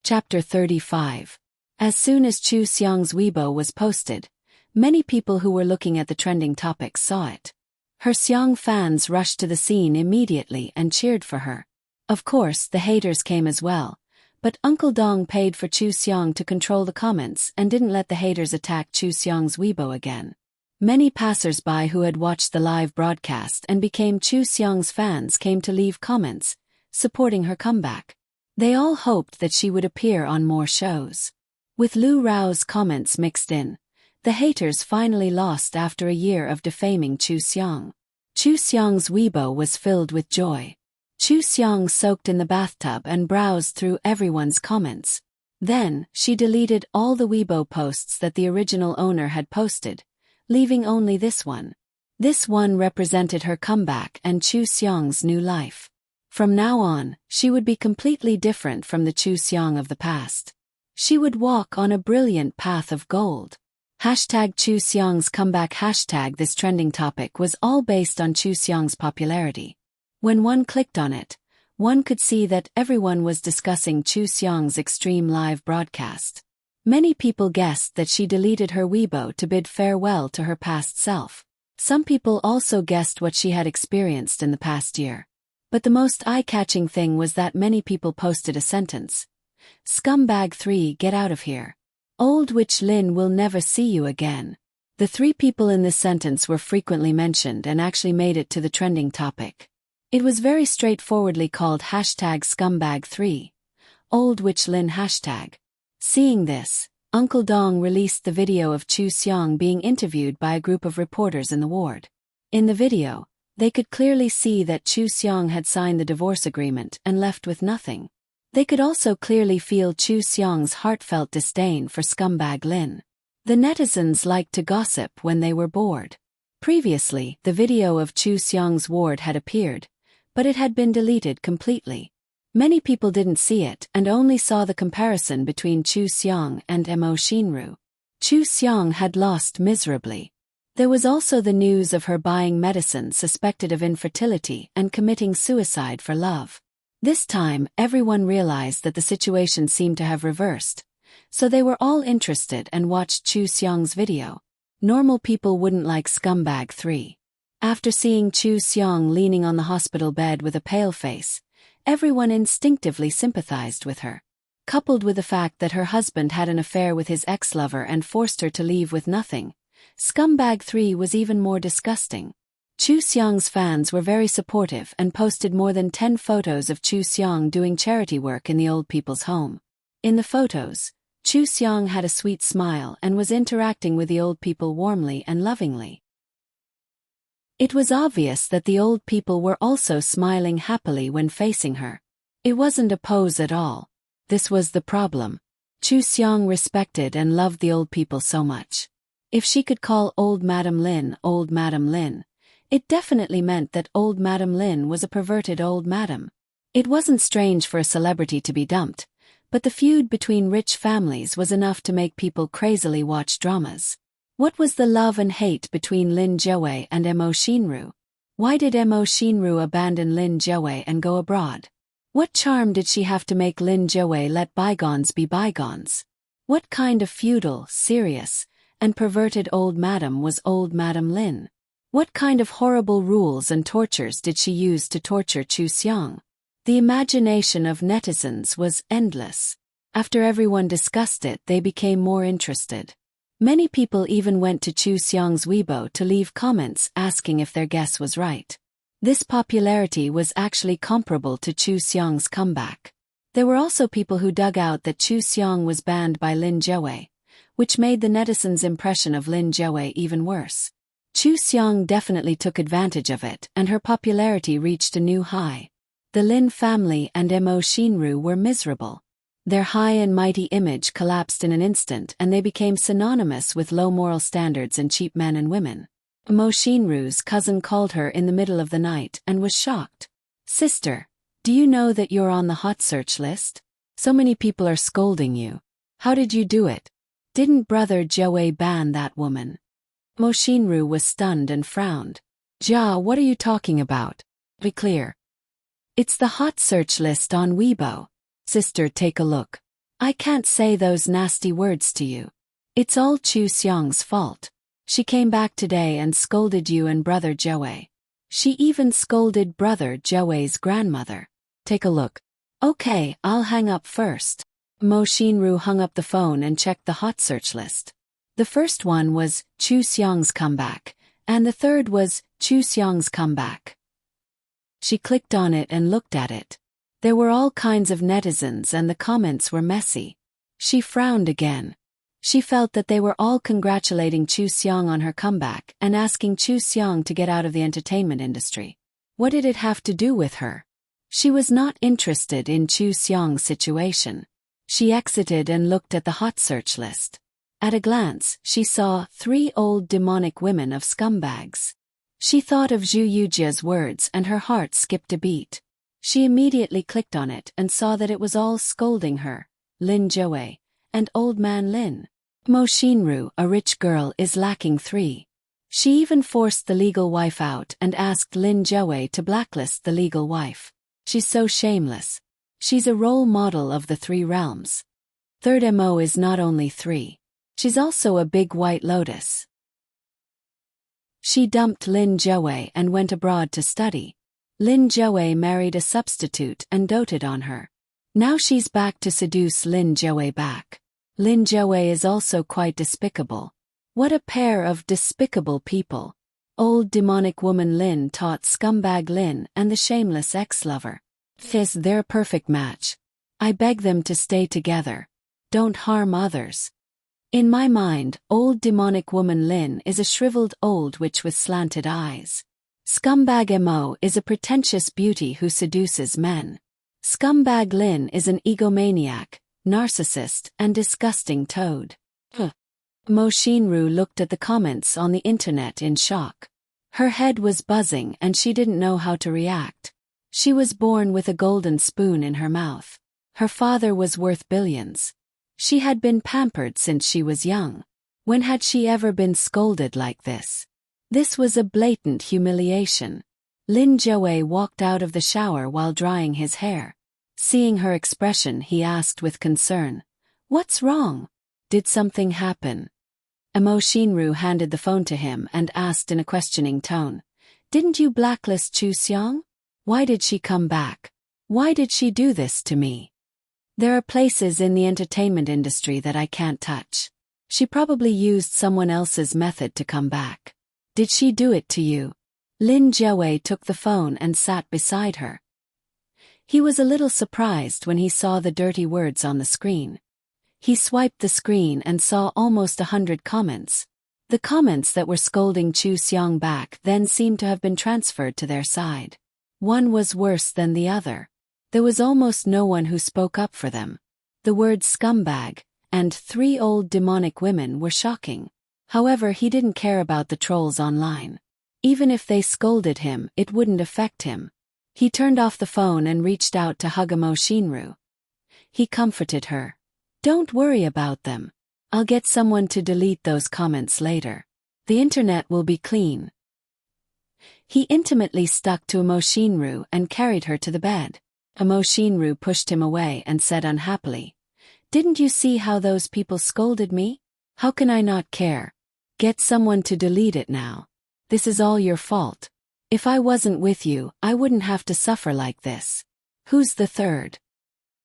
Chapter 35. As soon as Chu Xiang's Weibo was posted, many people who were looking at the trending topic saw it. Her Xiang fans rushed to the scene immediately and cheered for her. Of course, the haters came as well, but Uncle Dong paid for Chu Xiang to control the comments and didn't let the haters attack Chu Xiang's Weibo again. Many passers-by who had watched the live broadcast and became Chu Xiang's fans came to leave comments, supporting her comeback. They all hoped that she would appear on more shows. With Lu Rao's comments mixed in, the haters finally lost after a year of defaming Chu Xiang. Chu Xiang's Weibo was filled with joy. Chu Xiang soaked in the bathtub and browsed through everyone's comments. Then, she deleted all the Weibo posts that the original owner had posted, leaving only this one. This one represented her comeback and Chu Xiang's new life. From now on, she would be completely different from the Chu Xiang of the past. She would walk on a brilliant path of gold. Hashtag Chu Xiang's comeback. Hashtag this trending topic was all based on Chu Xiang's popularity. When one clicked on it, one could see that everyone was discussing Chu Xiang's extreme live broadcast. Many people guessed that she deleted her Weibo to bid farewell to her past self. Some people also guessed what she had experienced in the past year. But the most eye-catching thing was that many people posted a sentence. "Scumbag 3, get out of here. Old witch Lin will never see you again." The three people in this sentence were frequently mentioned and actually made it to the trending topic. It was very straightforwardly called hashtag Scumbag 3. Old witch Lin hashtag. Seeing this, Uncle Dong released the video of Chu Xiang being interviewed by a group of reporters in the ward. In the video, they could clearly see that Chu Xiang had signed the divorce agreement and left with nothing. They could also clearly feel Chu Xiang's heartfelt disdain for Scumbag Lin. The netizens liked to gossip when they were bored. Previously, the video of Chu Xiang's ward had appeared, but it had been deleted completely. Many people didn't see it and only saw the comparison between Chu Xiang and Mo Xinru. Chu Xiang had lost miserably. There was also the news of her buying medicine suspected of infertility and committing suicide for love. This time, everyone realized that the situation seemed to have reversed, so they were all interested and watched Chu Xiang's video. Normal people wouldn't like Scumbag 3. After seeing Chu Xiang leaning on the hospital bed with a pale face, everyone instinctively sympathized with her. Coupled with the fact that her husband had an affair with his ex-lover and forced her to leave with nothing, Scumbag 3 was even more disgusting. Chu Xiang's fans were very supportive and posted more than 10 photos of Chu Xiang doing charity work in the old people's home. In the photos, Chu Xiang had a sweet smile and was interacting with the old people warmly and lovingly. It was obvious that the old people were also smiling happily when facing her. It wasn't a pose at all. This was the problem. Chu Xiang respected and loved the old people so much. If she could call old Madam Lin, it definitely meant that old Madam Lin was a perverted old madam. It wasn't strange for a celebrity to be dumped, but the feud between rich families was enough to make people crazily watch dramas. What was the love and hate between Lin Jiawei and Mo Xinru? Why did Mo Xinru abandon Lin Jiawei and go abroad? What charm did she have to make Lin Jiawei let bygones be bygones? What kind of feudal, serious, and perverted old madam was old Madam Lin? What kind of horrible rules and tortures did she use to torture Chu Xiang? The imagination of netizens was endless. After everyone discussed it, they became more interested. Many people even went to Chu Xiang's Weibo to leave comments asking if their guess was right. This popularity was actually comparable to Chu Xiang's comeback. There were also people who dug out that Chu Xiang was banned by Lin Jiawei, which made the netizens' impression of Lin Jiawei even worse. Chu Xiang definitely took advantage of it and her popularity reached a new high. The Lin family and Mo Xinru were miserable. Their high and mighty image collapsed in an instant and they became synonymous with low moral standards and cheap men and women. Mo Xinru's cousin called her in the middle of the night and was shocked. "Sister, do you know that you're on the hot search list? So many people are scolding you. How did you do it? Didn't Brother Jiawei ban that woman?" Mo Xinru was stunned and frowned. "Ja, what are you talking about? Be clear." "It's the hot search list on Weibo. Sister, take a look. I can't say those nasty words to you. It's all Chu Xiang's fault. She came back today and scolded you and brother Joey. She even scolded brother Joey's grandmother. Take a look. Okay, I'll hang up first. Mo Xinru hung up the phone and checked the hot search list. The first one was Chu Xiang's comeback, and the third was Chu Xiang's comeback. She clicked on it and looked at it. There were all kinds of netizens and the comments were messy. She frowned again. She felt that they were all congratulating Chu Xiang on her comeback and asking Chu Xiang to get out of the entertainment industry. What did it have to do with her? She was not interested in Chu Xiang's situation. She exited and looked at the hot search list. At a glance, she saw 3 old demonic women of scumbags. She thought of Zhu Yujia's words and her heart skipped a beat. She immediately clicked on it and saw that it was all scolding her, Lin Joey, and old man Lin. Mo Xinru, a rich girl, is lacking 3. She even forced the legal wife out and asked Lin Joey to blacklist the legal wife. She's so shameless. She's a role model of the 3 realms. Third Mo is not only 3. She's also a big white lotus. She dumped Lin Joey and went abroad to study. Lin Joey married a substitute and doted on her. Now she's back to seduce Lin Joey back. Lin Joey is also quite despicable. What a pair of despicable people. Old demonic woman Lin taught scumbag Lin and the shameless ex-lover. They're a perfect match. I beg them to stay together. Don't harm others. In my mind, old demonic woman Lin is a shriveled old witch with slanted eyes. Scumbag Mo is a pretentious beauty who seduces men. Scumbag Lin is an egomaniac, narcissist, and disgusting toad. Mo Xinru looked at the comments on the internet in shock. Her head was buzzing and she didn't know how to react. She was born with a golden spoon in her mouth. Her father was worth billions. She had been pampered since she was young. When had she ever been scolded like this? This was a blatant humiliation. Lin Joey walked out of the shower while drying his hair. Seeing her expression, he asked with concern, "What's wrong? Did something happen?" Mo Xinru handed the phone to him and asked in a questioning tone, "Didn't you blacklist Chu Xiang? Why did she come back? Why did she do this to me? There are places in the entertainment industry that I can't touch. She probably used someone else's method to come back. Did she do it to you?" Lin Joey took the phone and sat beside her. He was a little surprised when he saw the dirty words on the screen. He swiped the screen and saw almost 100 comments. The comments that were scolding Chu Xiang back then seemed to have been transferred to their side. One was worse than the other. There was almost no one who spoke up for them. The words scumbag and 3 old demonic women were shocking. However, he didn't care about the trolls online. Even if they scolded him, it wouldn't affect him. He turned off the phone and reached out to hug Mo Xinru. He comforted her. "Don't worry about them. I'll get someone to delete those comments later. The internet will be clean." He intimately stuck to Mo Xinru and carried her to the bed. Mo Xinru pushed him away and said unhappily, "Didn't you see how those people scolded me? How can I not care? Get someone to delete it now. This is all your fault. If I wasn't with you, I wouldn't have to suffer like this. Who's the third?"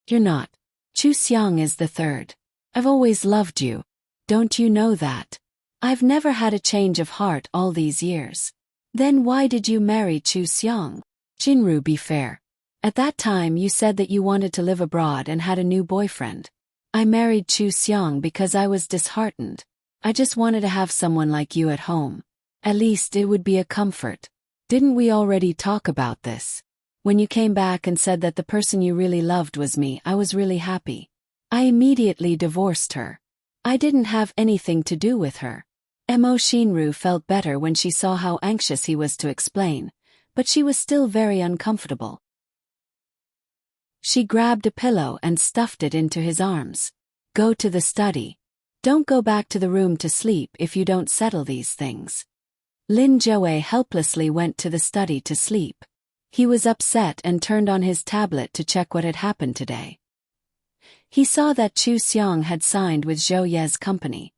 "You're not. Chu Xiang is the third. I've always loved you. Don't you know that? I've never had a change of heart all these years. Then why did you marry Chu Xiang?" "Xinru, be fair. At that time you said that you wanted to live abroad and had a new boyfriend. I married Chu Xiang because I was disheartened. I just wanted to have someone like you at home. At least it would be a comfort. Didn't we already talk about this? When you came back and said that the person you really loved was me, I was really happy. I immediately divorced her. I didn't have anything to do with her." Mo Xinru felt better when she saw how anxious he was to explain, but she was still very uncomfortable. She grabbed a pillow and stuffed it into his arms. "Go to the study. Don't go back to the room to sleep if you don't settle these things." Lin Joey helplessly went to the study to sleep. He was upset and turned on his tablet to check what had happened today. He saw that Chu Xiong had signed with Zhou Ye's company.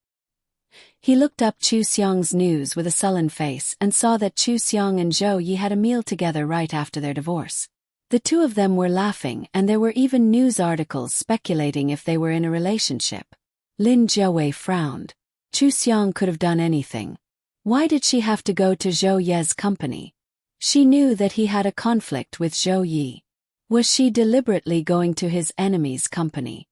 He looked up Chu Xiong's news with a sullen face and saw that Chu Xiong and Zhou Yi had a meal together right after their divorce. The two of them were laughing, and there were even news articles speculating if they were in a relationship. Lin Jiawei frowned. Chu Xiong could have done anything. Why did she have to go to Zhou Ye's company? She knew that he had a conflict with Zhou Yi. Was she deliberately going to his enemy's company?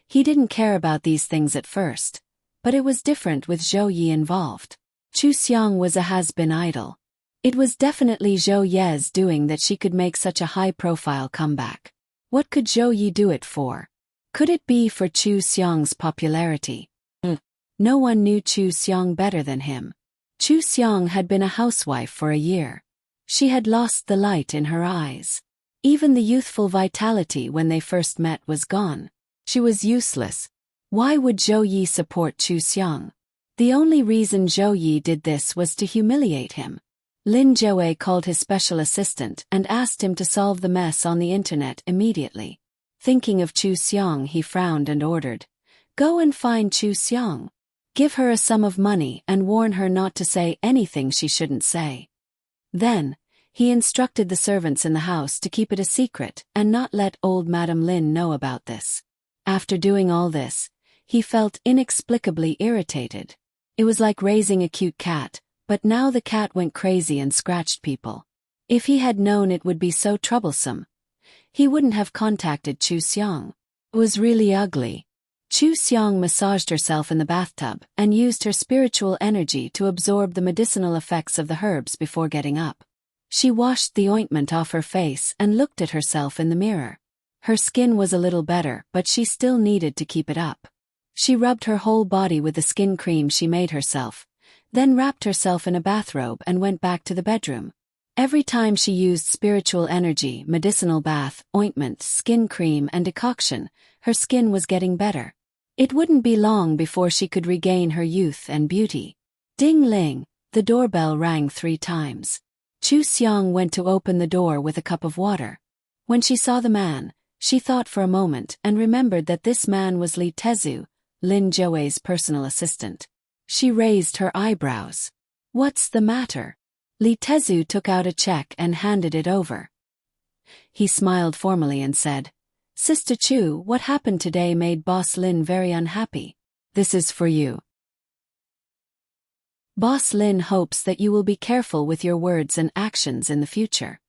He didn't care about these things at first, but it was different with Zhou Yi involved. Chu Xiong was a has-been idol. It was definitely Zhou Ye's doing that she could make such a high-profile comeback. What could Zhou Yi do it for? Could it be for Chu Xiong's popularity? No one knew Chu Xiong better than him. Chu Xiong had been a housewife for a year. She had lost the light in her eyes. Even the youthful vitality when they first met was gone. She was useless. Why would Zhou Yi support Chu Xiong? The only reason Zhou Yi did this was to humiliate him. Lin Jiawei called his special assistant and asked him to solve the mess on the internet immediately. Thinking of Chu Xiong, he frowned and ordered, "Go and find Chu Xiong. Give her a sum of money and warn her not to say anything she shouldn't say." Then, he instructed the servants in the house to keep it a secret and not let old Madame Lin know about this. After doing all this, he felt inexplicably irritated. It was like raising a cute cat, but now the cat went crazy and scratched people. If he had known it would be so troublesome, he wouldn't have contacted Chu Xiong. It was really ugly. Chu Xiong massaged herself in the bathtub and used her spiritual energy to absorb the medicinal effects of the herbs before getting up. She washed the ointment off her face and looked at herself in the mirror. Her skin was a little better, but she still needed to keep it up. She rubbed her whole body with the skin cream she made herself, then wrapped herself in a bathrobe and went back to the bedroom. Every time she used spiritual energy, medicinal bath, ointment, skin cream and decoction, her skin was getting better. It wouldn't be long before she could regain her youth and beauty. Ding-ling, the doorbell rang 3 times. Chu Xiong went to open the door with a cup of water. When she saw the man, she thought for a moment and remembered that this man was Li Tezu, Lin Jiawei's personal assistant. She raised her eyebrows. "What's the matter?" Li Tezu took out a check and handed it over. He smiled formally and said, "Sister Chu, what happened today made Boss Lin very unhappy. This is for you. Boss Lin hopes that you will be careful with your words and actions in the future."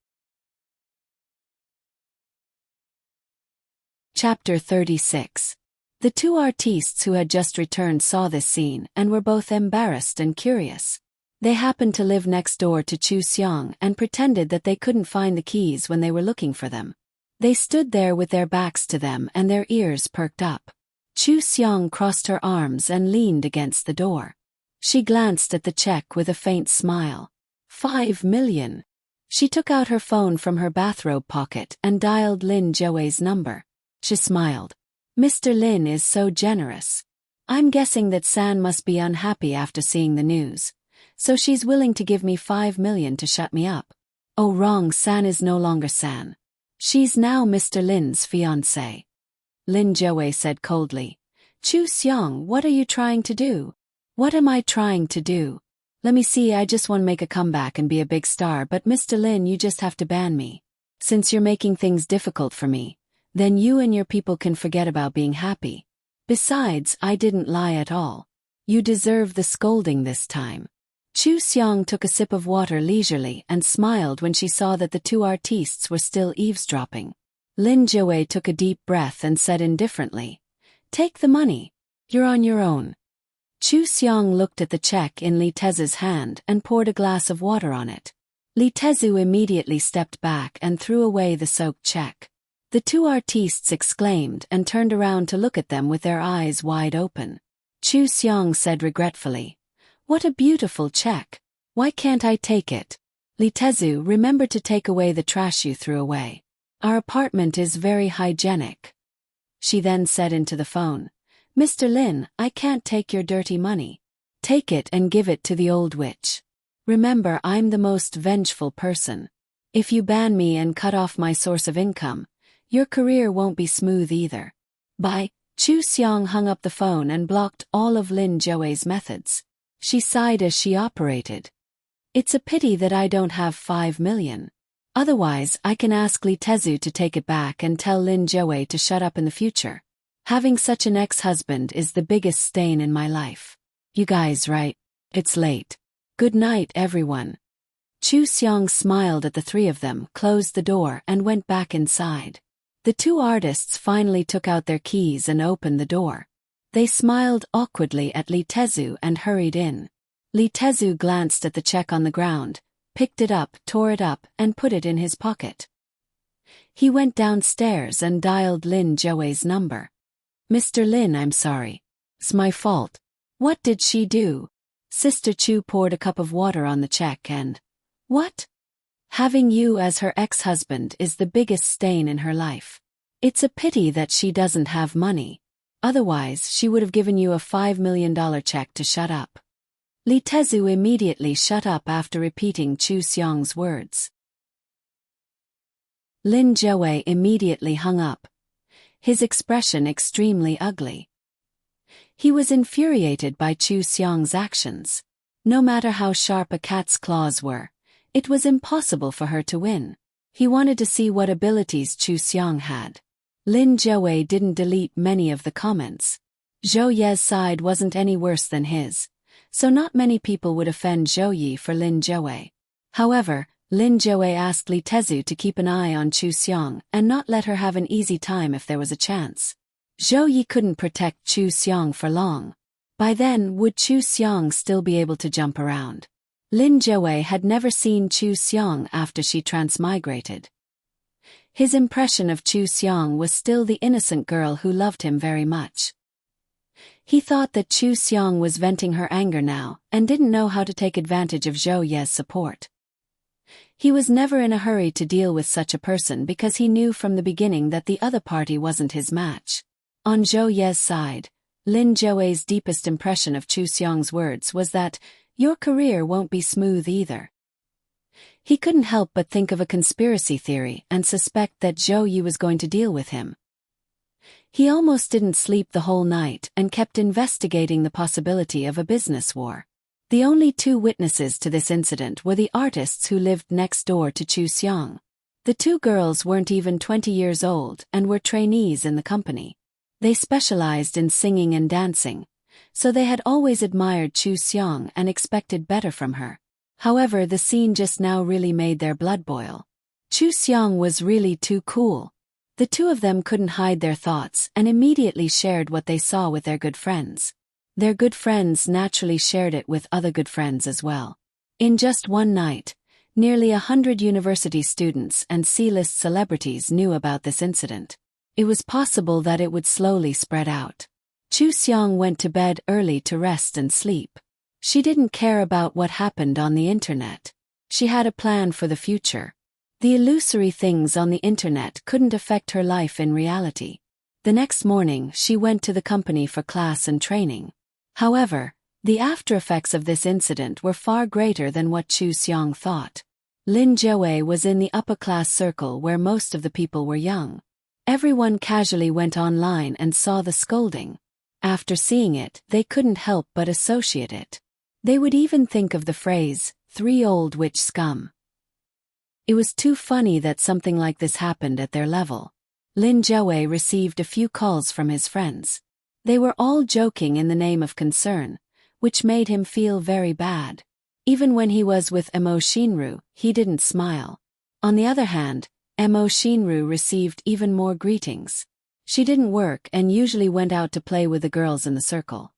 Chapter 36. The two artistes who had just returned saw this scene and were both embarrassed and curious. They happened to live next door to Chu Xiong and pretended that they couldn't find the keys when they were looking for them. They stood there with their backs to them and their ears perked up. Chu Xiong crossed her arms and leaned against the door. She glanced at the check with a faint smile. 5 million. She took out her phone from her bathrobe pocket and dialed Lin Jiawei's number. She smiled. "Mr. Lin is so generous. I'm guessing that San must be unhappy after seeing the news, so she's willing to give me 5 million to shut me up." "Oh, wrong, San is no longer San. She's now Mr. Lin's fiancée," Lin Jiawei said coldly. "Chu Xiong, what are you trying to do?" "What am I trying to do? Let me see, I just want to make a comeback and be a big star, but Mr. Lin, you just have to ban me. Since you're making things difficult for me, then you and your people can forget about being happy. Besides, I didn't lie at all. You deserve the scolding this time." Chu Xiong took a sip of water leisurely and smiled when she saw that the two artistes were still eavesdropping. Lin Jiawei took a deep breath and said indifferently, "Take the money. You're on your own." Chu Xiong looked at the check in Li Tezu's hand and poured a glass of water on it. Li Tezu immediately stepped back and threw away the soaked check. The two artistes exclaimed and turned around to look at them with their eyes wide open. Chu Xiong said regretfully, "What a beautiful check. Why can't I take it?" "Li Tezu, remember to take away the trash you threw away. Our apartment is very hygienic." She then said into the phone, "Mr. Lin, I can't take your dirty money. Take it and give it to the old witch. Remember, I'm the most vengeful person. If you ban me and cut off my source of income, your career won't be smooth either." Bye. Chu Xiang hung up the phone and blocked all of Lin Joey's methods. She sighed as she operated. It's a pity that I don't have 5 million. Otherwise, I can ask Li Tezu to take it back and tell Lin Joey to shut up in the future. Having such an ex-husband is the biggest stain in my life. You guys right? It's late. Good night, everyone. Chu Xiang smiled at the three of them, closed the door, and went back inside. The two artists finally took out their keys and opened the door. They smiled awkwardly at Li Tezu and hurried in. Li Tezu glanced at the check on the ground, picked it up, tore it up, and put it in his pocket. He went downstairs and dialed Lin Joey's number. Mr. Lin, I'm sorry. It's my fault. What did she do? Sister Chu poured a cup of water on the check and... What? Having you as her ex-husband is the biggest stain in her life. It's a pity that she doesn't have money. Otherwise, she would have given you a $5 million check to shut up. Li Tezu immediately shut up after repeating Chu Xiang's words. Lin Joey immediately hung up, his expression extremely ugly. He was infuriated by Chu Xiang's actions. No matter how sharp a cat's claws were, it was impossible for her to win. He wanted to see what abilities Chu Xiang had. Lin Joey didn't delete many of the comments. Zhou Ye's side wasn't any worse than his, so not many people would offend Zhou Yi for Lin Joey. However, Lin Joey asked Li Tezu to keep an eye on Chu Xiang and not let her have an easy time if there was a chance. Zhou Yi couldn't protect Chu Xiang for long. By then, would Chu Xiang still be able to jump around? Lin Joey had never seen Chu Xiang after she transmigrated. His impression of Chu Xiang was still the innocent girl who loved him very much. He thought that Chu Xiang was venting her anger now and didn't know how to take advantage of Zhou Ye's support. He was never in a hurry to deal with such a person because he knew from the beginning that the other party wasn't his match. On Zhou Ye's side, Lin Joey's deepest impression of Chu Xiang's words was that, "Your career won't be smooth either." He couldn't help but think of a conspiracy theory and suspect that Zhou Yi was going to deal with him. He almost didn't sleep the whole night and kept investigating the possibility of a business war. The only two witnesses to this incident were the artists who lived next door to Chu Xiang. The two girls weren't even 20 years old and were trainees in the company. They specialized in singing and dancing, so they had always admired Chu Xiang and expected better from her. However, the scene just now really made their blood boil. Chu Xiang was really too cool. The two of them couldn't hide their thoughts and immediately shared what they saw with their good friends. Their good friends naturally shared it with other good friends as well. In just one night, nearly 100 university students and C-list celebrities knew about this incident. It was possible that it would slowly spread out. Chu Xiang went to bed early to rest and sleep. She didn't care about what happened on the internet. She had a plan for the future. The illusory things on the internet couldn't affect her life in reality. The next morning, she went to the company for class and training. However, the after-effects of this incident were far greater than what Chu Xiang thought. Lin Joey was in the upper-class circle where most of the people were young. Everyone casually went online and saw the scolding. After seeing it, they couldn't help but associate it. They would even think of the phrase, "three old witch scum." It was too funny that something like this happened at their level. Lin Joey received a few calls from his friends. They were all joking in the name of concern, which made him feel very bad. Even when he was with Emo Shinru, he didn't smile. On the other hand, Emo Shinru received even more greetings. She didn't work and usually went out to play with the girls in the circle.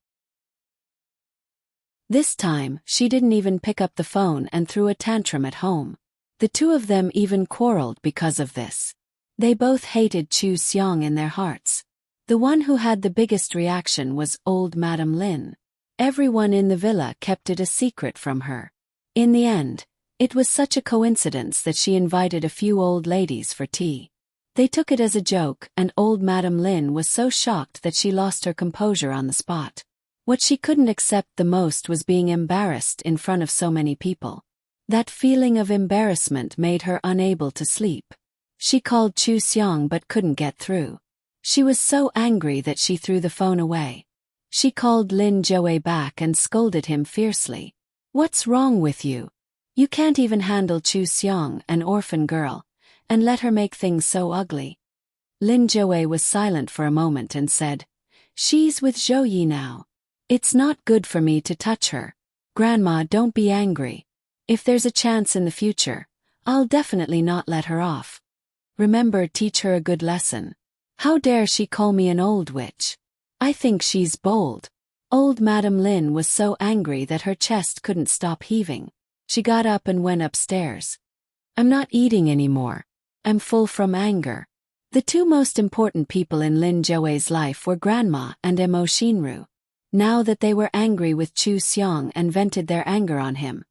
This time, she didn't even pick up the phone and threw a tantrum at home. The two of them even quarreled because of this. They both hated Chu Xiang in their hearts. The one who had the biggest reaction was old Madame Lin. Everyone in the villa kept it a secret from her. In the end, it was such a coincidence that she invited a few old ladies for tea. They took it as a joke, and old Madame Lin was so shocked that she lost her composure on the spot. What she couldn't accept the most was being embarrassed in front of so many people. That feeling of embarrassment made her unable to sleep. She called Chu Xiang but couldn't get through. She was so angry that she threw the phone away. She called Lin Joe back and scolded him fiercely. "What's wrong with you? You can't even handle Chu Xiong, an orphan girl, and let her make things so ugly." Lin Joe was silent for a moment and said, "She's with Zhou Yi now. It's not good for me to touch her. Grandma, don't be angry. If there's a chance in the future, I'll definitely not let her off. Remember, teach her a good lesson. How dare she call me an old witch? I think she's bold." Old Madame Lin was so angry that her chest couldn't stop heaving. She got up and went upstairs. "I'm not eating anymore. I'm full from anger." The two most important people in Lin Joe's life were Grandma and Emo Shinru. Now that they were angry with Chu Xiong and vented their anger on him,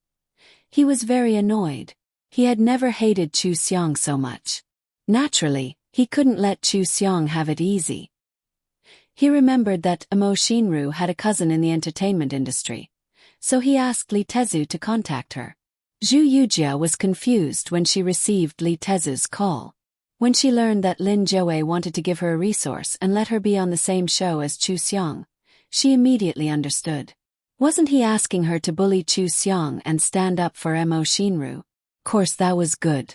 he was very annoyed. He had never hated Chu Xiong so much. Naturally, he couldn't let Chu Xiong have it easy. He remembered that Emo Shinru had a cousin in the entertainment industry, so he asked Li Tezu to contact her. Zhu Yujia was confused when she received Li Tezu's call. When she learned that Lin Joe wanted to give her a resource and let her be on the same show as Chu Xiong, she immediately understood. Wasn't he asking her to bully Chu Xiong and stand up for Emo Shinru? Course that was good.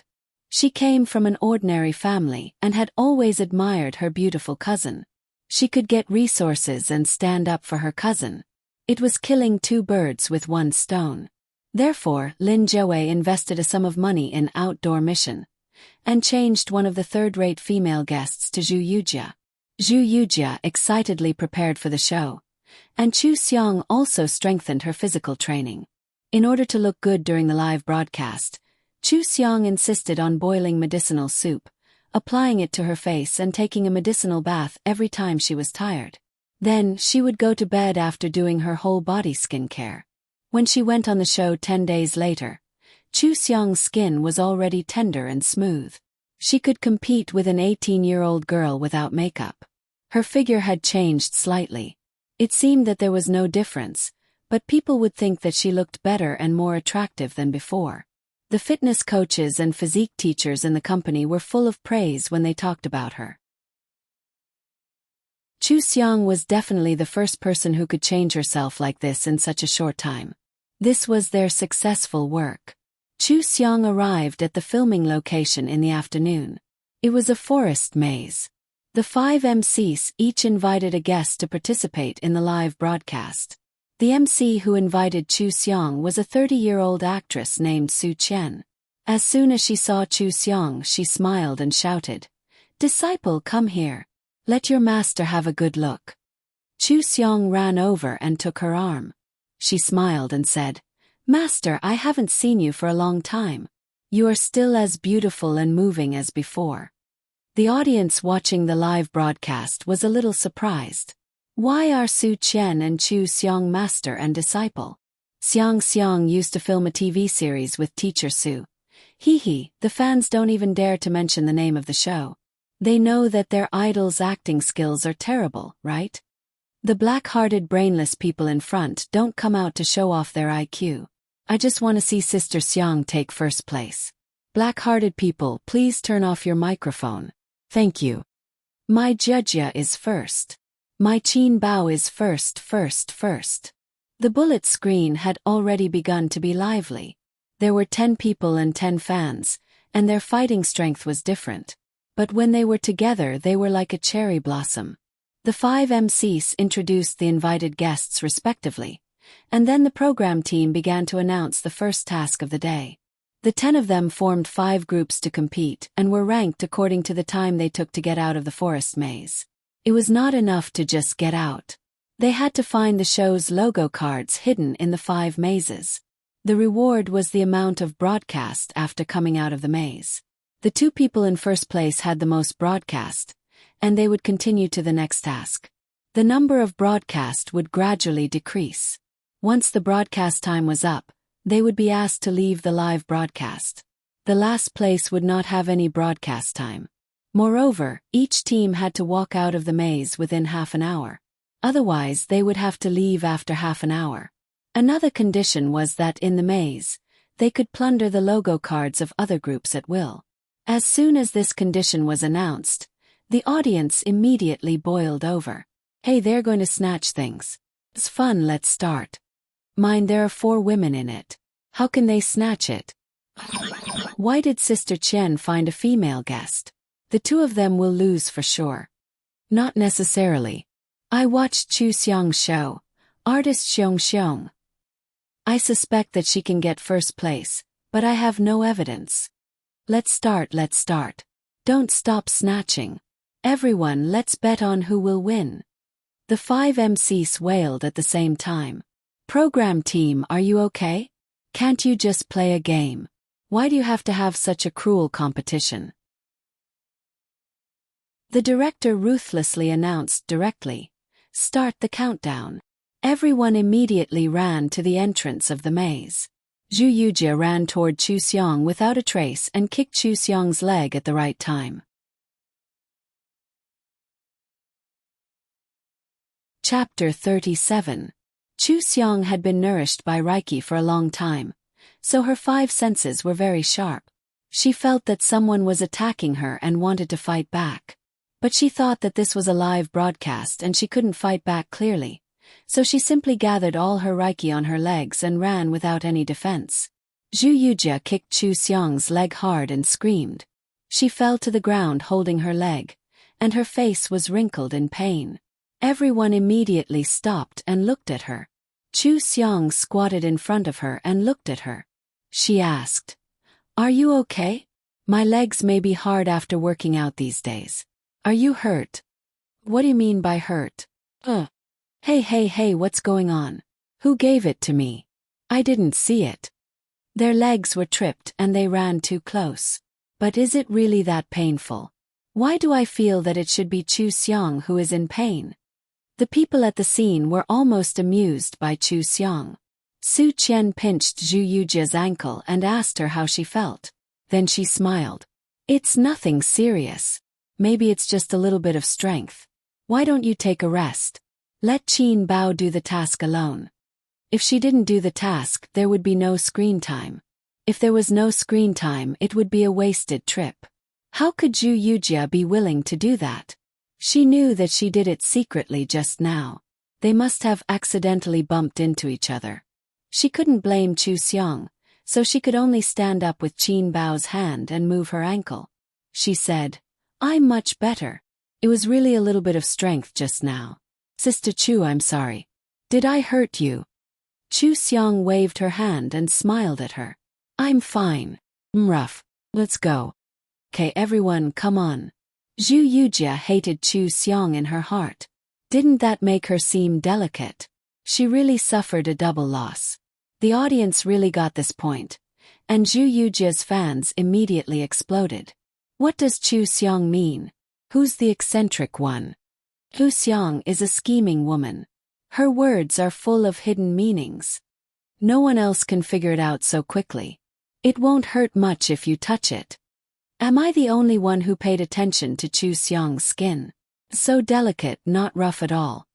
She came from an ordinary family and had always admired her beautiful cousin. She could get resources and stand up for her cousin. It was killing two birds with one stone. Therefore, Lin Joe invested a sum of money in outdoor mission, and changed one of the third-rate female guests to Zhu Yujia. Zhu Yujia excitedly prepared for the show, and Chu Xiong also strengthened her physical training. In order to look good during the live broadcast, Chu Xiong insisted on boiling medicinal soup, applying it to her face and taking a medicinal bath every time she was tired. Then, she would go to bed after doing her whole body skincare. When she went on the show 10 days later, Chu Xiong's skin was already tender and smooth. She could compete with an 18-year-old girl without makeup. Her figure had changed slightly. It seemed that there was no difference, but people would think that she looked better and more attractive than before. The fitness coaches and physique teachers in the company were full of praise when they talked about her. Chu Xiong was definitely the first person who could change herself like this in such a short time. This was their successful work. Chu Xiong arrived at the filming location in the afternoon. It was a forest maze. The 5 MCs each invited a guest to participate in the live broadcast. The MC who invited Chu Xiong was a 30-year-old actress named Su Qian. As soon as she saw Chu Xiong, she smiled and shouted, "Disciple, come here. Let your master have a good look." Chu Xiong ran over and took her arm. She smiled and said, "Master, I haven't seen you for a long time. You are still as beautiful and moving as before." The audience watching the live broadcast was a little surprised. Why are Su Qian and Chu Xiong master and disciple? Xiong used to film a TV series with teacher Su. The fans don't even dare to mention the name of the show. They know that their idol's acting skills are terrible, right? The black-hearted brainless people in front don't come out to show off their IQ. I just want to see Sister Xiang take first place. Black-hearted people, please turn off your microphone. Thank you. My Jujia is first. My Qin Bao is first. The bullet screen had already begun to be lively. There were 10 people and 10 fans, and their fighting strength was different. But when they were together, they were like a cherry blossom. The 5 MCs introduced the invited guests respectively, and then the program team began to announce the first task of the day. The 10 of them formed 5 groups to compete and were ranked according to the time they took to get out of the forest maze. It was not enough to just get out. They had to find the show's logo cards hidden in the 5 mazes. The reward was the amount of broadcast after coming out of the maze. The 2 people in first place had the most broadcast, and they would continue to the next task. The number of broadcast would gradually decrease. Once the broadcast time was up, they would be asked to leave the live broadcast. The last place would not have any broadcast time. Moreover, each team had to walk out of the maze within half an hour. Otherwise, they would have to leave after half an hour. Another condition was that in the maze, they could plunder the logo cards of other groups at will. As soon as this condition was announced, The audience immediately boiled over. Hey, they're going to snatch things. It's fun, let's start. Mind, there are 4 women in it. How can they snatch it? Why did Sister Chen find a female guest? The 2 of them will lose for sure. Not necessarily. I watched Chu Xiang's show, artist Xiong Xiong. I suspect that she can get first place, but I have no evidence. Let's start. Don't stop snatching. Everyone, let's bet on who will win. The 5 MCs wailed at the same time. Program team, are you okay? Can't you just play a game? Why do you have to have such a cruel competition? The director ruthlessly announced directly, "Start the countdown." Everyone immediately ran to the entrance of the maze. Zhu Yujie ran toward Chu Xiang without a trace and kicked Chu Xiang's leg at the right time. Chapter 37. Chu Xiang had been nourished by Reiki for a long time, so her 5 senses were very sharp. She felt that someone was attacking her and wanted to fight back. But she thought that this was a live broadcast and she couldn't fight back clearly, so she simply gathered all her Reiki on her legs and ran without any defense. Zhu Yujie kicked Chu Xiang's leg hard and screamed. She fell to the ground holding her leg, and her face was wrinkled in pain. Everyone immediately stopped and looked at her. Chu Xiang squatted in front of her and looked at her. She asked, "Are you okay? My legs may be hard after working out these days. Are you hurt?" "What do you mean by hurt?" Hey, what's going on? Who gave it to me? I didn't see it." Their legs were tripped and they ran too close. But is it really that painful? Why do I feel that it should be Chu Xiang who is in pain? The people at the scene were almost amused by Chu Xiang. Su Qian pinched Zhu Yujie's ankle and asked her how she felt. Then she smiled. "It's nothing serious. Maybe it's just a little bit of strength. Why don't you take a rest? Let Qin Bao do the task alone." If she didn't do the task, there would be no screen time. If there was no screen time, it would be a wasted trip. How could Zhu Yujie be willing to do that? She knew that she did it secretly just now. They must have accidentally bumped into each other. She couldn't blame Chu Xiang, so she could only stand up with Qin Bao's hand and move her ankle. She said, "I'm much better. It was really a little bit of strength just now. Sister Chu, I'm sorry. Did I hurt you?" Chu Xiang waved her hand and smiled at her. "I'm fine. Rough. Let's go." "Okay, everyone, come on." Zhu Yujie hated Chu Xiang in her heart. Didn't that make her seem delicate? She really suffered a double loss. The audience really got this point, and Zhu Yujie's fans immediately exploded. What does Chu Xiang mean? Who's the eccentric one? Chu Xiang is a scheming woman. Her words are full of hidden meanings. No one else can figure it out so quickly. It won't hurt much if you touch it. Am I the only one who paid attention to Chu Xiang's skin? So delicate, not rough at all.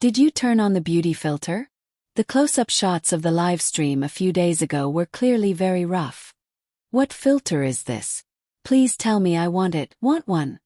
Did you turn on the beauty filter? The close-up shots of the live stream a few days ago were clearly very rough. What filter is this? Please tell me, I want it. Want one.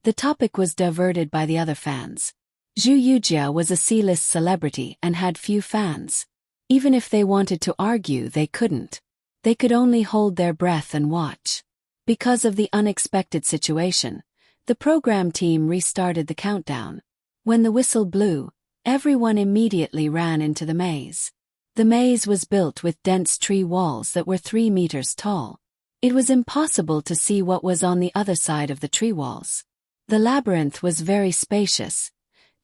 The topic was diverted by the other fans. Zhu Yujie was a C-list celebrity and had few fans. Even if they wanted to argue, they couldn't. They could only hold their breath and watch. Because of the unexpected situation, the program team restarted the countdown. When the whistle blew, everyone immediately ran into the maze. The maze was built with dense tree walls that were 3 meters tall. It was impossible to see what was on the other side of the tree walls. The labyrinth was very spacious,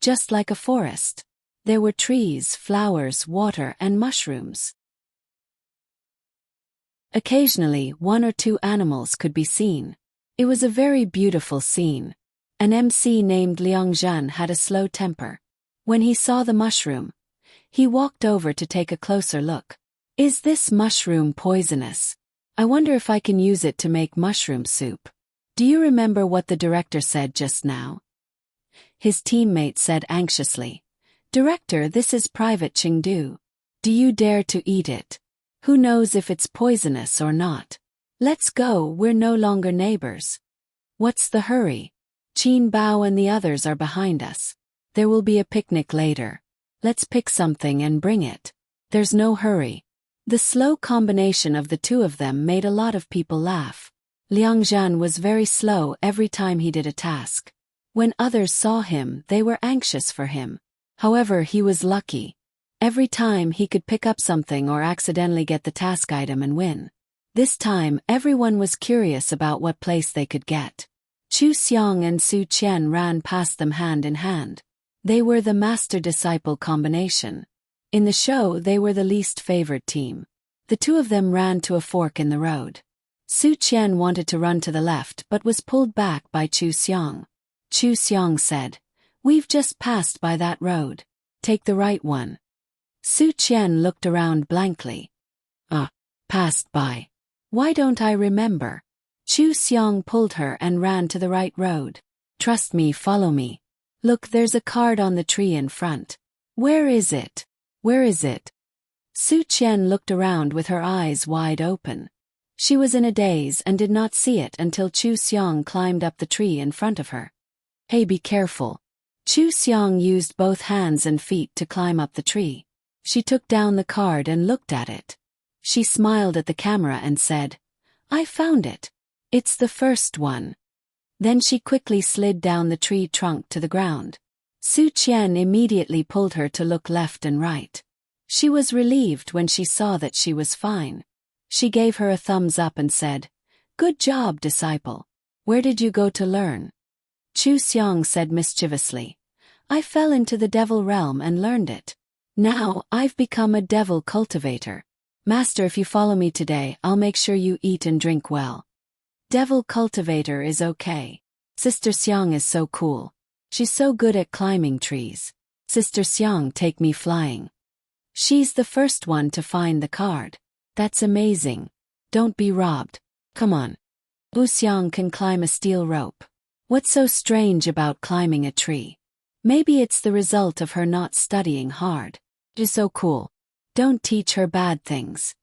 just like a forest. There were trees, flowers, water, and mushrooms. Occasionally, 1 or 2 animals could be seen. It was a very beautiful scene. An MC named Liang Zhan had a slow temper. When he saw the mushroom, he walked over to take a closer look. "Is this mushroom poisonous? I wonder if I can use it to make mushroom soup." "Do you remember what the director said just now?" His teammate said anxiously. "Director, this is Private Chengdu. Do you dare to eat it? Who knows if it's poisonous or not? Let's go, we're no longer neighbors." "What's the hurry? Qin Bao and the others are behind us. There will be a picnic later. Let's pick something and bring it. There's no hurry. The slow combination of the two of them made a lot of people laugh. Liang Zhan was very slow every time he did a task. When others saw him, they were anxious for him. However, he was lucky. Every time he could pick up something or accidentally get the task item and win. This time, everyone was curious about what place they could get. Chu Xiang and Su Qian ran past them hand in hand. They were the master-disciple combination. In the show, they were the least favored team. The two of them ran to a fork in the road. Su Qian wanted to run to the left but was pulled back by Chu Xiang. Chu Xiang said, "We've just passed by that road. Take the right one." Su Qian looked around blankly. Passed by. Why don't I remember? Chu Xiang pulled her and ran to the right road. "Trust me, follow me. Look, there's a card on the tree in front." "Where is it? Where is it?" Su Qian looked around with her eyes wide open. She was in a daze and did not see it until Chu Xiang climbed up the tree in front of her. "Hey, be careful." Chu Xiang used both hands and feet to climb up the tree. She took down the card and looked at it. She smiled at the camera and said, "I found it. It's the first one." Then she quickly slid down the tree trunk to the ground. Su Qian immediately pulled her to look left and right. She was relieved when she saw that she was fine. She gave her a thumbs up and said, "Good job, disciple. Where did you go to learn?" Chu Xiang said mischievously, "I fell into the devil realm and learned it. Now, I've become a devil cultivator. Master, if you follow me today, I'll make sure you eat and drink well." Devil cultivator is okay. Sister Xiang is so cool. She's so good at climbing trees. Sister Xiang, take me flying. She's the first one to find the card. That's amazing. Don't be robbed. Come on. Bu Xiang can climb a steel rope. What's so strange about climbing a tree? Maybe it's the result of her not studying hard. She's so cool. Don't teach her bad things.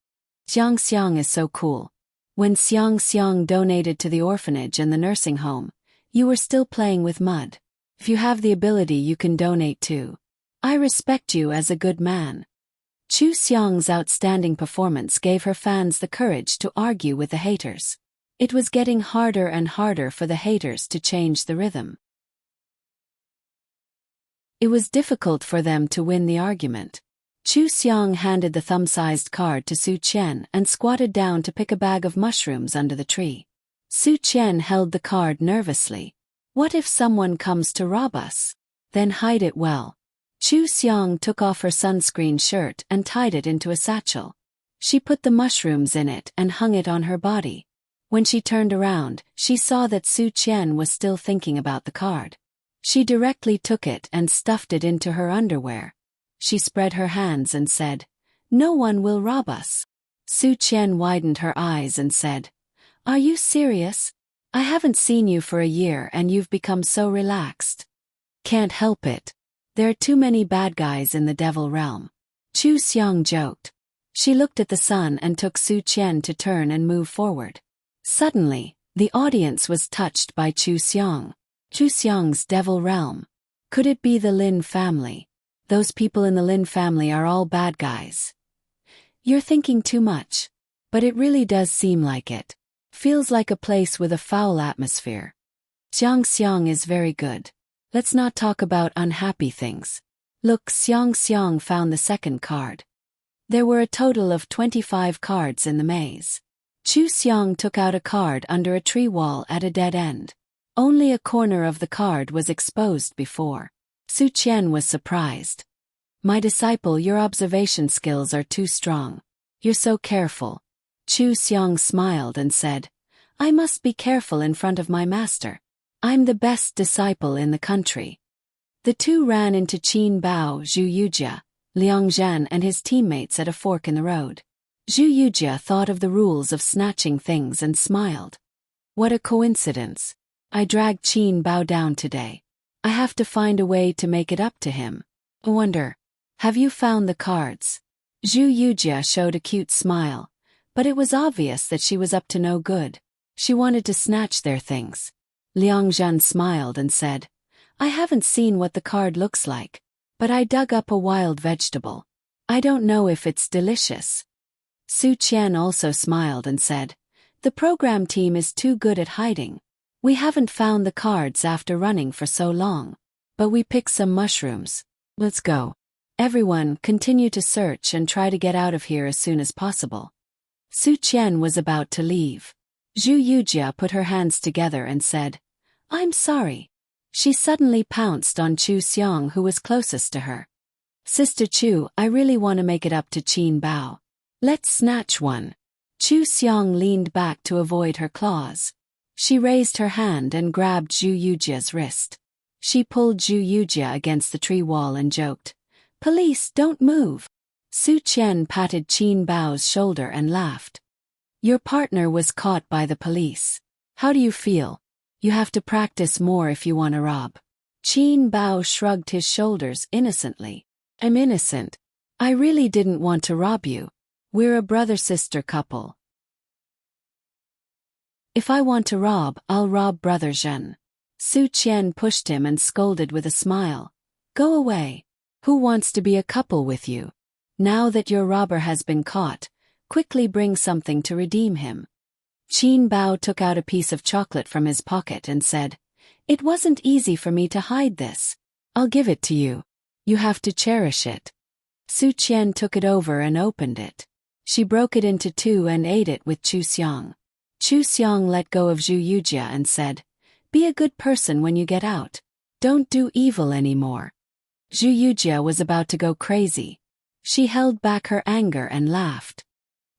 Xiang Xiang is so cool. When Xiang Xiang donated to the orphanage and the nursing home, you were still playing with mud. If you have the ability, you can donate too. I respect you as a good man. Chu Xiang's outstanding performance gave her fans the courage to argue with the haters. It was getting harder and harder for the haters to change the rhythm. It was difficult for them to win the argument. Chu Xiang handed the thumb-sized card to Su Qian and squatted down to pick a bag of mushrooms under the tree. Su Qian held the card nervously. "What if someone comes to rob us? Then hide it well." Chu Xiang took off her sunscreen shirt and tied it into a satchel. She put the mushrooms in it and hung it on her body. When she turned around, she saw that Su Qian was still thinking about the card. She directly took it and stuffed it into her underwear. She spread her hands and said, "No one will rob us." Su Qian widened her eyes and said, "Are you serious? I haven't seen you for a year and you've become so relaxed." "Can't help it. There are too many bad guys in the devil realm." Chu Xiang joked. She looked at the sun and took Su Qian to turn and move forward. Suddenly, the audience was touched by Chu Xiang. Chu Xiang's devil realm. Could it be the Lin family? Those people in the Lin family are all bad guys. You're thinking too much. But it really does seem like it. Feels like a place with a foul atmosphere. Xiang Xiang is very good. Let's not talk about unhappy things. Look, Xiang Xiang found the second card. There were a total of 25 cards in the maze. Chu Xiang took out a card under a tree wall at a dead end. Only a corner of the card was exposed before. Su Qian was surprised. "My disciple, your observation skills are too strong. You're so careful." Chu Xiang smiled and said, "I must be careful in front of my master. I'm the best disciple in the country." The two ran into Qin Bao, Zhu Yujia, Liang Zhan and his teammates at a fork in the road. Zhu Yujia thought of the rules of snatching things and smiled. "What a coincidence. I dragged Qin Bao down today. I have to find a way to make it up to him. I wonder, have you found the cards?" Zhu Yujia showed a cute smile, but it was obvious that she was up to no good. She wanted to snatch their things. Liang Zhan smiled and said, I haven't seen what the card looks like, but I dug up a wild vegetable. I don't know if it's delicious. Su Qian also smiled and said, the program team is too good at hiding. We haven't found the cards after running for so long. But we picked some mushrooms. Let's go. Everyone, continue to search and try to get out of here as soon as possible. Su Qian was about to leave. Zhu Yujia put her hands together and said, I'm sorry. She suddenly pounced on Chu Xiang, who was closest to her. Sister Chu, I really want to make it up to Qin Bao. Let's snatch one. Chu Xiang leaned back to avoid her claws. She raised her hand and grabbed Zhu Yujia's wrist. She pulled Zhu Yujia against the tree wall and joked, Police, don't move. Su Qian patted Qin Bao's shoulder and laughed. Your partner was caught by the police. How do you feel? You have to practice more if you want to rob. Qin Bao shrugged his shoulders innocently. I'm innocent. I really didn't want to rob you. We're a brother-sister couple. If I want to rob, I'll rob Brother Zhen. Su Qian pushed him and scolded with a smile. Go away. Who wants to be a couple with you? Now that your robber has been caught, quickly bring something to redeem him. Qin Bao took out a piece of chocolate from his pocket and said, It wasn't easy for me to hide this. I'll give it to you. You have to cherish it. Su Qian took it over and opened it. She broke it into two and ate it with Chu Xiang. Chu Xiang let go of Zhu Yujia and said, Be a good person when you get out. Don't do evil anymore. Zhu Yujia was about to go crazy. She held back her anger and laughed.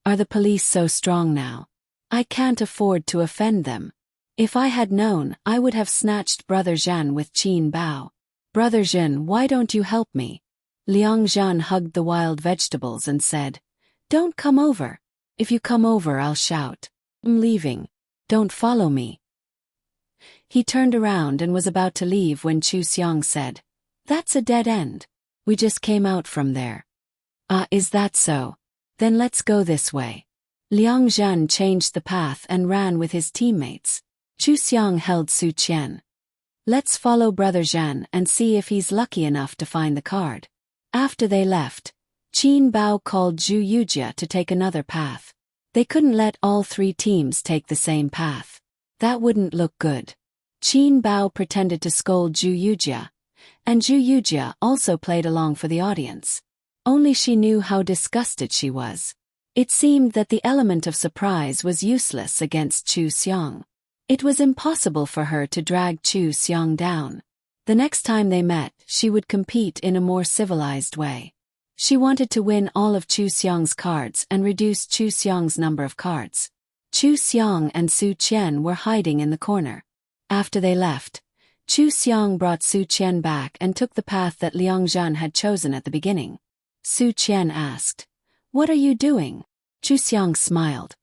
Are the police so strong now? I can't afford to offend them. If I had known, I would have snatched Brother Zhan with Qin Bao. Brother Zhen, why don't you help me? Liang Zhan hugged the wild vegetables and said, Don't come over. If you come over, I'll shout. I'm leaving. Don't follow me. He turned around and was about to leave when Chu Xiang said, That's a dead end. We just came out from there. Ah, is that so? Then let's go this way. Liang Zhan changed the path and ran with his teammates. Chu Xiang held Su Qian. Let's follow Brother Zhan and see if he's lucky enough to find the card. After they left, Qin Bao called Zhu Yujia to take another path. They couldn't let all three teams take the same path. That wouldn't look good. Qin Bao pretended to scold Zhu Yujia, and Zhu Yujia also played along for the audience. Only she knew how disgusted she was. It seemed that the element of surprise was useless against Chu Xiang. It was impossible for her to drag Chu Xiang down. The next time they met, she would compete in a more civilized way. She wanted to win all of Chu Xiang's cards and reduce Chu Xiang's number of cards. Chu Xiang and Su Qian were hiding in the corner. After they left, Chu Xiang brought Su Qian back and took the path that Liang Zhan had chosen at the beginning. Su Qian asked, What are you doing? Chu Xiang smiled.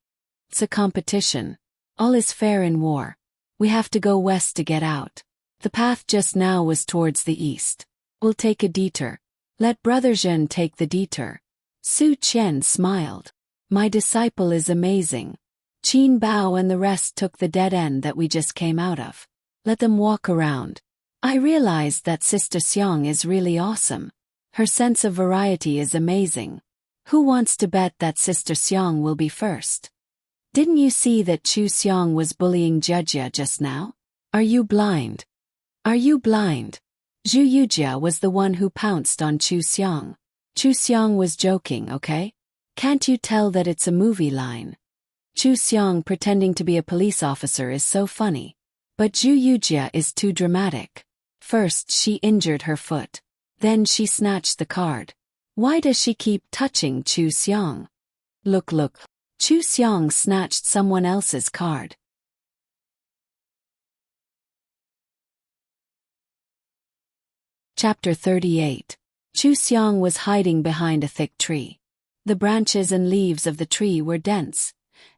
It's a competition. All is fair in war. We have to go west to get out. The path just now was towards the east. We'll take a detour. Let Brother Zhen take the detour. Su Qian smiled. My disciple is amazing. Qin Bao and the rest took the dead end that we just came out of. Let them walk around. I realized that Sister Xiang is really awesome. Her sense of variety is amazing. Who wants to bet that Sister Xiang will be first? Didn't you see that Chu Xiang was bullying Jia just now? Are you blind? Are you blind? Zhu Yujia was the one who pounced on Chu Xiang. Chu Xiang was joking, okay? Can't you tell that it's a movie line? Chu Xiang pretending to be a police officer is so funny. But Zhu Yujia is too dramatic. First she injured her foot. Then she snatched the card. Why does she keep touching Chu Xiang? Look. Chu Xiang snatched someone else's card. Chapter 38. Chu Xiang was hiding behind a thick tree. The branches and leaves of the tree were dense,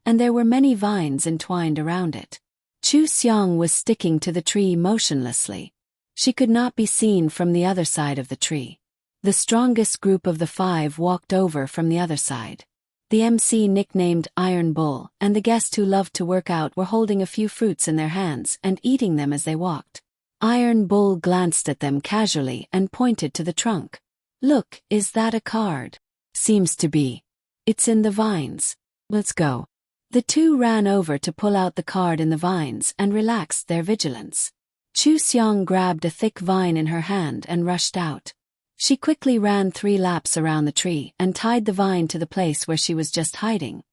and there were many vines entwined around it. Chu Xiang was sticking to the tree motionlessly. She could not be seen from the other side of the tree. The strongest group of the five walked over from the other side. The MC nicknamed Iron Bull and the guest who loved to work out were holding a few fruits in their hands and eating them as they walked. Iron Bull glanced at them casually and pointed to the trunk. "Look, is that a card?" "Seems to be. It's in the vines. Let's go." The two ran over to pull out the card in the vines and relaxed their vigilance. Chu Xiang grabbed a thick vine in her hand and rushed out. She quickly ran 3 laps around the tree and tied the vine to the place where she was just hiding.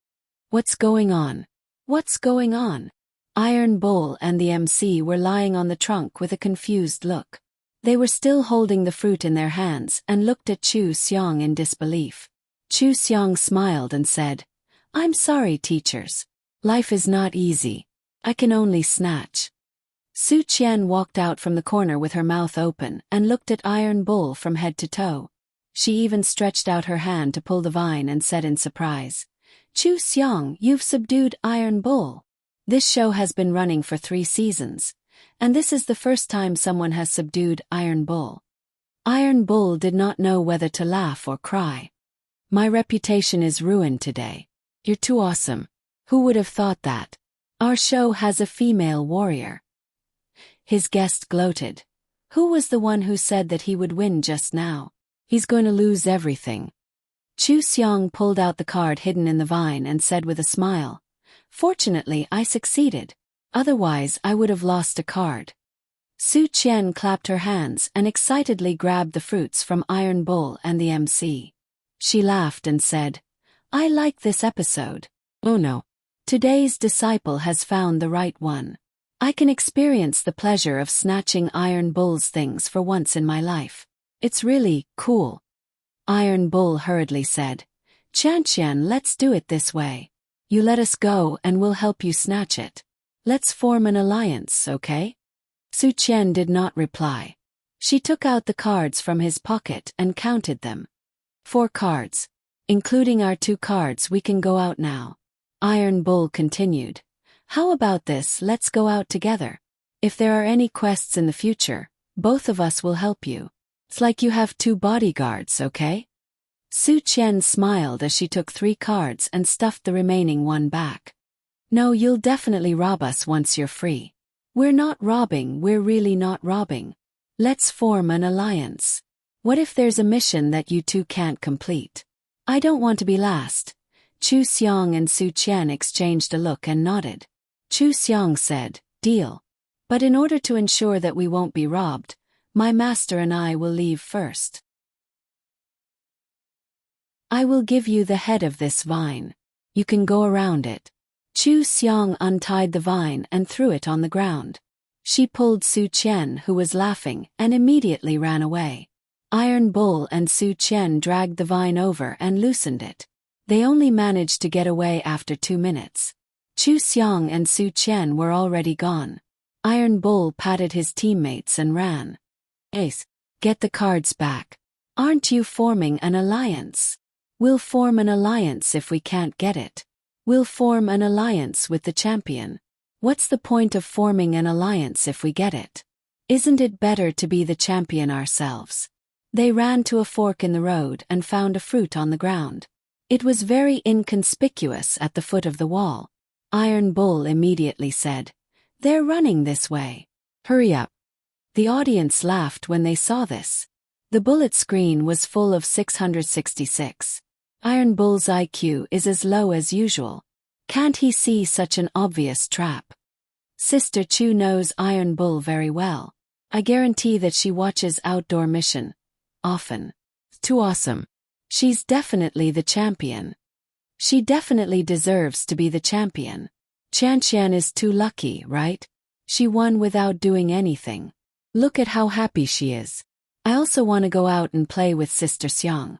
"What's going on? What's going on?" Iron Bull and the MC were lying on the trunk with a confused look. They were still holding the fruit in their hands and looked at Chu Xiang in disbelief. Chu Xiang smiled and said, "I'm sorry, teachers. Life is not easy. I can only snatch." Su Qian walked out from the corner with her mouth open and looked at Iron Bull from head to toe. She even stretched out her hand to pull the vine and said in surprise, "Chu Xiang, you've subdued Iron Bull. This show has been running for 3 seasons, and this is the first time someone has subdued Iron Bull." Iron Bull did not know whether to laugh or cry. "My reputation is ruined today. You're too awesome. Who would have thought that? Our show has a female warrior." His guest gloated. "Who was the one who said that he would win just now? He's going to lose everything." Chu Xiang pulled out the card hidden in the vine and said with a smile, "Fortunately, I succeeded. Otherwise, I would have lost a card." Su Qian clapped her hands and excitedly grabbed the fruits from Iron Bull and the MC. She laughed and said, "I like this episode. Oh no. Today's disciple has found the right one. I can experience the pleasure of snatching Iron Bull's things for once in my life. It's really cool." Iron Bull hurriedly said, "Qian, let's do it this way. You let us go and we'll help you snatch it. Let's form an alliance, okay?" Su Qian did not reply. She took out the cards from his pocket and counted them. 4 cards. Including our 2 cards, we can go out now. Iron Bull continued, "How about this, let's go out together. If there are any quests in the future, both of us will help you. It's like you have 2 bodyguards, okay?" Su Qian smiled as she took 3 cards and stuffed the remaining 1 back. "No, you'll definitely rob us once you're free." "We're not robbing, we're really not robbing. Let's form an alliance. What if there's a mission that you two can't complete?" "I don't want to be last." Chu Xiang and Su Qian exchanged a look and nodded. Chu Xiang said, "Deal. But in order to ensure that we won't be robbed, my master and I will leave first. I will give you the head of this vine. You can go around it." Chu Xiang untied the vine and threw it on the ground. She pulled Su Qian, who was laughing, and immediately ran away. Iron Bull and Su Qian dragged the vine over and loosened it. They only managed to get away after 2 minutes. Chu Xiang and Su Qian were already gone. Iron Bull patted his teammates and ran. "Ace, get the cards back. Aren't you forming an alliance?" "We'll form an alliance if we can't get it. We'll form an alliance with the champion." "What's the point of forming an alliance if we get it? Isn't it better to be the champion ourselves?" They ran to a fork in the road and found a fruit on the ground. It was very inconspicuous at the foot of the wall. Iron Bull immediately said, "They're running this way. Hurry up." The audience laughed when they saw this. The bullet screen was full of 666. Iron Bull's IQ is as low as usual. Can't he see such an obvious trap? Sister Chu knows Iron Bull very well. I guarantee that she watches Outdoor Mission often. Too awesome. She's definitely the champion. She definitely deserves to be the champion. Qian is too lucky, right? She won without doing anything. Look at how happy she is. I also want to go out and play with Sister Xiang.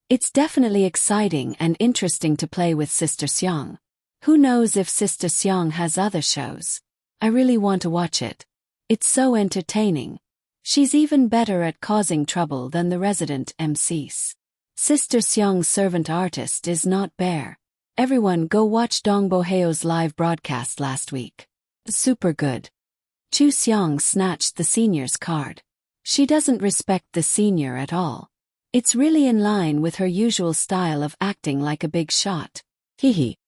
It's definitely exciting and interesting to play with Sister Xiang. Who knows if Sister Xiang has other shows? I really want to watch it. It's so entertaining. She's even better at causing trouble than the resident MCs. Sister Xiang's servant artist is not bare. Everyone go watch Dong Boheo's live broadcast last week. Super good. Chu Xiang snatched the senior's card. She doesn't respect the senior at all. It's really in line with her usual style of acting like a big shot. Hee.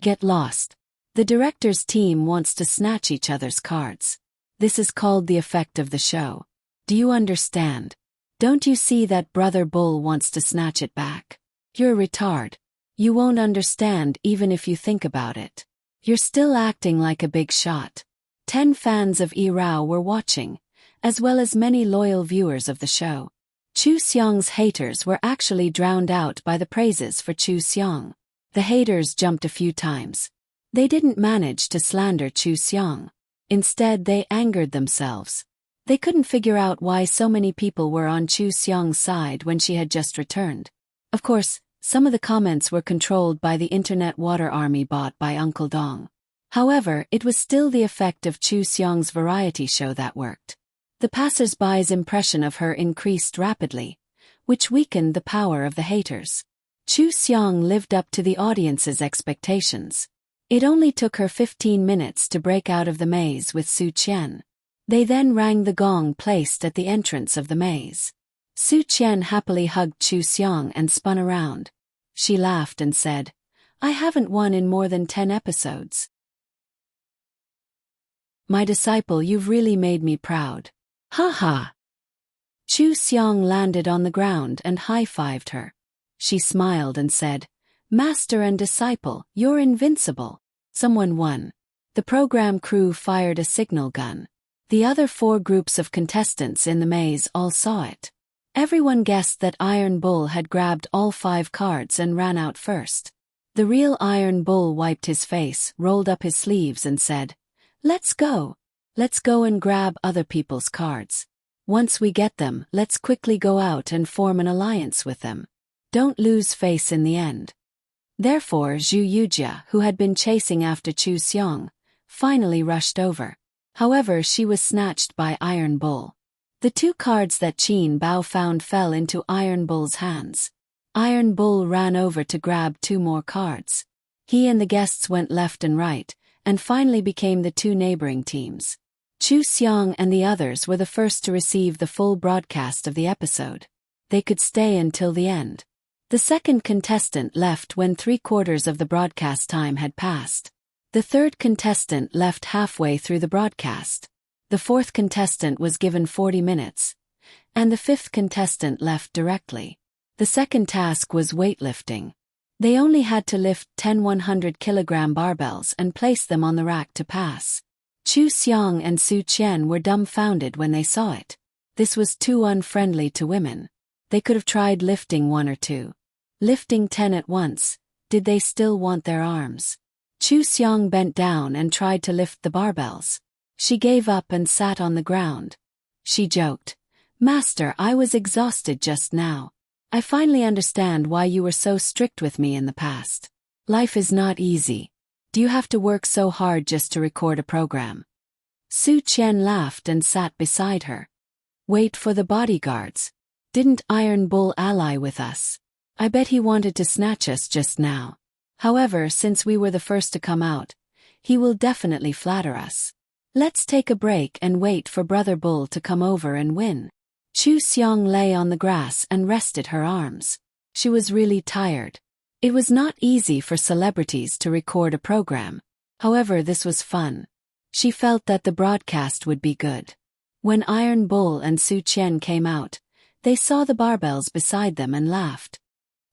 Get lost. The director's team wants to snatch each other's cards. This is called the effect of the show. Do you understand? Don't you see that Brother Bull wants to snatch it back? You're a retard. You won't understand even if you think about it. You're still acting like a big shot. 10 fans of Irao were watching, as well as many loyal viewers of the show. Chu Seong's haters were actually drowned out by the praises for Chu Seong. The haters jumped a few times. They didn't manage to slander Chu Seong. Instead, they angered themselves. They couldn't figure out why so many people were on Chu Seong's side when she had just returned. Of course, some of the comments were controlled by the internet water army bought by Uncle Dong. However, it was still the effect of Chu Seong's variety show that worked. The passers-by's impression of her increased rapidly, which weakened the power of the haters. Chu Seong lived up to the audience's expectations. It only took her 15 minutes to break out of the maze with Su Qian. They then rang the gong placed at the entrance of the maze. Su Qian happily hugged Chu Seong and spun around. She laughed and said, "I haven't won in more than 10 episodes. My disciple, you've really made me proud." Ha ha. Chu Seong landed on the ground and high-fived her. She smiled and said, "Master and disciple, you're invincible." Someone won. The program crew fired a signal gun. The other 4 groups of contestants in the maze all saw it. Everyone guessed that Iron Bull had grabbed all 5 cards and ran out first. The real Iron Bull wiped his face, rolled up his sleeves and said, "Let's go. Let's go and grab other people's cards. Once we get them, let's quickly go out and form an alliance with them. Don't lose face in the end." Therefore Zhu Yujia, who had been chasing after Chu Seong, finally rushed over. However, she was snatched by Iron Bull. The 2 cards that Qin Bao found fell into Iron Bull's hands. Iron Bull ran over to grab 2 more cards. He and the guests went left and right, and finally became the 2 neighboring teams. Chu Seong and the others were the first to receive the full broadcast of the episode. They could stay until the end. The second contestant left when 3/4 of the broadcast time had passed. The third contestant left halfway through the broadcast. The fourth contestant was given 40 minutes. And the fifth contestant left directly. The second task was weightlifting. They only had to lift 10 100-kilogram barbells and place them on the rack to pass. Chu Seong and Su Qian were dumbfounded when they saw it. This was too unfriendly to women. They could have tried lifting 1 or 2. Lifting 10 at once, did they still want their arms? Chu Seong bent down and tried to lift the barbells. She gave up and sat on the ground. She joked, "Master, I was exhausted just now. I finally understand why you were so strict with me in the past. Life is not easy. Do you have to work so hard just to record a program?" Su Qian laughed and sat beside her. "Wait for the bodyguards. Didn't Iron Bull ally with us? I bet he wanted to snatch us just now. However, since we were the first to come out, he will definitely flatter us. Let's take a break and wait for Brother Bull to come over and win." Chu Seong lay on the grass and rested her arms. She was really tired. It was not easy for celebrities to record a program. However, this was fun. She felt that the broadcast would be good. When Iron Bull and Su Qian came out, they saw the barbells beside them and laughed.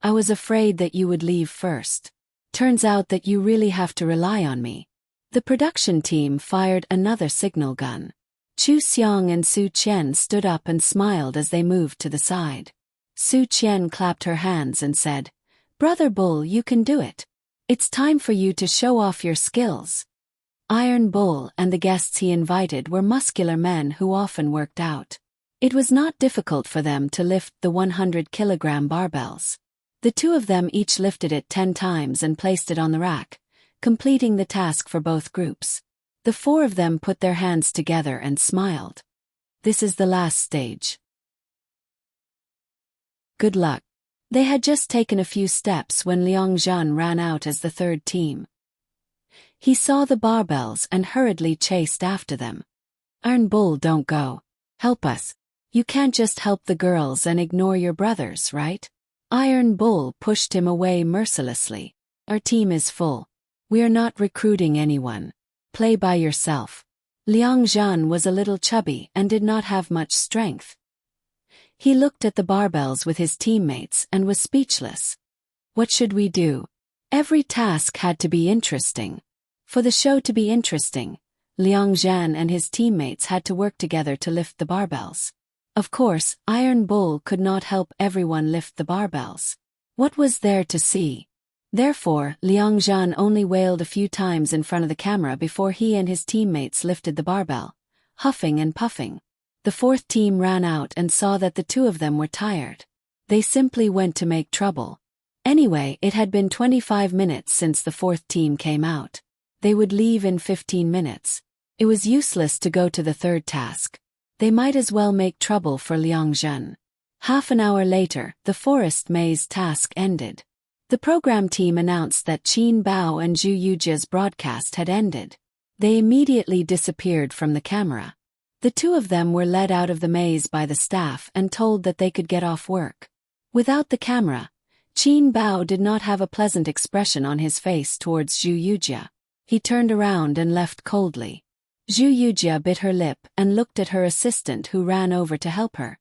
"I was afraid that you would leave first. Turns out that you really have to rely on me." The production team fired another signal gun. Chu Seong and Su Qian stood up and smiled as they moved to the side. Su Qian clapped her hands and said, "Brother Bull, you can do it. It's time for you to show off your skills." Iron Bull and the guests he invited were muscular men who often worked out. It was not difficult for them to lift the 100-kilogram barbells. The 2 of them each lifted it 10 times and placed it on the rack, completing the task for both groups. The 4 of them put their hands together and smiled. This is the last stage. Good luck. They had just taken a few steps when Liang Zhan ran out as the third team. He saw the barbells and hurriedly chased after them. "Iron Bull, don't go. Help us. You can't just help the girls and ignore your brothers, right? Iron Bull pushed him away mercilessly. Our team is full. We are not recruiting anyone. Play by yourself. Liang Zhan was a little chubby and did not have much strength. He looked at the barbells with his teammates and was speechless. What should we do? Every task had to be interesting. For the show to be interesting, Liang Zhan and his teammates had to work together to lift the barbells. Of course, Iron Bull could not help everyone lift the barbells. What was there to see? Therefore, Liang Zhan only wailed a few times in front of the camera before he and his teammates lifted the barbell, huffing and puffing. The fourth team ran out and saw that the two of them were tired. They simply went to make trouble. Anyway, it had been 25 minutes since the fourth team came out. They would leave in 15 minutes. It was useless to go to the third task. They might as well make trouble for Liang Zhan. Half an hour later, the forest maze task ended. The program team announced that Qin Bao and Zhu Yujia's broadcast had ended. They immediately disappeared from the camera. The two of them were led out of the maze by the staff and told that they could get off work. Without the camera, Qin Bao did not have a pleasant expression on his face towards Zhu Yujia. He turned around and left coldly. Zhu Yujia bit her lip and looked at her assistant who ran over to help her.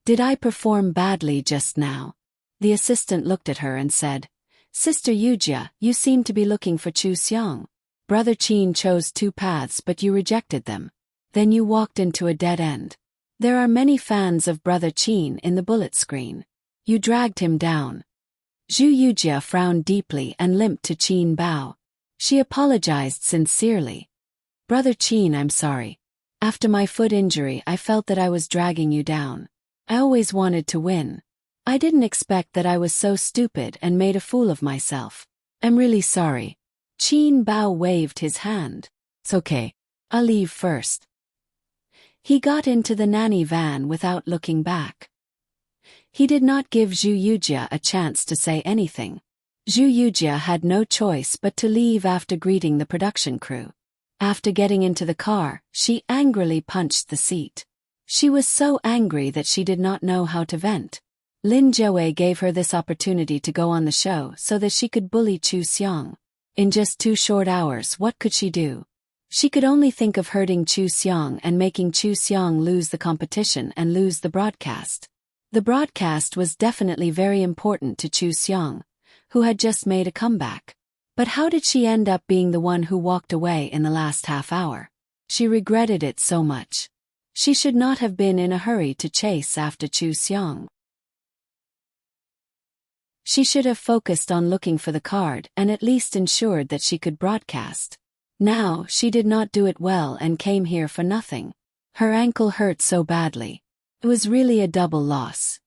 Did I perform badly just now? The assistant looked at her and said, Sister Yujia, you seem to be looking for Chu Xiang. Brother Qin chose two paths but you rejected them. Then you walked into a dead end. There are many fans of Brother Qin in the bullet screen. You dragged him down. Zhu Yujia frowned deeply and limped to Qin Bao. She apologized sincerely. Brother Qin, I'm sorry. After my foot injury I felt that I was dragging you down. I always wanted to win. I didn't expect that I was so stupid and made a fool of myself. I'm really sorry. Qin Bao waved his hand. It's okay. I'll leave first. He got into the nanny van without looking back. He did not give Zhu Yujia a chance to say anything. Zhu Yujia had no choice but to leave after greeting the production crew. After getting into the car, she angrily punched the seat. She was so angry that she did not know how to vent. Lin Jiawei gave her this opportunity to go on the show so that she could bully Chu Xiang. In just 2 short hours, what could she do? She could only think of hurting Chu Xiang and making Chu Xiang lose the competition and lose the broadcast. The broadcast was definitely very important to Chu Xiang, who had just made a comeback. But how did she end up being the one who walked away in the last half hour? She regretted it so much. She should not have been in a hurry to chase after Chu Xiang. She should have focused on looking for the card and at least ensured that she could broadcast. Now, she did not do it well and came here for nothing. Her ankle hurt so badly. It was really a double loss.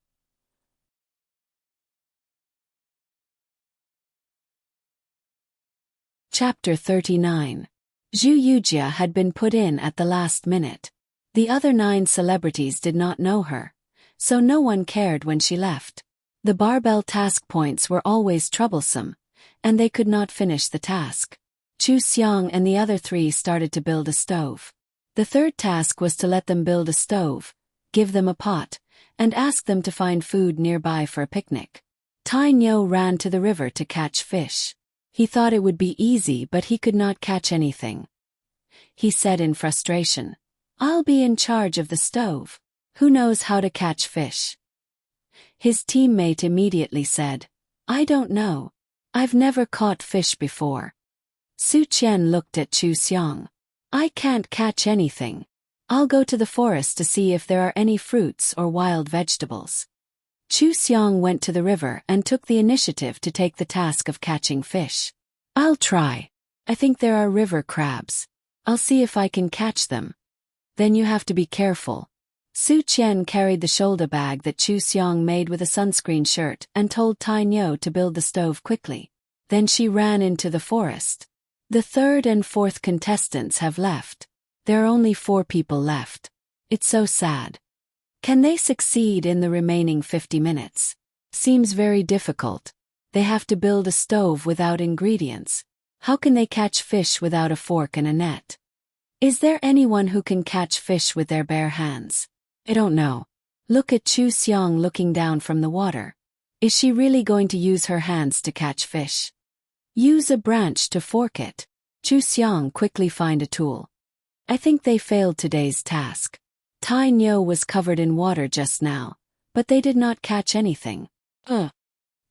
Chapter 39. Zhu Yujia had been put in at the last minute. The other 9 celebrities did not know her, so no one cared when she left. The barbell task points were always troublesome, and they could not finish the task. Chu Xiang and the other 3 started to build a stove. The third task was to let them build a stove, give them a pot, and ask them to find food nearby for a picnic. Tai Nyo ran to the river to catch fish. He thought it would be easy but he could not catch anything. He said in frustration, I'll be in charge of the stove. Who knows how to catch fish? His teammate immediately said, I don't know. I've never caught fish before. Su Qian looked at Chu Xiang. I can't catch anything. I'll go to the forest to see if there are any fruits or wild vegetables. Chu Xiang went to the river and took the initiative to take the task of catching fish. I'll try. I think there are river crabs. I'll see if I can catch them. Then you have to be careful. Su Qian carried the shoulder bag that Chu Xiang made with a sunscreen shirt and told Tai Nyo to build the stove quickly. Then she ran into the forest. The third and fourth contestants have left. There are only 4 people left. It's so sad. Can they succeed in the remaining 50 minutes? Seems very difficult. They have to build a stove without ingredients. How can they catch fish without a fork and a net? Is there anyone who can catch fish with their bare hands? I don't know. Look at Chu Xiang looking down from the water. Is she really going to use her hands to catch fish? Use a branch to fork it. Chu Xiang quickly find a tool. I think they failed today's task. Tai Nyo was covered in water just now, but they did not catch anything.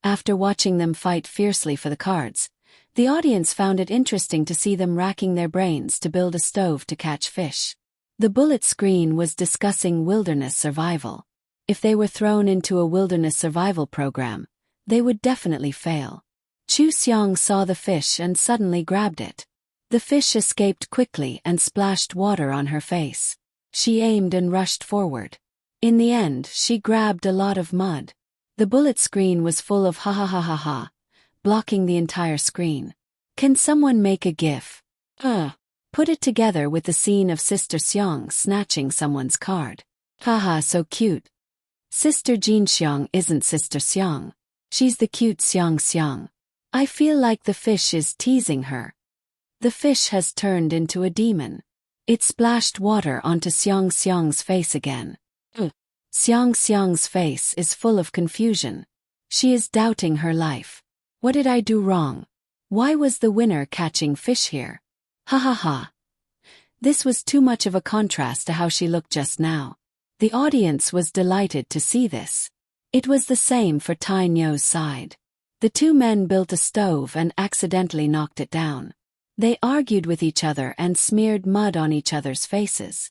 After watching them fight fiercely for the cards, the audience found it interesting to see them racking their brains to build a stove to catch fish. The bullet screen was discussing wilderness survival. If they were thrown into a wilderness survival program, they would definitely fail. Chu Xiang saw the fish and suddenly grabbed it. The fish escaped quickly and splashed water on her face. She aimed and rushed forward. In the end, she grabbed a lot of mud. The bullet screen was full of ha ha ha ha ha, blocking the entire screen. Can someone make a GIF? Put it together with the scene of Sister Xiang snatching someone's card. Haha, so cute. Sister Jin Xiang isn't Sister Xiang. She's the cute Xiang Xiang. I feel like the fish is teasing her. The fish has turned into a demon. It splashed water onto Xiang Xiang's face again. Xiang Xiang's face is full of confusion. She is doubting her life. What did I do wrong? Why was the winner catching fish here? Ha ha ha. This was too much of a contrast to how she looked just now. The audience was delighted to see this. It was the same for Tai Nyo's side. The two men built a stove and accidentally knocked it down. They argued with each other and smeared mud on each other's faces.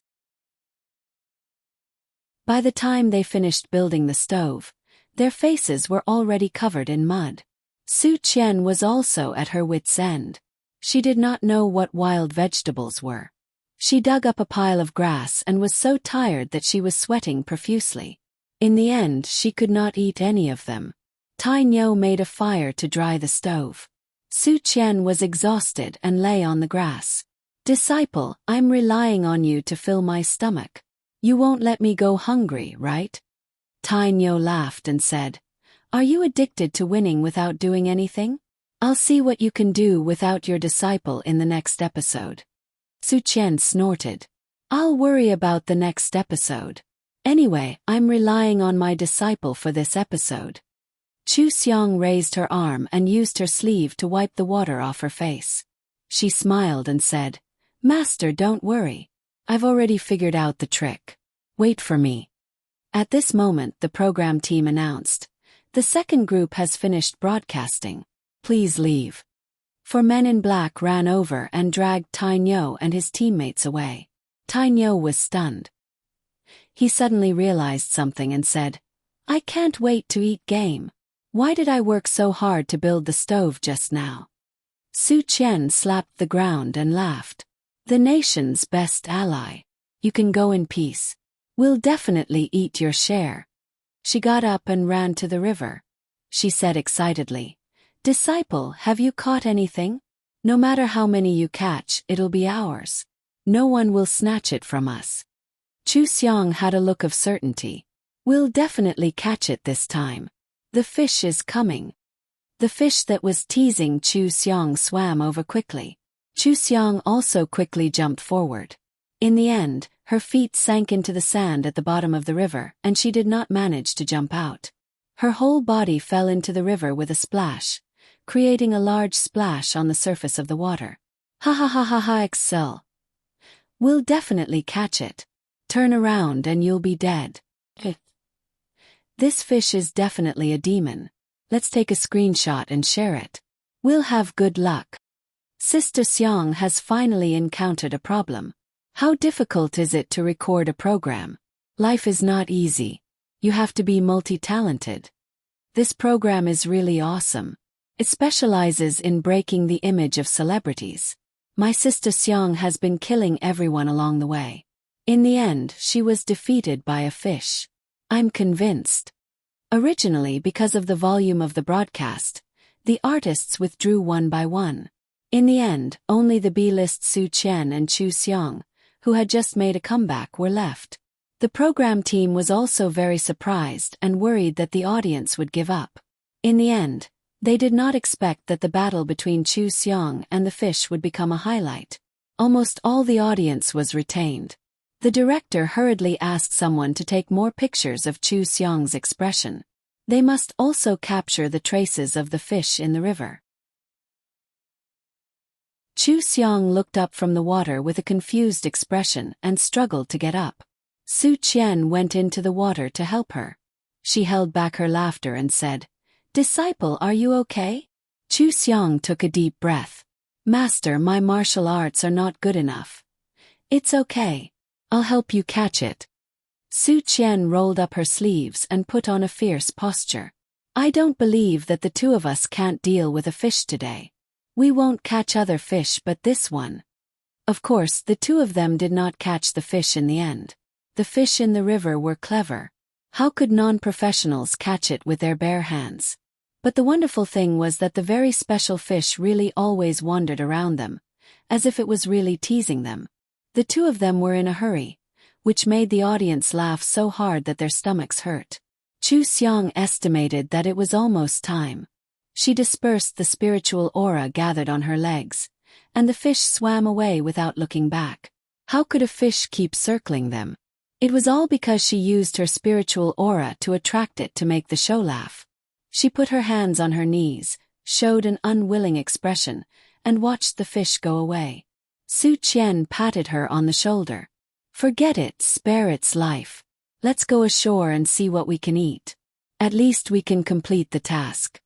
By the time they finished building the stove, their faces were already covered in mud. Su Qian was also at her wits' end. She did not know what wild vegetables were. She dug up a pile of grass and was so tired that she was sweating profusely. In the end, she could not eat any of them. Tai Nyo made a fire to dry the stove. Su Qian was exhausted and lay on the grass. Disciple, I'm relying on you to fill my stomach. You won't let me go hungry, right? Tai Nyo laughed and said, Are you addicted to winning without doing anything? I'll see what you can do without your disciple in the next episode. Su Qian snorted. I'll worry about the next episode. Anyway, I'm relying on my disciple for this episode. Chu Xiang raised her arm and used her sleeve to wipe the water off her face. She smiled and said, Master, don't worry. I've already figured out the trick. Wait for me. At this moment, the program team announced, The second group has finished broadcasting. Please leave. Four men in black ran over and dragged Tai Nyo and his teammates away. Tai Nyo was stunned. He suddenly realized something and said, I can't wait to eat game. Why did I work so hard to build the stove just now? Su Qian slapped the ground and laughed. The nation's best ally. You can go in peace. We'll definitely eat your share. She got up and ran to the river. She said excitedly, Disciple, have you caught anything? No matter how many you catch, it'll be ours. No one will snatch it from us. Chu Xiang had a look of certainty. We'll definitely catch it this time. The fish is coming. The fish that was teasing Chu Xiang swam over quickly. Chu Xiang also quickly jumped forward. In the end, her feet sank into the sand at the bottom of the river and she did not manage to jump out. Her whole body fell into the river with a splash, creating a large splash on the surface of the water. Ha ha ha ha ha, Excel. We'll definitely catch it. Turn around and you'll be dead. This fish is definitely a demon. Let's take a screenshot and share it. We'll have good luck. Sister Xiang has finally encountered a problem. How difficult is it to record a program? Life is not easy. You have to be multi-talented. This program is really awesome. It specializes in breaking the image of celebrities. My sister Xiang has been killing everyone along the way. In the end, she was defeated by a fish. I'm convinced. Originally, because of the volume of the broadcast, the artists withdrew one by one. In the end, only the B-list Su Qian and Chu Xiang, who had just made a comeback, were left. The program team was also very surprised and worried that the audience would give up. In the end, they did not expect that the battle between Chu Xiang and the fish would become a highlight. Almost all the audience was retained. The director hurriedly asked someone to take more pictures of Chu Xiong's expression. They must also capture the traces of the fish in the river. Chu Xiong looked up from the water with a confused expression and struggled to get up. Su Qian went into the water to help her. She held back her laughter and said, "Disciple, are you okay?" Chu Xiong took a deep breath. "Master, my martial arts are not good enough." "It's okay. I'll help you catch it." Su Qian rolled up her sleeves and put on a fierce posture. "I don't believe that the two of us can't deal with a fish today. We won't catch other fish but this one." Of course, the two of them did not catch the fish in the end. The fish in the river were clever. How could non-professionals catch it with their bare hands? But the wonderful thing was that the very special fish really always wandered around them, as if it was really teasing them. The two of them were in a hurry, which made the audience laugh so hard that their stomachs hurt. Chu Xiong estimated that it was almost time. She dispersed the spiritual aura gathered on her legs, and the fish swam away without looking back. How could a fish keep circling them? It was all because she used her spiritual aura to attract it to make the show laugh. She put her hands on her knees, showed an unwilling expression, and watched the fish go away. Su Qian patted her on the shoulder. "Forget it, spare its life. Let's go ashore and see what we can eat. At least we can complete the task."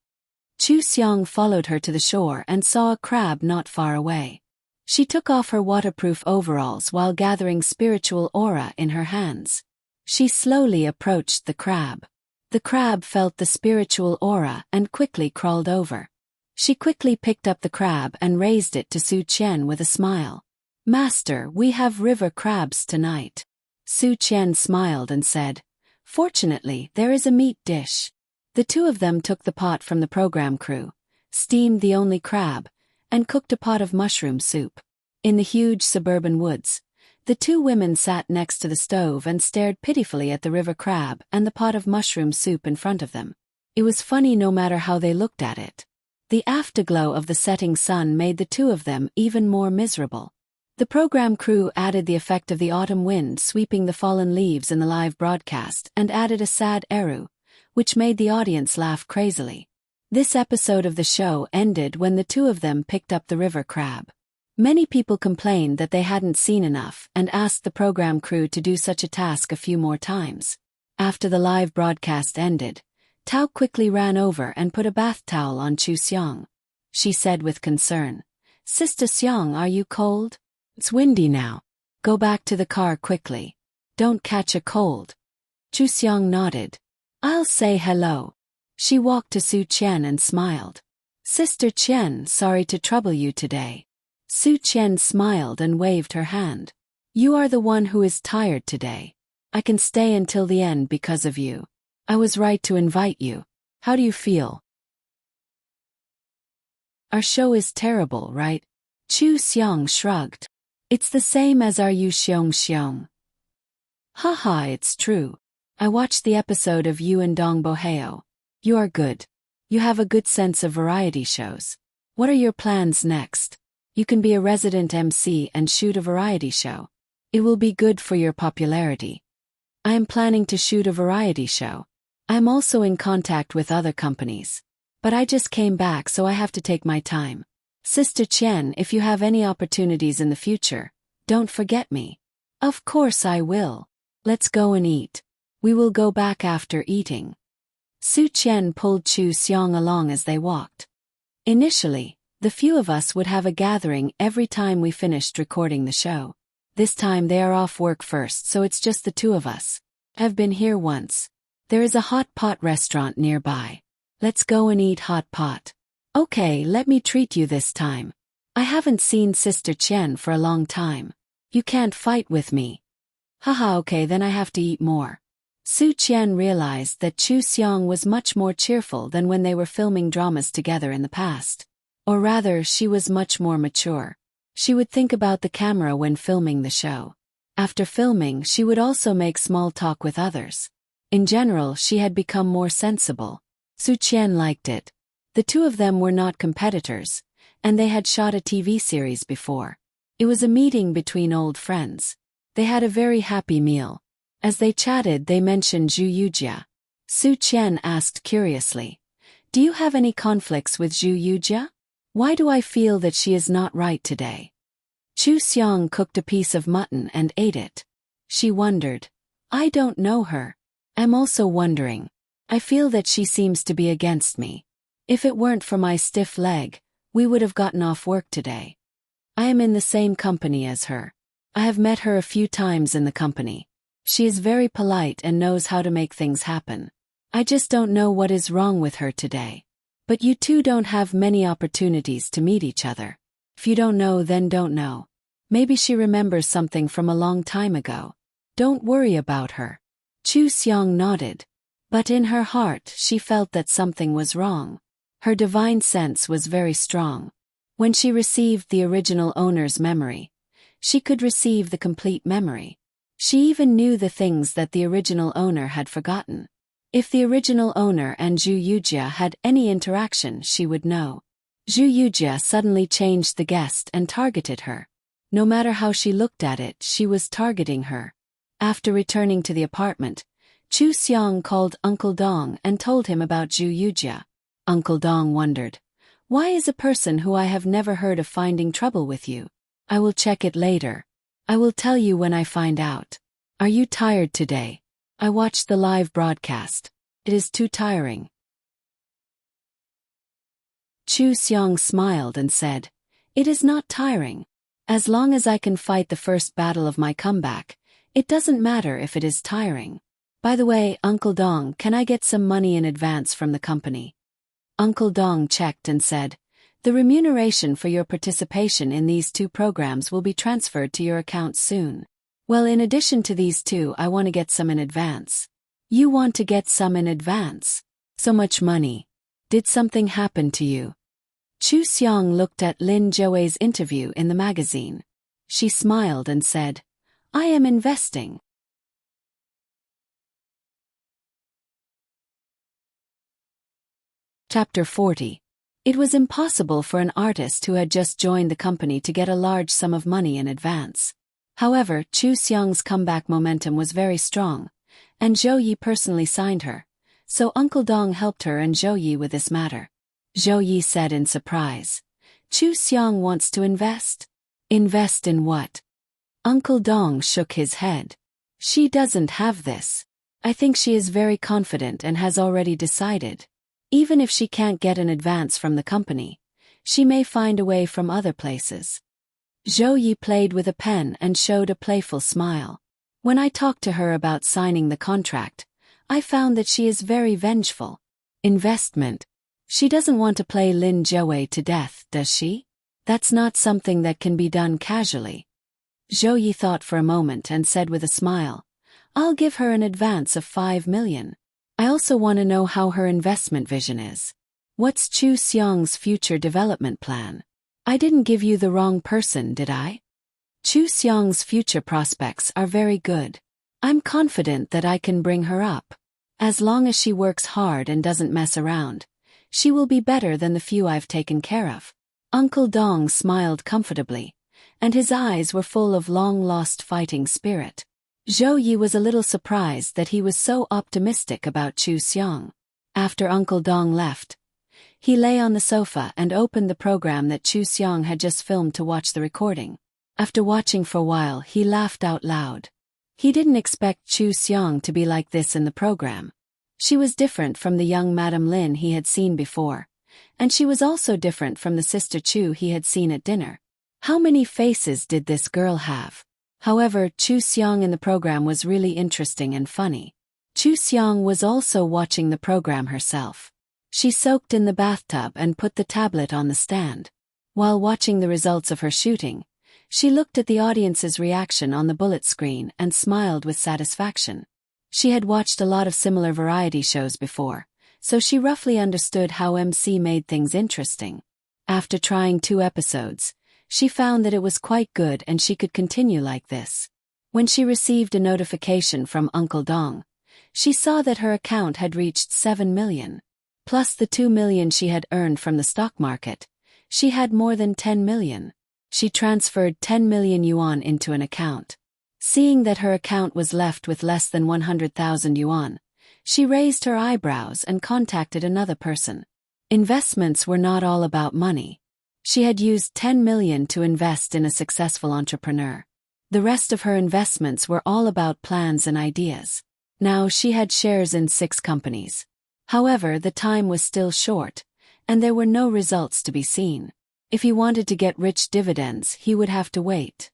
Chu Xiong followed her to the shore and saw a crab not far away. She took off her waterproof overalls while gathering spiritual aura in her hands. She slowly approached the crab. The crab felt the spiritual aura and quickly crawled over. She quickly picked up the crab and raised it to Su Qian with a smile. "Master, we have river crabs tonight." Su Qian smiled and said, "Fortunately, there is a meat dish." The two of them took the pot from the program crew, steamed the only crab, and cooked a pot of mushroom soup. In the huge suburban woods, the two women sat next to the stove and stared pitifully at the river crab and the pot of mushroom soup in front of them. It was funny no matter how they looked at it. The afterglow of the setting sun made the two of them even more miserable. The program crew added the effect of the autumn wind sweeping the fallen leaves in the live broadcast and added a sad eru, which made the audience laugh crazily. This episode of the show ended when the two of them picked up the river crab. Many people complained that they hadn't seen enough and asked the program crew to do such a task a few more times. After the live broadcast ended, Tao quickly ran over and put a bath towel on Chu Xiong. She said with concern, "Sister Xiong, are you cold? It's windy now. Go back to the car quickly. Don't catch a cold." Chu Xiong nodded. "I'll say hello." She walked to Su Qian and smiled. "Sister Qian, sorry to trouble you today." Su Qian smiled and waved her hand. "You are the one who is tired today. I can stay until the end because of you. I was right to invite you. How do you feel?" "Our show is terrible, right?" Chu Xiong shrugged. "It's the same as our Yu Xiong Xiong." "Haha, it's true. I watched the episode of you and Dong Boheo. You are good. You have a good sense of variety shows. What are your plans next? You can be a resident MC and shoot a variety show. It will be good for your popularity." "I am planning to shoot a variety show. I am also in contact with other companies. But I just came back, so I have to take my time. Sister Qian, if you have any opportunities in the future, don't forget me." "Of course I will. Let's go and eat. We will go back after eating." Su Qian pulled Chu Xiong along as they walked. "Initially, the few of us would have a gathering every time we finished recording the show. This time they are off work first, so it's just the two of us. I've been here once. There is a hot pot restaurant nearby. Let's go and eat hot pot." "Okay, let me treat you this time. I haven't seen Sister Qian for a long time. You can't fight with me." "Haha, okay, then I have to eat more." Su Qian realized that Chu Xiong was much more cheerful than when they were filming dramas together in the past. Or rather, she was much more mature. She would think about the camera when filming the show. After filming, she would also make small talk with others. In general, she had become more sensible. Su Qian liked it. The two of them were not competitors, and they had shot a TV series before. It was a meeting between old friends. They had a very happy meal. As they chatted, they mentioned Zhu Yujia. Su Qian asked curiously, "Do you have any conflicts with Zhu Yujia? Why do I feel that she is not right today?" Chu Xiang cooked a piece of mutton and ate it. She wondered, "I don't know her. I'm also wondering. I feel that she seems to be against me. If it weren't for my stiff leg, we would have gotten off work today. I am in the same company as her. I have met her a few times in the company. She is very polite and knows how to make things happen. I just don't know what is wrong with her today. But you two don't have many opportunities to meet each other. If you don't know, then don't know. Maybe she remembers something from a long time ago. Don't worry about her." Chu Xiang nodded. But in her heart she felt that something was wrong. Her divine sense was very strong. When she received the original owner's memory, she could receive the complete memory. She even knew the things that the original owner had forgotten. If the original owner and Zhu Yujia had any interaction, she would know. Zhu Yujia suddenly changed the guest and targeted her. No matter how she looked at it, she was targeting her. After returning to the apartment, Chu Xiang called Uncle Dong and told him about Zhu Yujia. Uncle Dong wondered, "Why is a person who I have never heard of finding trouble with you? I will check it later. I will tell you when I find out. Are you tired today? I watched the live broadcast. It is too tiring." Chu Xiang smiled and said, "It is not tiring. As long as I can fight the first battle of my comeback, it doesn't matter if it is tiring. By the way, Uncle Dong, can I get some money in advance from the company?" Uncle Dong checked and said, "The remuneration for your participation in these 2 programs will be transferred to your account soon. Well, in addition to these 2, I want to get some in advance." "You want to get some in advance? So much money. Did something happen to you?" Chu Xiang looked at Lin Zhou's interview in the magazine. She smiled and said, "I am investing." Chapter 40. It was impossible for an artist who had just joined the company to get a large sum of money in advance. However, Chu Xiang's comeback momentum was very strong, and Zhou Yi personally signed her, so Uncle Dong helped her and Zhou Yi with this matter. Zhou Yi said in surprise, "Chu Xiang wants to invest? Invest in what?" Uncle Dong shook his head. "She doesn't have this. I think she is very confident and has already decided. Even if she can't get an advance from the company, she may find a way from other places." Zhou Yi played with a pen and showed a playful smile. "When I talked to her about signing the contract, I found that she is very vengeful. Investment. She doesn't want to play Lin Zhou to death, does she? That's not something that can be done casually." Zhou Yi thought for a moment and said with a smile, "I'll give her an advance of 5 million. I also want to know how her investment vision is. What's Chu Xiang's future development plan? I didn't give you the wrong person, did I? Chu Xiang's future prospects are very good. I'm confident that I can bring her up. As long as she works hard and doesn't mess around, she will be better than the few I've taken care of." Uncle Dong smiled comfortably, and his eyes were full of long-lost fighting spirit. Zhou Yi was a little surprised that he was so optimistic about Chu Xiang. After Uncle Dong left, he lay on the sofa and opened the program that Chu Xiang had just filmed to watch the recording. After watching for a while, he laughed out loud. He didn't expect Chu Xiang to be like this in the program. She was different from the young Madame Lin he had seen before, and she was also different from the Sister Chu he had seen at dinner. How many faces did this girl have? However, Chu Xiang in the program was really interesting and funny. Chu Xiang was also watching the program herself. She soaked in the bathtub and put the tablet on the stand. While watching the results of her shooting, she looked at the audience's reaction on the bullet screen and smiled with satisfaction. She had watched a lot of similar variety shows before, so she roughly understood how MC made things interesting. After trying 2 episodes, she found that it was quite good and she could continue like this. When she received a notification from Uncle Dong, she saw that her account had reached 7 million. Plus the 2 million she had earned from the stock market, she had more than 10 million. She transferred 10 million yuan into an account. Seeing that her account was left with less than 100,000 yuan, she raised her eyebrows and contacted another person. Investments were not all about money. She had used 10 million to invest in a successful entrepreneur. The rest of her investments were all about plans and ideas. Now she had shares in 6 companies. However, the time was still short, and there were no results to be seen. If he wanted to get rich dividends, he would have to wait.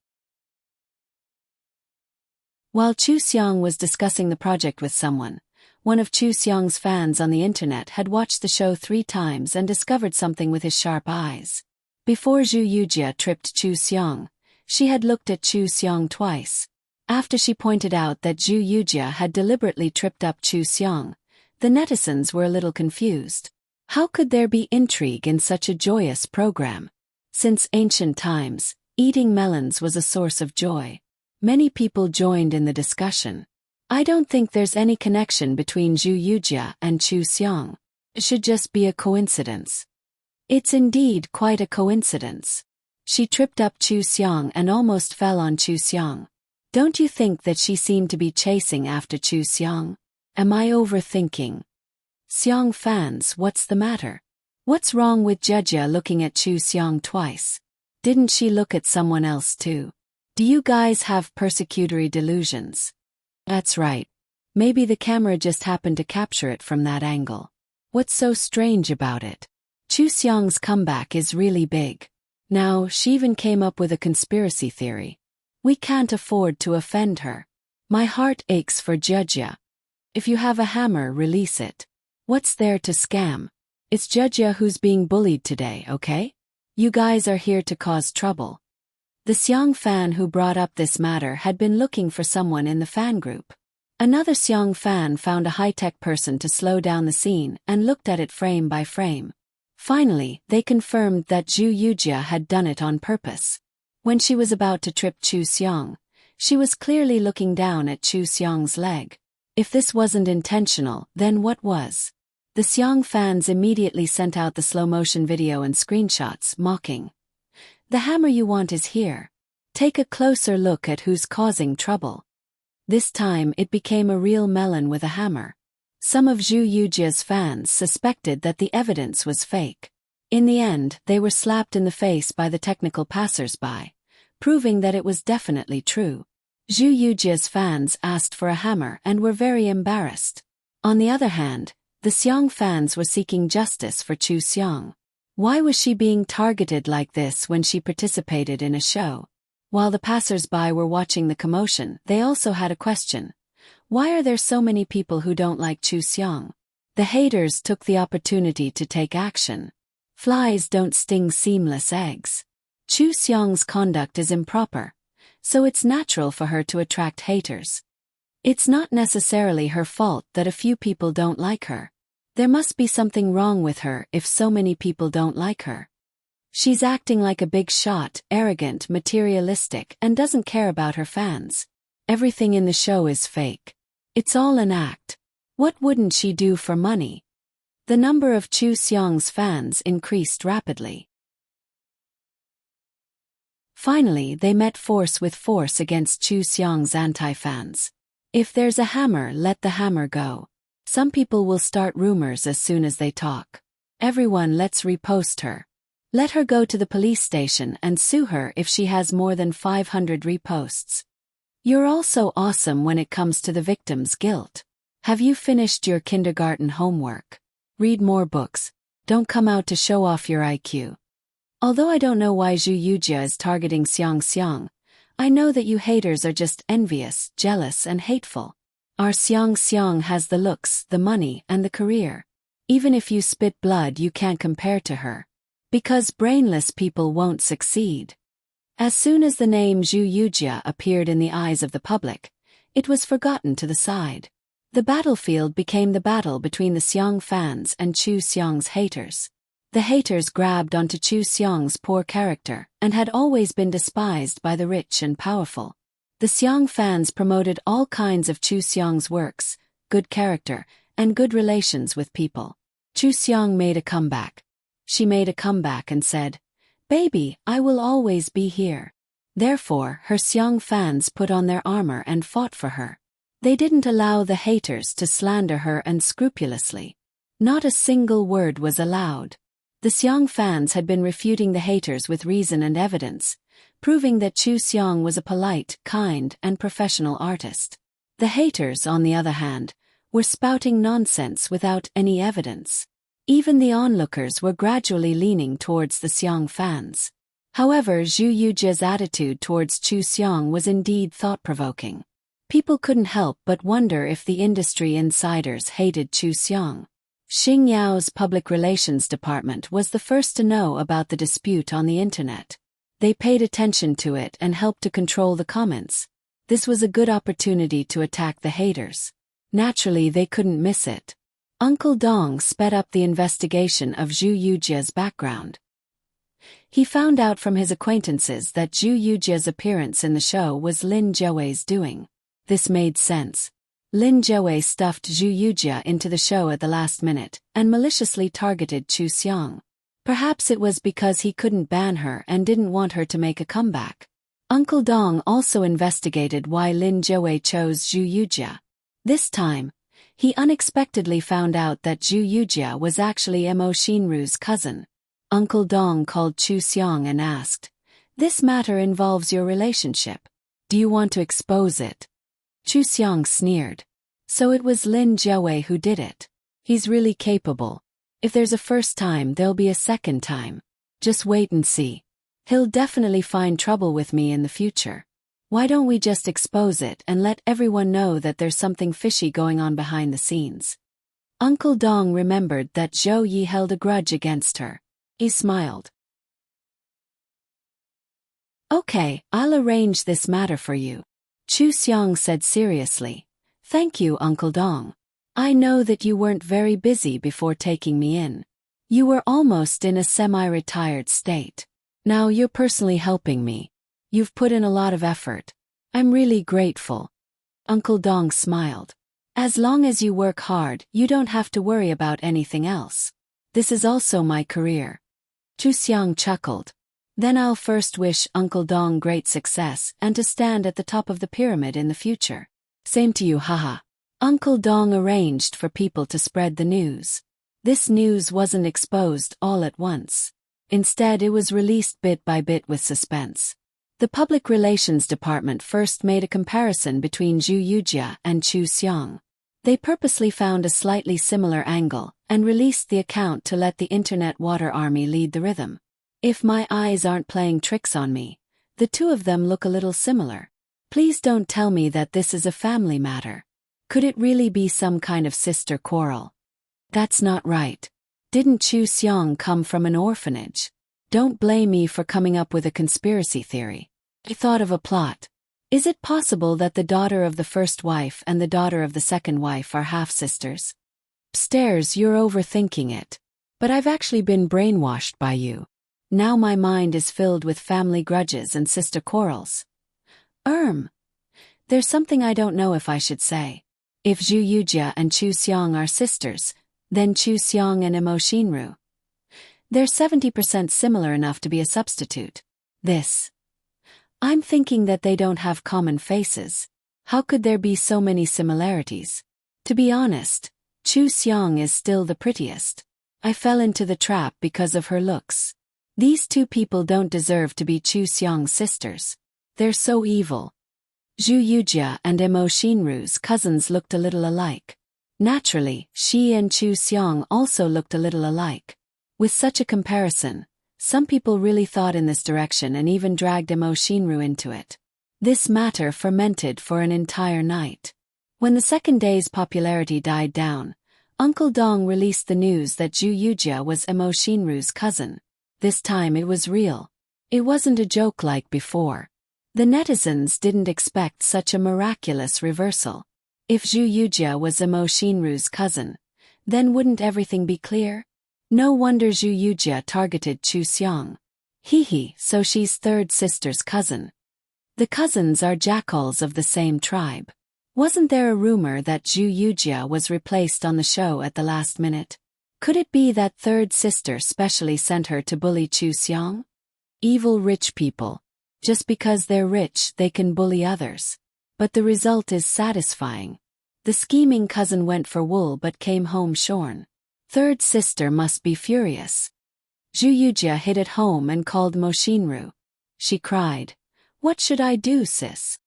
While Chu Xiang was discussing the project with someone, one of Chu Xiang's fans on the internet had watched the show 3 times and discovered something with his sharp eyes. Before Zhu Yujia tripped Chu Xiang, she had looked at Chu Xiang twice. After she pointed out that Zhu Yujia had deliberately tripped up Chu Xiang, the netizens were a little confused. How could there be intrigue in such a joyous program? Since ancient times, eating melons was a source of joy. Many people joined in the discussion. I don't think there's any connection between Zhu Yujia and Chu Xiang. It should just be a coincidence. It's indeed quite a coincidence. She tripped up Chu Xiang and almost fell on Chu Xiang. Don't you think that she seemed to be chasing after Chu Xiang? Am I overthinking? Xiang fans, what's the matter? What's wrong with Jia looking at Chu Xiang twice? Didn't she look at someone else too? Do you guys have persecutory delusions? That's right. Maybe the camera just happened to capture it from that angle. What's so strange about it? Chu Xiang's comeback is really big. Now, she even came up with a conspiracy theory. We can't afford to offend her. My heart aches for Jia. If you have a hammer, release it. What's there to scam? It's Jia who's being bullied today, okay? You guys are here to cause trouble. The Xiang fan who brought up this matter had been looking for someone in the fan group. Another Xiang fan found a high-tech person to slow down the scene and looked at it frame by frame. Finally, they confirmed that Zhu Yujia had done it on purpose. When she was about to trip Chu Xiang, she was clearly looking down at Chu Xiang's leg. If this wasn't intentional, then what was? The Xiang fans immediately sent out the slow-motion video and screenshots, mocking. The hammer you want is here. Take a closer look at who's causing trouble. This time it became a real melon with a hammer. Some of Zhu Yujia's fans suspected that the evidence was fake. In the end, they were slapped in the face by the technical passers-by, proving that it was definitely true. Zhu Yujia's fans asked for a hammer and were very embarrassed. On the other hand, the Xiang fans were seeking justice for Chu Xiang. Why was she being targeted like this when she participated in a show? While the passers-by were watching the commotion, they also had a question. Why are there so many people who don't like Chu Xiang? The haters took the opportunity to take action. Flies don't sting seamless eggs. Chu Xiang's conduct is improper, so it's natural for her to attract haters. It's not necessarily her fault that a few people don't like her. There must be something wrong with her if so many people don't like her. She's acting like a big shot, arrogant, materialistic, and doesn't care about her fans. Everything in the show is fake. It's all an act. What wouldn't she do for money? The number of Chu Xiang's fans increased rapidly. Finally, they met force with force against Chu Xiang's anti-fans. If there's a hammer, let the hammer go. Some people will start rumors as soon as they talk. Everyone, let's repost her. Let her go to the police station and sue her if she has more than 500 reposts. You're also awesome when it comes to the victim's guilt. Have you finished your kindergarten homework? Read more books. Don't come out to show off your IQ. Although I don't know why Zhu Yujia is targeting Xiang, I know that you haters are just envious, jealous, and hateful. Our Xiang has the looks, the money, and the career. Even if you spit blood, you can't compare to her. Because brainless people won't succeed. As soon as the name Zhu Yujia appeared in the eyes of the public, it was forgotten to the side. The battlefield became the battle between the Xiang fans and Chu Xiang's haters. The haters grabbed onto Chu Xiang's poor character and had always been despised by the rich and powerful. The Xiang fans promoted all kinds of Chu Xiang's works, good character, and good relations with people. Chu Xiang made a comeback. She made a comeback and said, "Baby, I will always be here." Therefore, her Seong fans put on their armor and fought for her. They didn't allow the haters to slander her unscrupulously. Not a single word was allowed. The Seong fans had been refuting the haters with reason and evidence, proving that Chu Seong was a polite, kind, and professional artist. The haters, on the other hand, were spouting nonsense without any evidence. Even the onlookers were gradually leaning towards the Seong fans. However, Zhu Yujia's attitude towards Chu Seong was indeed thought-provoking. People couldn't help but wonder if the industry insiders hated Chu Seong. Xing Yao's public relations department was the first to know about the dispute on the internet. They paid attention to it and helped to control the comments. This was a good opportunity to attack the haters. Naturally, they couldn't miss it. Uncle Dong sped up the investigation of Zhu Yujia's background. He found out from his acquaintances that Zhu Yujia's appearance in the show was Lin Zhouei's doing. This made sense. Lin Zhouei stuffed Zhu Yujia into the show at the last minute and maliciously targeted Chu Seong. Perhaps it was because he couldn't ban her and didn't want her to make a comeback. Uncle Dong also investigated why Lin Zhouei chose Zhu Yujia. This time, he unexpectedly found out that Zhu Yujia was actually Mo Shinru's cousin. Uncle Dong called Chu Seong and asked, "This matter involves your relationship. Do you want to expose it?" Chu Seong sneered. "So it was Lin Zhouei who did it. He's really capable. If there's a first time, there'll be a second time. Just wait and see. He'll definitely find trouble with me in the future. Why don't we just expose it and let everyone know that there's something fishy going on behind the scenes?" Uncle Dong remembered that Zhou Yi held a grudge against her. He smiled. "Okay, I'll arrange this matter for you," Chu Seong said seriously. "Thank you, Uncle Dong. I know that you weren't very busy before taking me in. You were almost in a semi-retired state. Now you're personally helping me. You've put in a lot of effort. I'm really grateful." Uncle Dong smiled. "As long as you work hard, you don't have to worry about anything else. This is also my career." Chu Seong chuckled. "Then I'll first wish Uncle Dong great success and to stand at the top of the pyramid in the future." "Same to you, haha." Uncle Dong arranged for people to spread the news. This news wasn't exposed all at once. Instead, it was released bit by bit with suspense. The public relations department first made a comparison between Zhu Yujia and Chu Seong. They purposely found a slightly similar angle and released the account to let the internet water army lead the rhythm. If my eyes aren't playing tricks on me, the two of them look a little similar. Please don't tell me that this is a family matter. Could it really be some kind of sister quarrel? That's not right. Didn't Chu Seong come from an orphanage? Don't blame me for coming up with a conspiracy theory. I thought of a plot. Is it possible that the daughter of the first wife and the daughter of the second wife are half-sisters? Upstairs, you're overthinking it. But I've actually been brainwashed by you. Now my mind is filled with family grudges and sister quarrels. There's something I don't know if I should say. If Zhu Yujia and Chu Seong are sisters, then Chu Seong and Mo Shinru. They're 70% similar enough to be a substitute. I'm thinking that they don't have common faces. How could there be so many similarities? To be honest, Chu Seong is still the prettiest. I fell into the trap because of her looks. These two people don't deserve to be Chu Seong's sisters. They're so evil. Zhu Yujia and Mo Shinru's cousins looked a little alike. Naturally, she and Chu Seong also looked a little alike. With such a comparison, some people really thought in this direction and even dragged Mo Shinru into it. This matter fermented for an entire night. When the second day's popularity died down, Uncle Dong released the news that Zhu Yujia was Mo Shinru's cousin. This time it was real. It wasn't a joke like before. The netizens didn't expect such a miraculous reversal. If Zhu Yujia was Mo Shinru's cousin, then wouldn't everything be clear? No wonder Zhu Yujia targeted Chu Seong. So she's third sister's cousin. The cousins are jackals of the same tribe. Wasn't there a rumor that Zhu Yujia was replaced on the show at the last minute? Could it be that third sister specially sent her to bully Chu Seong? Evil rich people. Just because they're rich, they can bully others. But the result is satisfying. The scheming cousin went for wool but came home shorn. Third sister must be furious. Zhu hid at home and called Mo Shinru. She cried, "What should I do, sis?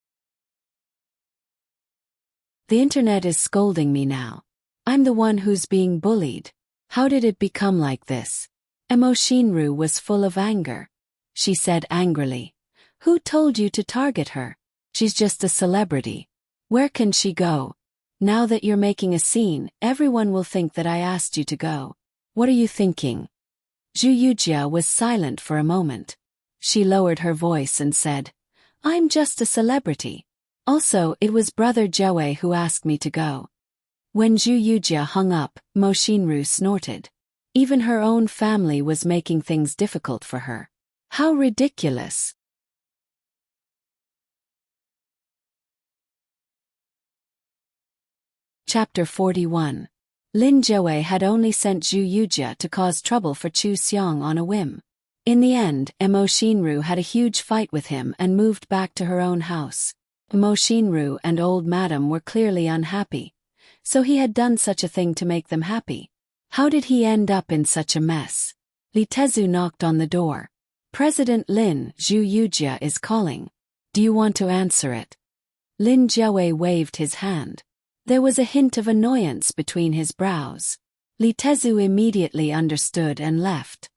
The internet is scolding me now. I'm the one who's being bullied. How did it become like this?" Mo Shinru was full of anger. She said angrily, "Who told you to target her? She's just a celebrity. Where can she go? Now that you're making a scene, everyone will think that I asked you to go. What are you thinking?" Zhu was silent for a moment. She lowered her voice and said, "I'm just a celebrity. Also, it was Brother Joey who asked me to go." When Zhu hung up, Mo Shinru snorted. Even her own family was making things difficult for her. How ridiculous. Chapter 41. Lin Joey had only sent Zhu to cause trouble for Chu Xiang on a whim. In the end, Mo Shinru had a huge fight with him and moved back to her own house. Mo Shinru and old madam were clearly unhappy. So he had done such a thing to make them happy. How did he end up in such a mess? Li Tezu knocked on the door. "President Lin, Zhu is calling. Do you want to answer it?" Lin Joey waved his hand. There was a hint of annoyance between his brows. Li Tezu immediately understood and left.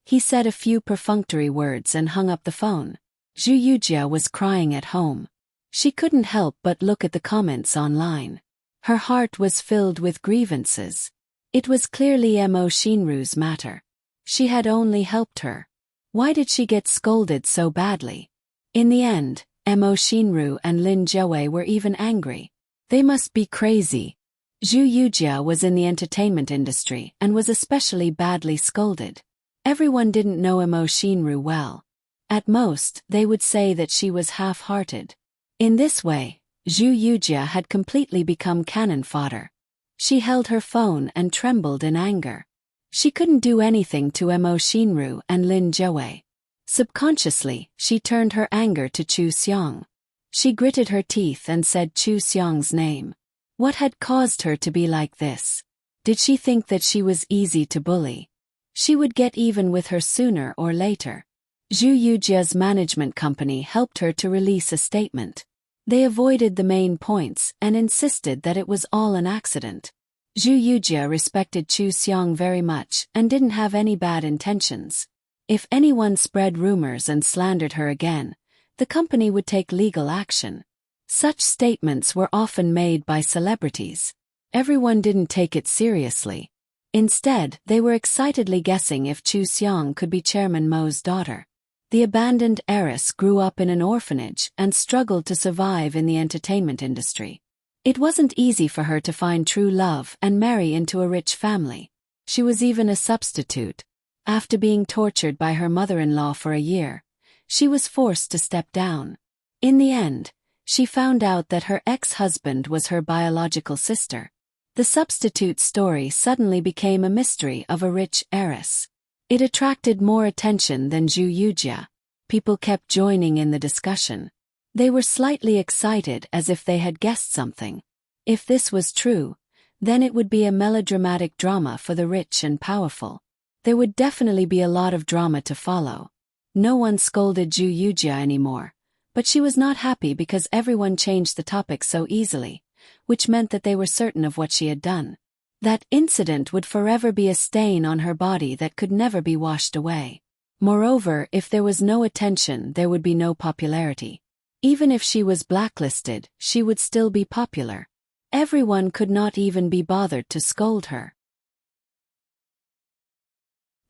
He said a few perfunctory words and hung up the phone. Zhu was crying at home. She couldn't help but look at the comments online. Her heart was filled with grievances. It was clearly Mo Shinru's matter. She had only helped her. Why did she get scolded so badly? In the end, Mo Shinru and Lin Joey were even angry. They must be crazy. Zhu was in the entertainment industry and was especially badly scolded. Everyone didn't know Mo Shinru well. At most, they would say that she was half-hearted. In this way, Zhu had completely become cannon fodder. She held her phone and trembled in anger. She couldn't do anything to Mo Shinru and Lin Joey. Subconsciously, she turned her anger to Chu Xiang. She gritted her teeth and said Chu Xiang's name. What had caused her to be like this? Did she think that she was easy to bully? She would get even with her sooner or later. Zhu management company helped her to release a statement. They avoided the main points and insisted that it was all an accident. Zhu respected Chu Xiang very much and didn't have any bad intentions. If anyone spread rumors and slandered her again, the company would take legal action. Such statements were often made by celebrities. Everyone didn't take it seriously. Instead, they were excitedly guessing if Chu Xiang could be Chairman Mo's daughter. The abandoned heiress grew up in an orphanage and struggled to survive in the entertainment industry. It wasn't easy for her to find true love and marry into a rich family. She was even a substitute. After being tortured by her mother-in-law for a year, she was forced to step down. In the end, she found out that her ex-husband was her biological sister. The substitute story suddenly became a mystery of a rich heiress. It attracted more attention than Zhu. People kept joining in the discussion. They were slightly excited as if they had guessed something. If this was true, then it would be a melodramatic drama for the rich and powerful. There would definitely be a lot of drama to follow. No one scolded Zhu anymore, but she was not happy because everyone changed the topic so easily, which meant that they were certain of what she had done. That incident would forever be a stain on her body that could never be washed away. Moreover, if there was no attention, there would be no popularity. Even if she was blacklisted, she would still be popular. Everyone could not even be bothered to scold her.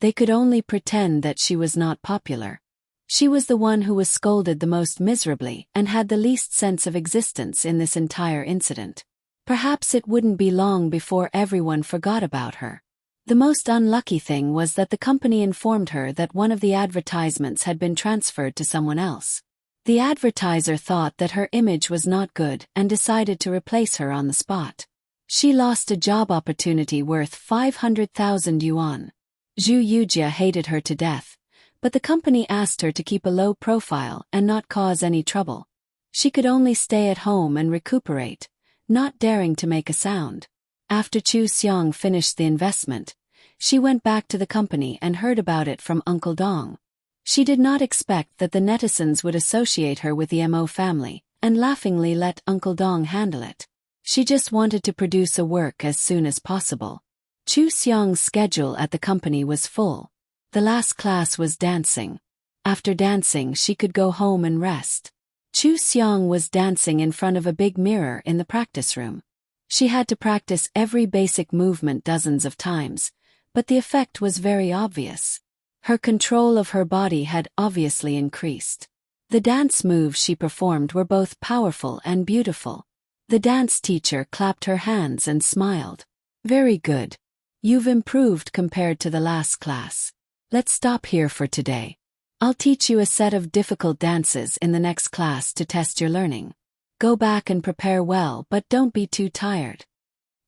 They could only pretend that she was not popular. She was the one who was scolded the most miserably and had the least sense of existence in this entire incident. Perhaps it wouldn't be long before everyone forgot about her. The most unlucky thing was that the company informed her that one of the advertisements had been transferred to someone else. The advertiser thought that her image was not good and decided to replace her on the spot. She lost a job opportunity worth 500,000 yuan. Zhu hated her to death, but the company asked her to keep a low profile and not cause any trouble. She could only stay at home and recuperate, not daring to make a sound. After Chu Xiang finished the investment, she went back to the company and heard about it from Uncle Dong. She did not expect that the netizens would associate her with the Mo family, and laughingly let Uncle Dong handle it. She just wanted to produce a work as soon as possible. Chu Xiang's schedule at the company was full. The last class was dancing. After dancing, she could go home and rest. Chu Xiang was dancing in front of a big mirror in the practice room. She had to practice every basic movement dozens of times, but the effect was very obvious. Her control of her body had obviously increased. The dance moves she performed were both powerful and beautiful. The dance teacher clapped her hands and smiled. Very good. You've improved compared to the last class. Let's stop here for today. I'll teach you a set of difficult dances in the next class to test your learning. Go back and prepare well, but don't be too tired.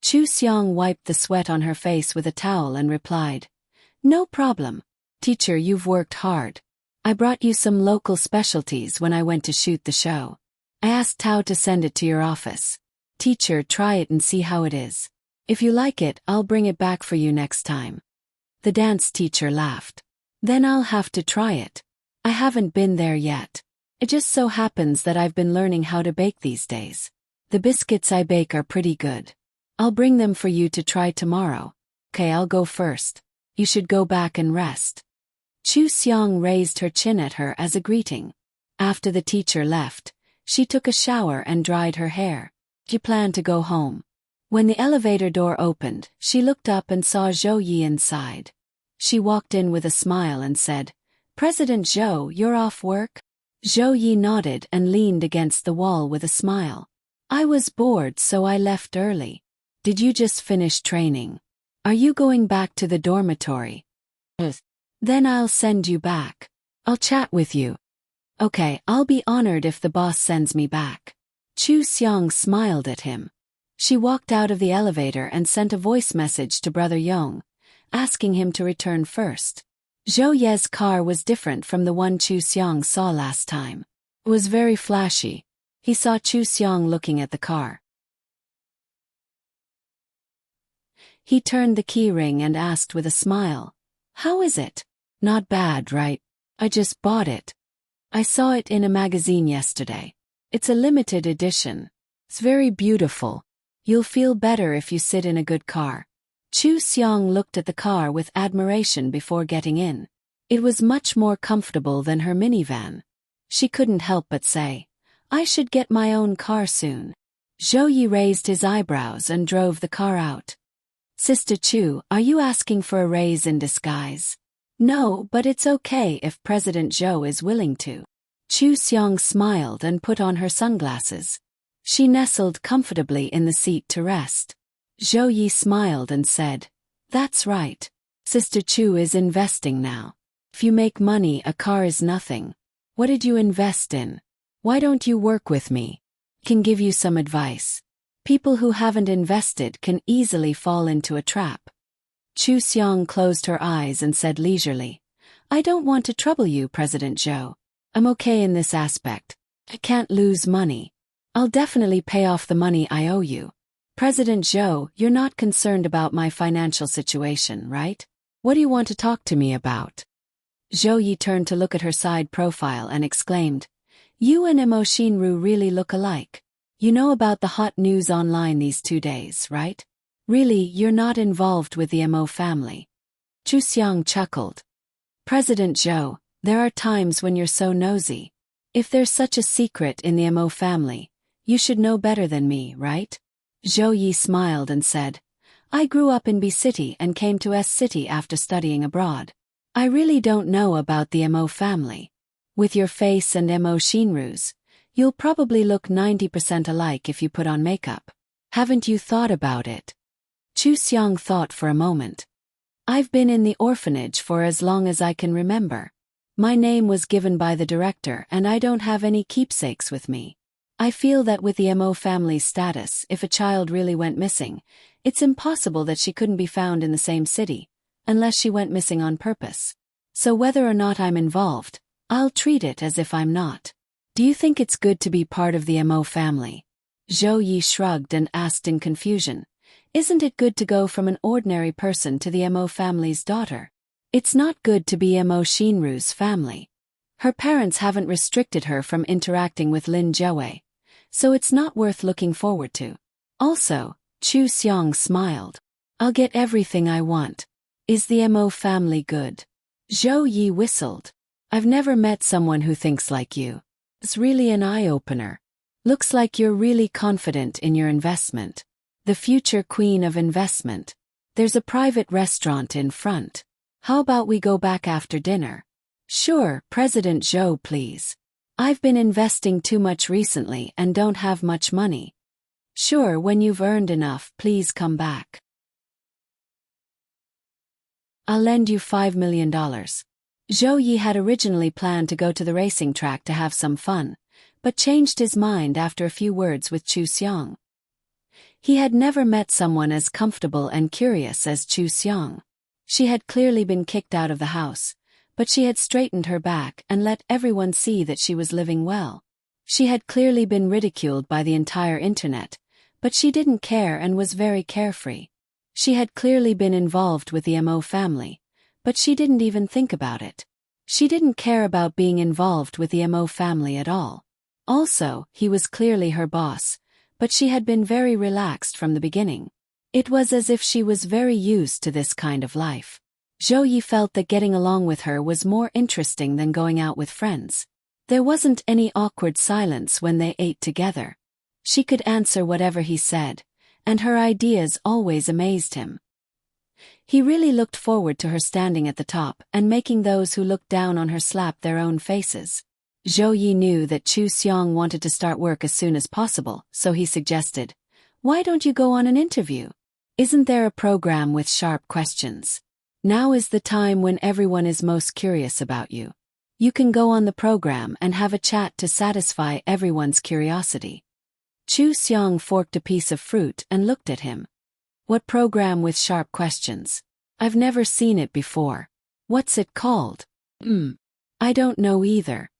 Chu Xiang wiped the sweat on her face with a towel and replied, No problem. Teacher, you've worked hard. I brought you some local specialties when I went to shoot the show. I asked Tao to send it to your office. Teacher, try it and see how it is. If you like it, I'll bring it back for you next time. The dance teacher laughed. Then I'll have to try it. I haven't been there yet. It just so happens that I've been learning how to bake these days. The biscuits I bake are pretty good. I'll bring them for you to try tomorrow. Okay, I'll go first. You should go back and rest. Chu Xiang raised her chin at her as a greeting. After the teacher left, she took a shower and dried her hair. She planned to go home. When the elevator door opened, she looked up and saw Zhou Yi inside. She walked in with a smile and said, President Zhou, you're off work? Zhou Yi nodded and leaned against the wall with a smile. I was bored, so I left early. Did you just finish training? Are you going back to the dormitory? Then I'll send you back. I'll chat with you. Okay, I'll be honored if the boss sends me back. Chu Xiang smiled at him. She walked out of the elevator and sent a voice message to Brother Yong, asking him to return first. Zhou Ye's car was different from the one Chu Xiang saw last time. It was very flashy. He saw Chu Xiang looking at the car. He turned the key ring and asked with a smile, How is it? Not bad, right? I just bought it. I saw it in a magazine yesterday. It's a limited edition. It's very beautiful. You'll feel better if you sit in a good car. Chu Xiang looked at the car with admiration before getting in. It was much more comfortable than her minivan. She couldn't help but say, I should get my own car soon. Zhou Yi raised his eyebrows and drove the car out. Sister Chu, are you asking for a raise in disguise? No, but it's okay if President Zhou is willing to. Chu Xiang smiled and put on her sunglasses. She nestled comfortably in the seat to rest. Zhou Yi smiled and said, That's right. Sister Chu is investing now. If you make money, a car is nothing. What did you invest in? Why don't you work with me? I can give you some advice. People who haven't invested can easily fall into a trap. Chu Xiang closed her eyes and said leisurely, I don't want to trouble you, President Zhou. I'm okay in this aspect. I can't lose money. I'll definitely pay off the money I owe you. President Zhou, you're not concerned about my financial situation, right? What do you want to talk to me about? Zhou Yi turned to look at her side profile and exclaimed, You and Mo Xinru really look alike. You know about the hot news online these 2 days, right? Really, you're not involved with the Mo family. Chu Xiang chuckled. President Zhou, there are times when you're so nosy. If there's such a secret in the Mo family, you should know better than me, right? Zhou Yi smiled and said, I grew up in B City and came to S City after studying abroad. I really don't know about the Mo family. With your face and Mo Xinru's, you'll probably look 90% alike if you put on makeup. Haven't you thought about it? Chu Xiang thought for a moment. I've been in the orphanage for as long as I can remember. My name was given by the director and I don't have any keepsakes with me. I feel that with the Mo family's status, if a child really went missing, it's impossible that she couldn't be found in the same city, unless she went missing on purpose. So whether or not I'm involved, I'll treat it as if I'm not. Do you think it's good to be part of the Mo family? Zhou Yi shrugged and asked in confusion. Isn't it good to go from an ordinary person to the Mo family's daughter? It's not good to be Mo Shinru's family. Her parents haven't restricted her from interacting with Lin Jiawei, so it's not worth looking forward to. Also, Chu Xiong smiled. I'll get everything I want. Is the Mo family good? Zhou Yi whistled. I've never met someone who thinks like you. It's really an eye-opener. Looks like you're really confident in your investment. The future queen of investment. There's a private restaurant in front. How about we go back after dinner? Sure, President Zhou, please. I've been investing too much recently and don't have much money. Sure, when you've earned enough, please come back. I'll lend you $5 million. Zhou Yi had originally planned to go to the racing track to have some fun, but changed his mind after a few words with Chu Xiong. He had never met someone as comfortable and curious as Chu Xiong. She had clearly been kicked out of the house, but she had straightened her back and let everyone see that she was living well. She had clearly been ridiculed by the entire internet, but she didn't care and was very carefree. She had clearly been involved with the Mo family, but she didn't even think about it. She didn't care about being involved with the Mo family at all. Also, he was clearly her boss, but she had been very relaxed from the beginning. It was as if she was very used to this kind of life. Zhou Yi felt that getting along with her was more interesting than going out with friends. There wasn't any awkward silence when they ate together. She could answer whatever he said, and her ideas always amazed him. He really looked forward to her standing at the top and making those who looked down on her slap their own faces. Zhou Yi knew that Chu Xiong wanted to start work as soon as possible, so he suggested, "Why don't you go on an interview? Isn't there a program with sharp questions? Now is the time when everyone is most curious about you. You can go on the program and have a chat to satisfy everyone's curiosity." Chu Xiong forked a piece of fruit and looked at him. What program with sharp questions? I've never seen it before. What's it called? I don't know either.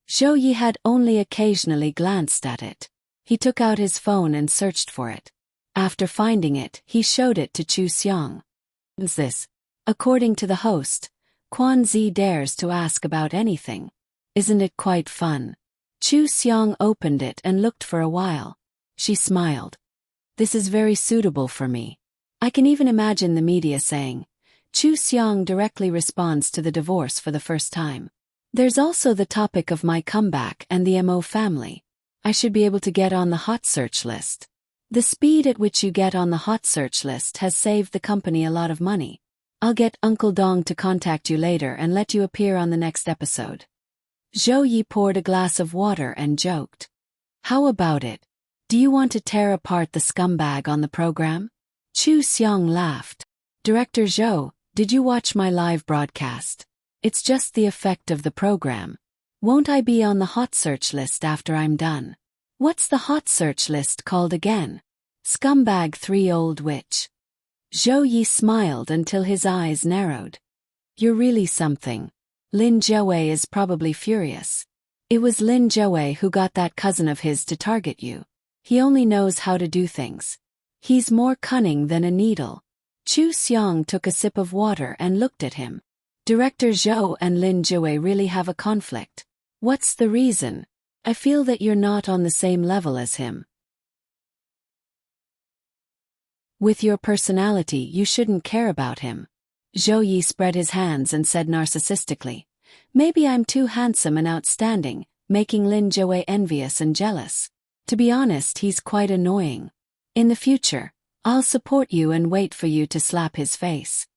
Zhou Yi had only occasionally glanced at it. He took out his phone and searched for it. After finding it, he showed it to Chu Xiong. What's this? According to the host, Quan Zi dares to ask about anything. Isn't it quite fun? Chu Xiong opened it and looked for a while. She smiled. This is very suitable for me. I can even imagine the media saying, Chu Xiong directly responds to the divorce for the first time. There's also the topic of my comeback and the Mo family. I should be able to get on the hot search list. The speed at which you get on the hot search list has saved the company a lot of money. I'll get Uncle Dong to contact you later and let you appear on the next episode. Zhou Yi poured a glass of water and joked. How about it? Do you want to tear apart the scumbag on the program? Chu Xiong laughed. Director Zhou, did you watch my live broadcast? It's just the effect of the program. Won't I be on the hot search list after I'm done? What's the hot search list called again? Scumbag 3 Old Witch. Zhou Yi smiled until his eyes narrowed. You're really something. Lin Jiawei is probably furious. It was Lin Jiawei who got that cousin of his to target you. He only knows how to do things. He's more cunning than a needle. Chu Xiong took a sip of water and looked at him. Director Zhou and Lin Jiawei really have a conflict. What's the reason? I feel that you're not on the same level as him. With your personality, you shouldn't care about him. Zhou Yi spread his hands and said narcissistically, maybe I'm too handsome and outstanding, making Lin Jiawei envious and jealous. To be honest, he's quite annoying. In the future, I'll support you and wait for you to slap his face.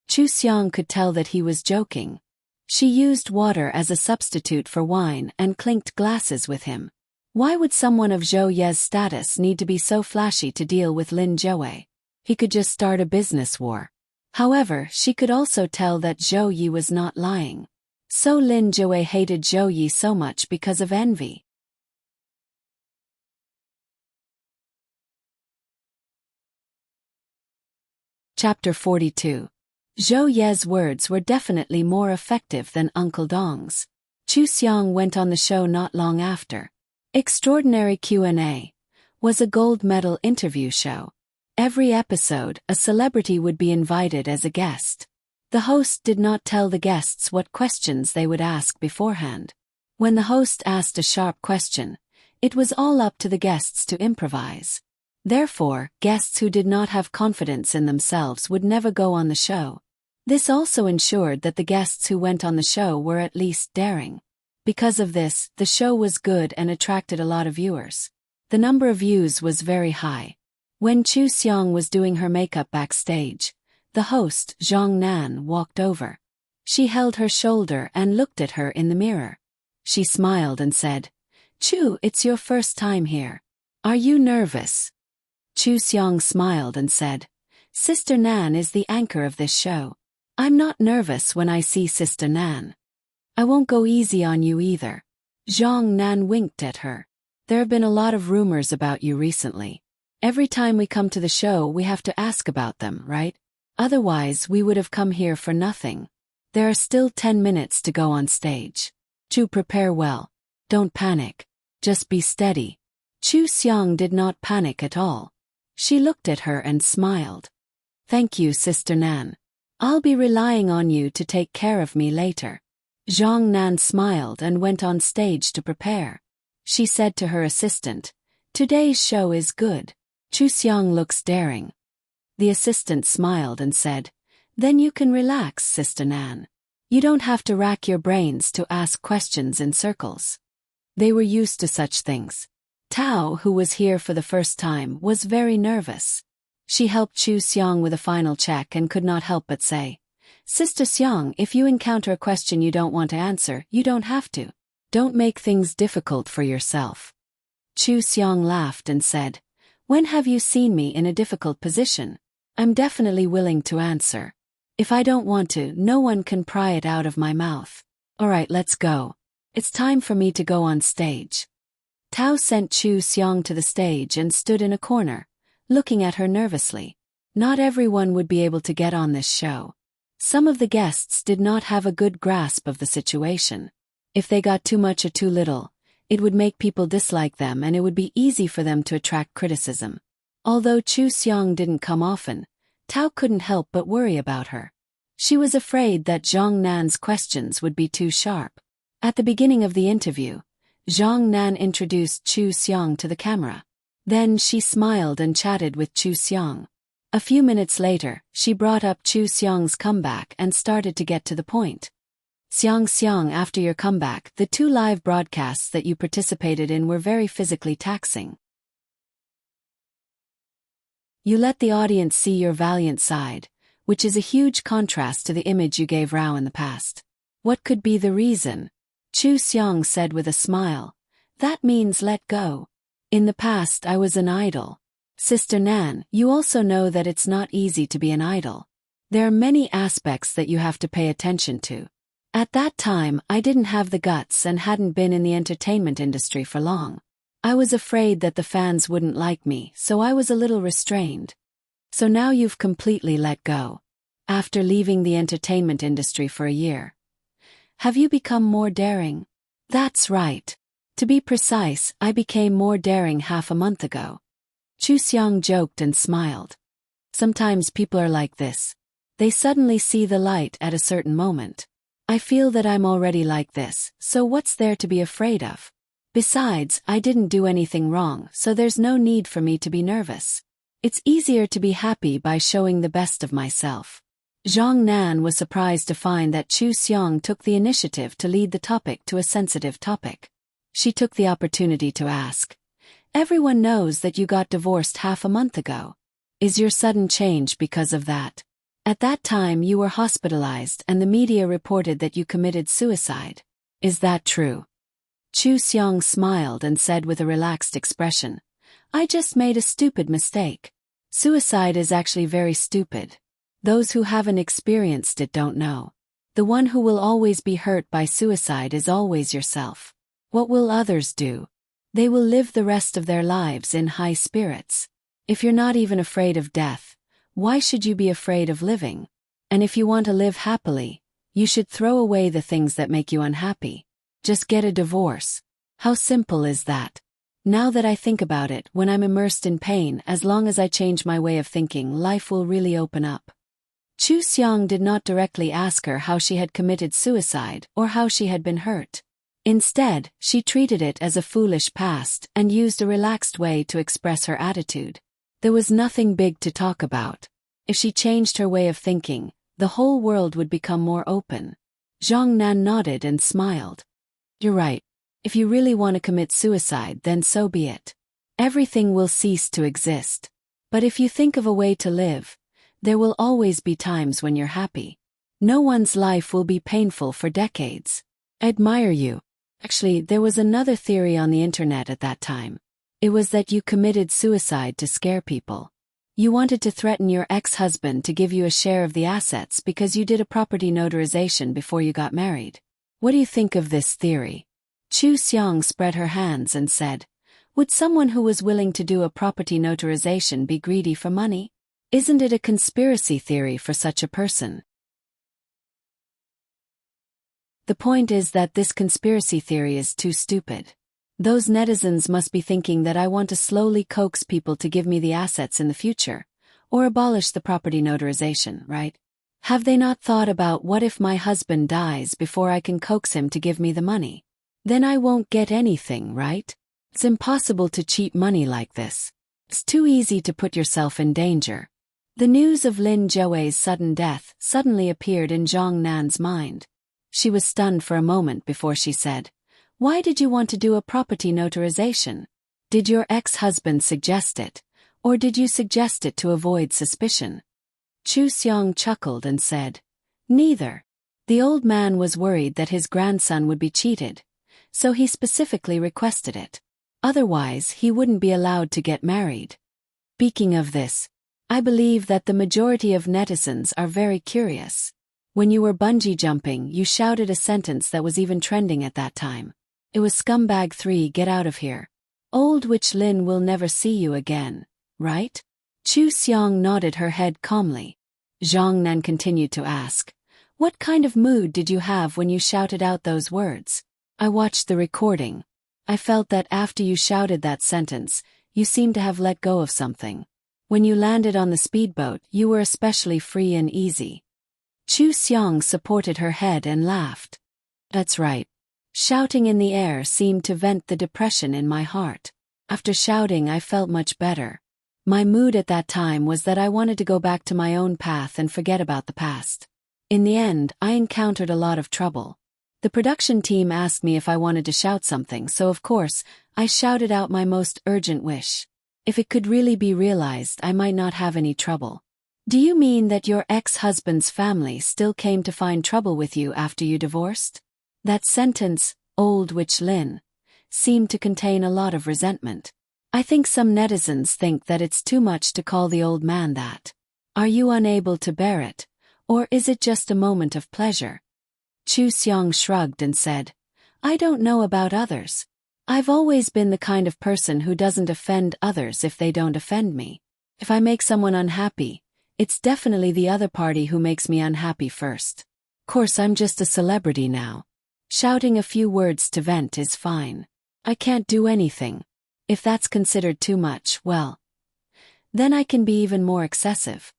Chu Xiong could tell that he was joking. She used water as a substitute for wine and clinked glasses with him. Why would someone of Zhou Ye's status need to be so flashy to deal with Lin Jiawei? He could just start a business war. However, she could also tell that Zhou Yi was not lying. So Lin Jiawei hated Zhou Yi so much because of envy. Chapter 42. Zhou Ye's words were definitely more effective than Uncle Dong's. Chu Xiang went on the show not long after. Extraordinary Q&A was a gold medal interview show. Every episode, a celebrity would be invited as a guest. The host did not tell the guests what questions they would ask beforehand. When the host asked a sharp question, it was all up to the guests to improvise. Therefore, guests who did not have confidence in themselves would never go on the show. This also ensured that the guests who went on the show were at least daring. Because of this, the show was good and attracted a lot of viewers. The number of views was very high. When Chu Xiang was doing her makeup backstage, the host, Zhang Nan, walked over. She held her shoulder and looked at her in the mirror. She smiled and said, "Chu, it's your first time here. Are you nervous?" Chu Xiang smiled and said, "Sister Nan is the anchor of this show. I'm not nervous when I see Sister Nan. I won't go easy on you either." Zhang Nan winked at her. "There have been a lot of rumors about you recently. Every time we come to the show we have to ask about them, right? Otherwise we would have come here for nothing. There are still 10 minutes to go on stage. Chu, prepare well. Don't panic. Just be steady." Chu Xiang did not panic at all. She looked at her and smiled. "Thank you, Sister Nan. I'll be relying on you to take care of me later." Zhang Nan smiled and went on stage to prepare. She said to her assistant, "Today's show is good. Chu Xiang looks daring." The assistant smiled and said, "Then you can relax, Sister Nan. You don't have to rack your brains to ask questions in circles." They were used to such things. Tao, who was here for the first time, was very nervous. She helped Chu Xiang with a final check and could not help but say, "Sister Xiang, if you encounter a question you don't want to answer, you don't have to. Don't make things difficult for yourself." Chu Xiang laughed and said, "When have you seen me in a difficult position? I'm definitely willing to answer. If I don't want to, no one can pry it out of my mouth. Alright, let's go. It's time for me to go on stage." Tao sent Chu Xiang to the stage and stood in a corner, looking at her nervously. Not everyone would be able to get on this show. Some of the guests did not have a good grasp of the situation. If they got too much or too little, it would make people dislike them and it would be easy for them to attract criticism. Although Chu Xiang didn't come often, Tao couldn't help but worry about her. She was afraid that Zhang Nan's questions would be too sharp. At the beginning of the interview, Zhang Nan introduced Chu Xiang to the camera. Then she smiled and chatted with Chu Xiang. A few minutes later, she brought up Chu Xiang's comeback and started to get to the point. "Xiang, after your comeback, the 2 live broadcasts that you participated in were very physically taxing. You let the audience see your valiant side, which is a huge contrast to the image you gave Rao in the past. What could be the reason?" Chu Xiang said with a smile, "That means let go. In the past I was an idol. Sister Nan, you also know that it's not easy to be an idol. There are many aspects that you have to pay attention to. At that time I didn't have the guts and hadn't been in the entertainment industry for long. I was afraid that the fans wouldn't like me, so I was a little restrained. So now you've completely let go. After leaving the entertainment industry for a year. Have you become more daring?" "That's right. To be precise, I became more daring half a month ago." Chu Xiang joked and smiled. Sometimes people are like this. They suddenly see the light at a certain moment. I feel that I'm already like this, so what's there to be afraid of? Besides, I didn't do anything wrong, so there's no need for me to be nervous. It's easier to be happy by showing the best of myself. Zhang Nan was surprised to find that Chu Xiang took the initiative to lead the topic to a sensitive topic. She took the opportunity to ask, "Everyone knows that you got divorced half a month ago. Is your sudden change because of that? At that time you were hospitalized and the media reported that you committed suicide. Is that true?" Chu Xiang smiled and said with a relaxed expression, "I just made a stupid mistake. Suicide is actually very stupid. Those who haven't experienced it don't know. The one who will always be hurt by suicide is always yourself. What will others do? They will live the rest of their lives in high spirits. If you're not even afraid of death, why should you be afraid of living? And if you want to live happily, you should throw away the things that make you unhappy. Just get a divorce. How simple is that? Now that I think about it, when I'm immersed in pain, as long as I change my way of thinking, life will really open up. Chu Xiang did not directly ask her how she had committed suicide or how she had been hurt. Instead, she treated it as a foolish past and used a relaxed way to express her attitude. There was nothing big to talk about. If she changed her way of thinking, the whole world would become more open. Zhang Nan nodded and smiled. You're right. If you really want to commit suicide, then so be it. Everything will cease to exist. But if you think of a way to live, there will always be times when you're happy. No one's life will be painful for decades. I admire you. Actually, there was another theory on the internet at that time. It was that you committed suicide to scare people. You wanted to threaten your ex-husband to give you a share of the assets because you did a property notarization before you got married. What do you think of this theory? Chu Xiang spread her hands and said, would someone who was willing to do a property notarization be greedy for money? Isn't it a conspiracy theory for such a person? The point is that this conspiracy theory is too stupid. Those netizens must be thinking that I want to slowly coax people to give me the assets in the future, or abolish the property notarization, right? Have they not thought about what if my husband dies before I can coax him to give me the money? Then I won't get anything, right? It's impossible to cheat money like this. It's too easy to put yourself in danger. The news of Lin Zhou's sudden death suddenly appeared in Zhang Nan's mind. She was stunned for a moment before she said, why did you want to do a property notarization? Did your ex-husband suggest it, or did you suggest it to avoid suspicion? Chu Xiang chuckled and said, neither. The old man was worried that his grandson would be cheated, so he specifically requested it. Otherwise, he wouldn't be allowed to get married. Speaking of this, I believe that the majority of netizens are very curious. When you were bungee jumping, you shouted a sentence that was even trending at that time. It was "Scumbag 3, get out of here. Old Witch Lin will never see you again, right?" Chu Xiang nodded her head calmly. Zhang Nan continued to ask, "What kind of mood did you have when you shouted out those words?" "I watched the recording. I felt that after you shouted that sentence, you seemed to have let go of something. When you landed on the speedboat, you were especially free and easy." Chu Xiang supported her head and laughed. "That's right. Shouting in the air seemed to vent the depression in my heart. After shouting, I felt much better. My mood at that time was that I wanted to go back to my own path and forget about the past. In the end, I encountered a lot of trouble. The production team asked me if I wanted to shout something, so of course, I shouted out my most urgent wish. If it could really be realized, I might not have any trouble." "Do you mean that your ex-husband's family still came to find trouble with you after you divorced?" That sentence, "Old Witch Lin," seemed to contain a lot of resentment. I think some netizens think that it's too much to call the old man that. Are you unable to bear it, or is it just a moment of pleasure? Chu Xiang shrugged and said, "I don't know about others. I've always been the kind of person who doesn't offend others if they don't offend me. If I make someone unhappy, it's definitely the other party who makes me unhappy first. Of course, I'm just a celebrity now. Shouting a few words to vent is fine. I can't do anything. If that's considered too much, well, then I can be even more excessive."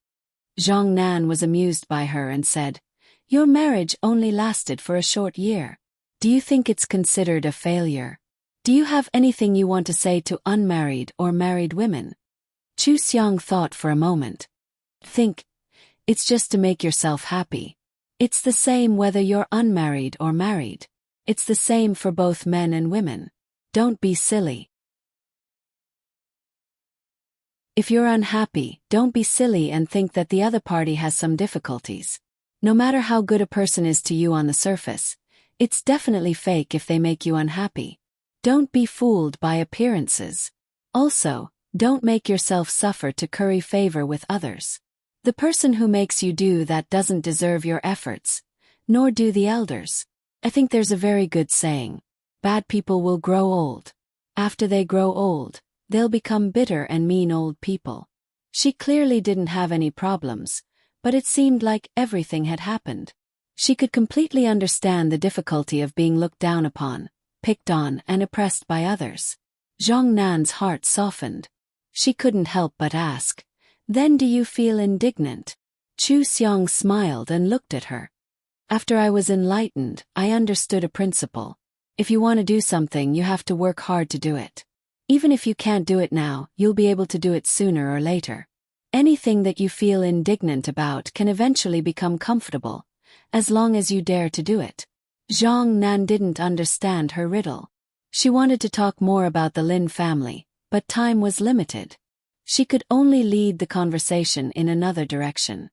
Zhang Nan was amused by her and said, "Your marriage only lasted for a short year. Do you think it's considered a failure? Do you have anything you want to say to unmarried or married women?" Chu Xiang thought for a moment. "Think. It's just to make yourself happy. It's the same whether you're unmarried or married. It's the same for both men and women. Don't be silly. If you're unhappy, don't be silly and think that the other party has some difficulties. No matter how good a person is to you on the surface, it's definitely fake if they make you unhappy. Don't be fooled by appearances. Also, don't make yourself suffer to curry favor with others. The person who makes you do that doesn't deserve your efforts, nor do the elders. I think there's a very good saying, bad people will grow old. After they grow old, they'll become bitter and mean old people." She clearly didn't have any problems, but it seemed like everything had happened. She could completely understand the difficulty of being looked down upon, picked on, and oppressed by others. Zhang Nan's heart softened. She couldn't help but ask, "Then do you feel indignant?" Chu Xiang smiled and looked at her. "After I was enlightened, I understood a principle. If you want to do something, you have to work hard to do it. Even if you can't do it now, you'll be able to do it sooner or later. Anything that you feel indignant about can eventually become comfortable, as long as you dare to do it." Zhang Nan didn't understand her riddle. She wanted to talk more about the Lin family, but time was limited. She could only lead the conversation in another direction.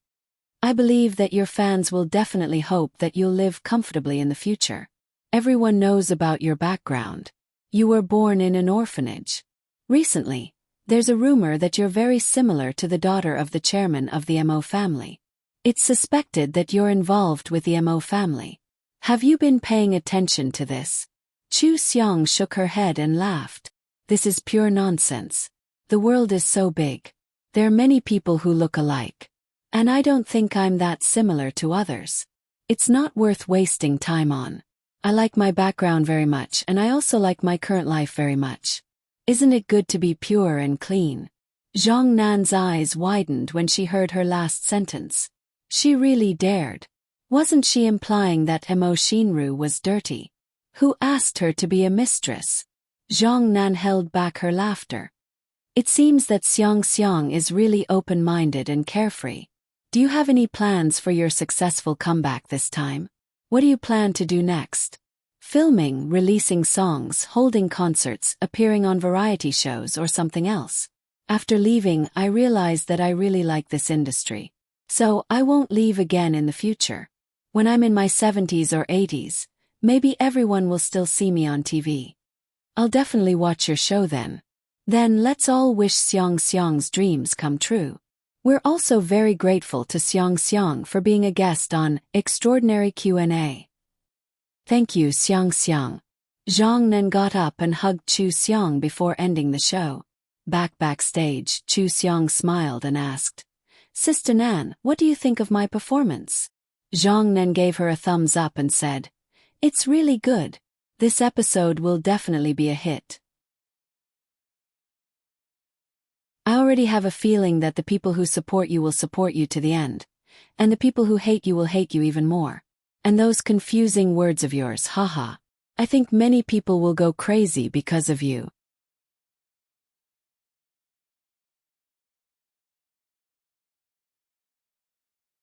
"I believe that your fans will definitely hope that you'll live comfortably in the future. Everyone knows about your background. You were born in an orphanage. Recently, there's a rumor that you're very similar to the daughter of the chairman of the Mo family. It's suspected that you're involved with the Mo family. Have you been paying attention to this?" Chu Xiang shook her head and laughed. "This is pure nonsense. The world is so big. There are many people who look alike. And I don't think I'm that similar to others. It's not worth wasting time on. I like my background very much, and I also like my current life very much. Isn't it good to be pure and clean?" Zhang Nan's eyes widened when she heard her last sentence. She really dared. Wasn't she implying that Mo Shinru was dirty? Who asked her to be a mistress? Zhang Nan held back her laughter. "It seems that Xiang Xiang is really open-minded and carefree. Do you have any plans for your successful comeback this time? What do you plan to do next? Filming, releasing songs, holding concerts, appearing on variety shows, or something else?" "After leaving, I realized that I really like this industry. So I won't leave again in the future. When I'm in my 70s or 80s, maybe everyone will still see me on TV. I'll definitely watch your show then. Then let's all wish Xiang Xiang's dreams come true." We're also very grateful to Xiang Xiang for being a guest on Extraordinary Q&A. Thank you, Xiang Xiang. Zhang Nan got up and hugged Chu Xiang before ending the show. Backstage, Chu Xiang smiled and asked, "Sister Nan, what do you think of my performance?" Zhang Nan gave her a thumbs up and said, "It's really good. This episode will definitely be a hit. I already have a feeling that the people who support you will support you to the end. And the people who hate you will hate you even more. And those confusing words of yours, haha. I think many people will go crazy because of you."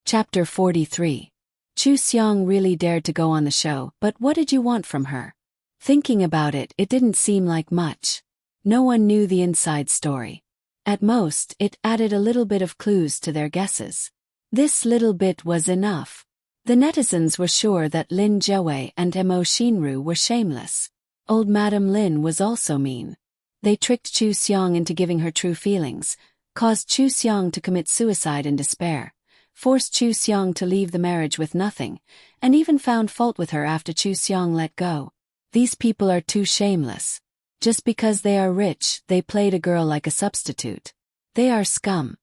Chapter 43. Chu Xiang really dared to go on the show, but what did you want from her? Thinking about it, it didn't seem like much. No one knew the inside story. At most, it added a little bit of clues to their guesses. This little bit was enough. The netizens were sure that Lin Jiawei and Mo Shinru were shameless. Old Madame Lin was also mean. They tricked Chu Xiang into giving her true feelings, caused Chu Xiang to commit suicide in despair, forced Chu Xiang to leave the marriage with nothing, and even found fault with her after Chu Xiang let go. These people are too shameless. Just because they are rich, they played a girl like a substitute. They are scum.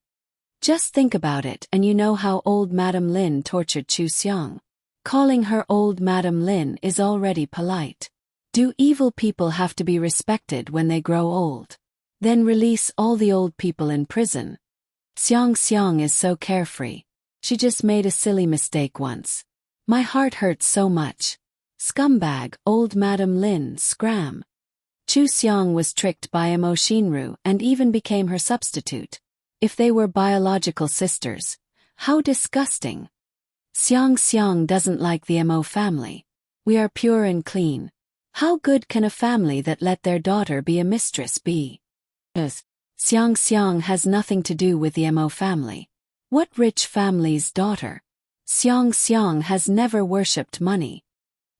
Just think about it and you know how old Madame Lin tortured Chu Xiang. Calling her old Madame Lin is already polite. Do evil people have to be respected when they grow old? Then release all the old people in prison. Xiang Xiang is so carefree. She just made a silly mistake once. My heart hurts so much. Scumbag, old Madame Lin, scram. Chu Xiang was tricked by Mo Shinru and even became her substitute. If they were biological sisters, how disgusting. Xiang Xiang doesn't like the Mo family. We are pure and clean. How good can a family that let their daughter be a mistress be? Xiang Xiang has nothing to do with the Mo family. What rich family's daughter? Xiang Xiang has never worshipped money.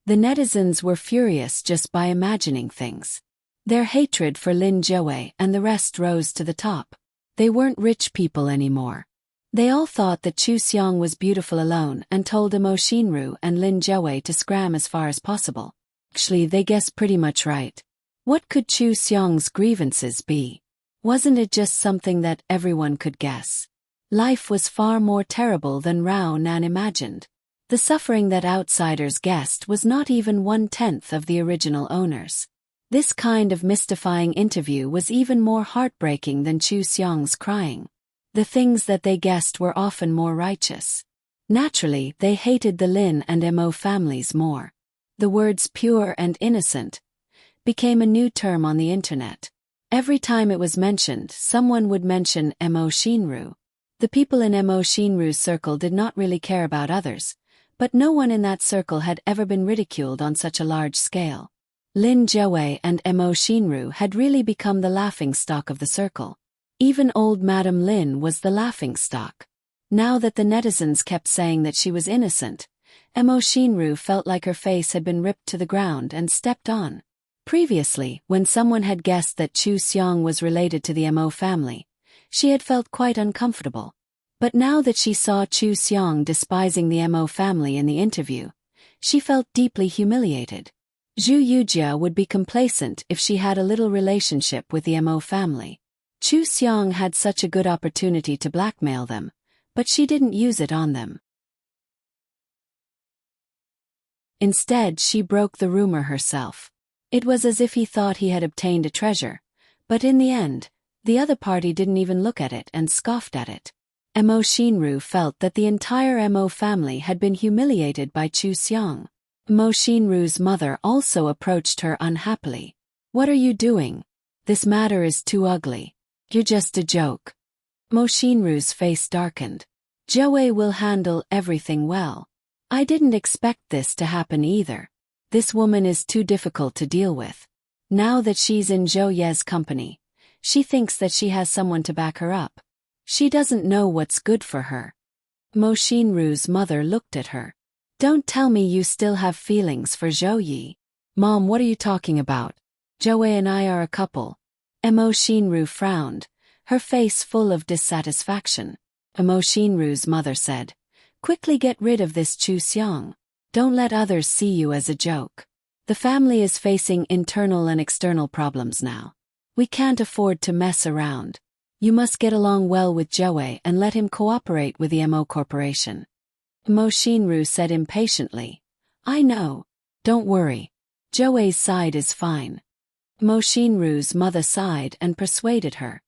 The netizens were furious just by imagining things. Their hatred for Lin Jiawei and the rest rose to the top. They weren't rich people anymore. They all thought that Chu Xiang was beautiful alone and told Mo Shinru and Lin Jiawei to scram as far as possible. Actually, they guessed pretty much right. What could Chu Xiang's grievances be? Wasn't it just something that everyone could guess? Life was far more terrible than Rao Nan imagined. The suffering that outsiders guessed was not even 1/10 of the original owners. This kind of mystifying interview was even more heartbreaking than Chu Xiong's crying. The things that they guessed were often more righteous. Naturally, they hated the Lin and Mo families more. The words pure and innocent became a new term on the internet. Every time it was mentioned, someone would mention Mo Shinru. The people in Mo Shinru's circle did not really care about others, but no one in that circle had ever been ridiculed on such a large scale. Lin Jiawei and Mo Shinru had really become the laughingstock of the circle. Even old Madame Lin was the laughingstock. Now that the netizens kept saying that she was innocent, Mo Shinru felt like her face had been ripped to the ground and stepped on. Previously, when someone had guessed that Chu Xiong was related to the Mo family, she had felt quite uncomfortable. But now that she saw Chu Xiong despising the Mo family in the interview, she felt deeply humiliated. Zhu Yujia would be complacent if she had a little relationship with the Mo family. Chu Xiong had such a good opportunity to blackmail them, but she didn't use it on them. Instead, she broke the rumor herself. It was as if he thought he had obtained a treasure, but in the end, the other party didn't even look at it and scoffed at it. Mo Shinru felt that the entire Mo family had been humiliated by Chu Xiong. Mo Shinru's mother also approached her unhappily. "What are you doing? This matter is too ugly. You're just a joke." Mo Shinru's face darkened. "Jiawei will handle everything well. I didn't expect this to happen either. This woman is too difficult to deal with. Now that she's in Zhou Ye's company, she thinks that she has someone to back her up. She doesn't know what's good for her." Mo Shinru's mother looked at her. "Don't tell me you still have feelings for Zhou Yi." "Mom, what are you talking about? Jiawei and I are a couple." Mo Shinru frowned, her face full of dissatisfaction. Mo Shinru's mother said, "Quickly get rid of this Chu Xiong. Don't let others see you as a joke. The family is facing internal and external problems now. We can't afford to mess around. You must get along well with Jiawei and let him cooperate with the Mo Corporation." Mo Shinru said impatiently, "I know. Don't worry. Jiawei's side is fine." Mo Shinru's mother sighed and persuaded her.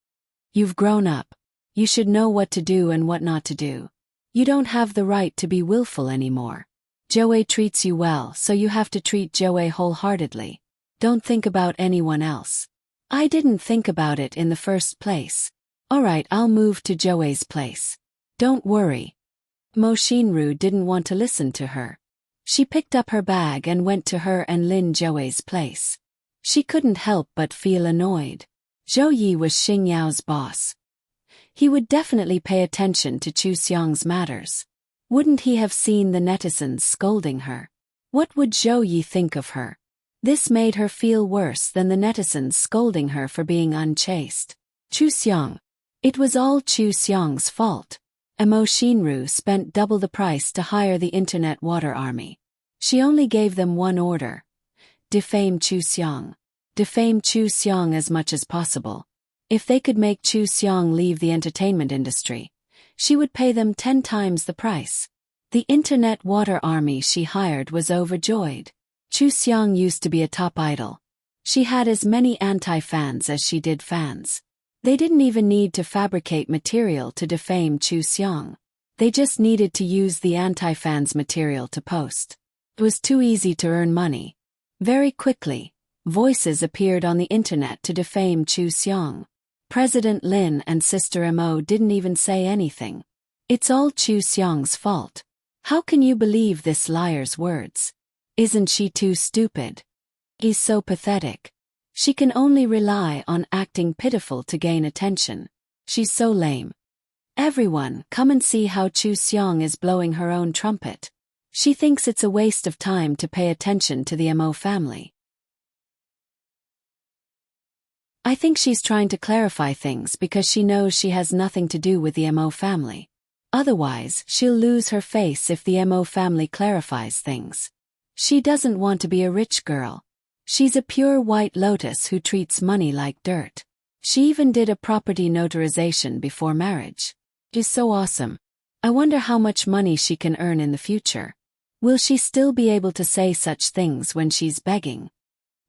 "You've grown up. You should know what to do and what not to do. You don't have the right to be willful anymore. Jiawei treats you well, so you have to treat Jiawei wholeheartedly. Don't think about anyone else." "I didn't think about it in the first place. Alright, I'll move to Jiawei's place. Don't worry." Mo Shinru didn't want to listen to her. She picked up her bag and went to her and Lin Jiawei's place. She couldn't help but feel annoyed. Zhou Yi was Xing Yao's boss. He would definitely pay attention to Chu Xiong's matters. Wouldn't he have seen the netizens scolding her? What would Zhou Yi think of her? This made her feel worse than the netizens scolding her for being unchaste. Chu Xiong. It was all Chu Xiong's fault. Mo Shinru spent double the price to hire the Internet Water Army. She only gave them one order: defame Chu Xiong. Defame Chu Xiong as much as possible. If they could make Chu Xiong leave the entertainment industry, she would pay them 10 times the price. The Internet Water Army she hired was overjoyed. Chu Xiong used to be a top idol. She had as many anti-fans as she did fans. They didn't even need to fabricate material to defame Chu Xiong. They just needed to use the anti-fans material to post. It was too easy to earn money. Very quickly, voices appeared on the internet to defame Chu Xiong. President Lin and Sister Mo didn't even say anything. "It's all Chu Xiong's fault. How can you believe this liar's words? Isn't she too stupid? He's so pathetic. She can only rely on acting pitiful to gain attention. She's so lame. Everyone, come and see how Chu Xiong is blowing her own trumpet. She thinks it's a waste of time to pay attention to the Mo family. I think she's trying to clarify things because she knows she has nothing to do with the Mo family. Otherwise, she'll lose her face if the Mo family clarifies things. She doesn't want to be a rich girl. She's a pure white lotus who treats money like dirt. She even did a property notarization before marriage. Is so awesome. I wonder how much money she can earn in the future. Will she still be able to say such things when she's begging?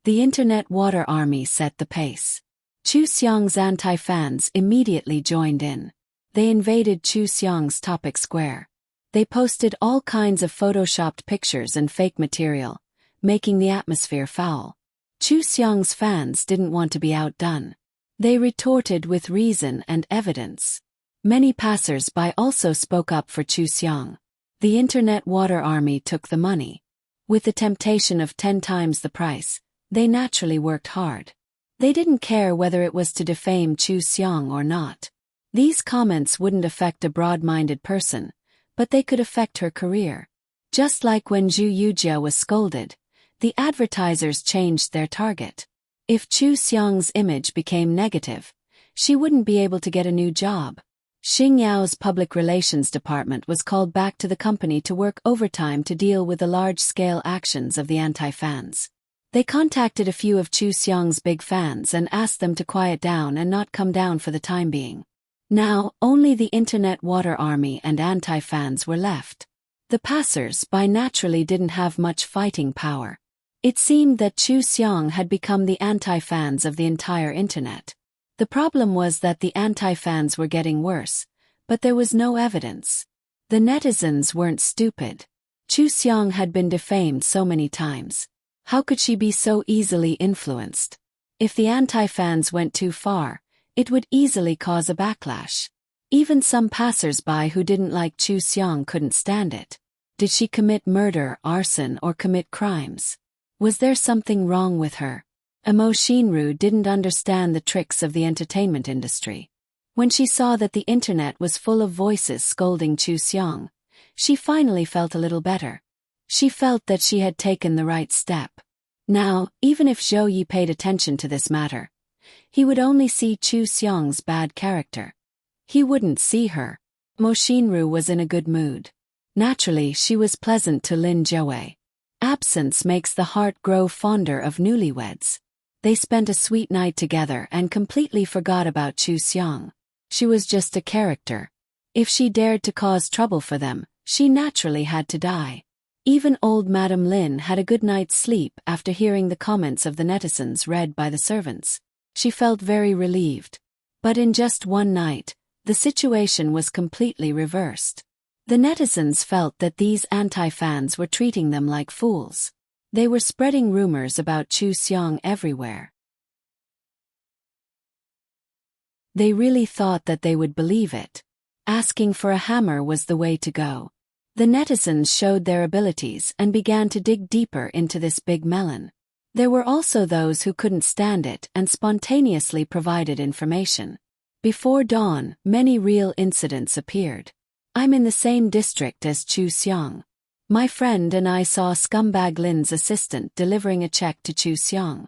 The internet water army set the pace. Chu Xiong's anti-fans immediately joined in. They invaded Chu Xiong's topic square. They posted all kinds of photoshopped pictures and fake material, making the atmosphere foul. Chu Xiong's fans didn't want to be outdone. They retorted with reason and evidence. Many passers-by also spoke up for Chu Xiong. The internet water army took the money. With the temptation of 10 times the price, they naturally worked hard. They didn't care whether it was to defame Chu Xiong or not. These comments wouldn't affect a broad-minded person, but they could affect her career. Just like when Zhu Yujia was scolded, the advertisers changed their target. If Chu Xiong's image became negative, she wouldn't be able to get a new job. Xing Yao's public relations department was called back to the company to work overtime to deal with the large-scale actions of the anti-fans. They contacted a few of Chu Xiong's big fans and asked them to quiet down and not come down for the time being. Now, only the internet water army and anti-fans were left. The passers-by naturally didn't have much fighting power. It seemed that Chu Xiong had become the anti-fans of the entire internet. The problem was that the anti-fans were getting worse, but there was no evidence. The netizens weren't stupid. Chu Xiong had been defamed so many times. How could she be so easily influenced? If the anti-fans went too far, it would easily cause a backlash. Even some passers-by who didn't like Chu Xiong couldn't stand it. Did she commit murder, arson, or commit crimes? Was there something wrong with her? Mo Shinru didn't understand the tricks of the entertainment industry. When she saw that the internet was full of voices scolding Chu Xiong, she finally felt a little better. She felt that she had taken the right step. Now, even if Zhou Yi paid attention to this matter, he would only see Chu Xiong's bad character. He wouldn't see her. Mo Shinru was in a good mood. Naturally, she was pleasant to Lin Jiawei. Absence makes the heart grow fonder of newlyweds. They spent a sweet night together and completely forgot about Chu Xiong. She was just a character. If she dared to cause trouble for them, she naturally had to die. Even old Madame Lin had a good night's sleep after hearing the comments of the netizens read by the servants. She felt very relieved. But in just one night, the situation was completely reversed. The netizens felt that these anti-fans were treating them like fools. They were spreading rumors about Chu Xiong everywhere. They really thought that they would believe it. Asking for a hammer was the way to go. The netizens showed their abilities and began to dig deeper into this big melon. There were also those who couldn't stand it and spontaneously provided information. Before dawn, many real incidents appeared. I'm in the same district as Chu Xiong. My friend and I saw scumbag Lin's assistant delivering a check to Chu Xiong.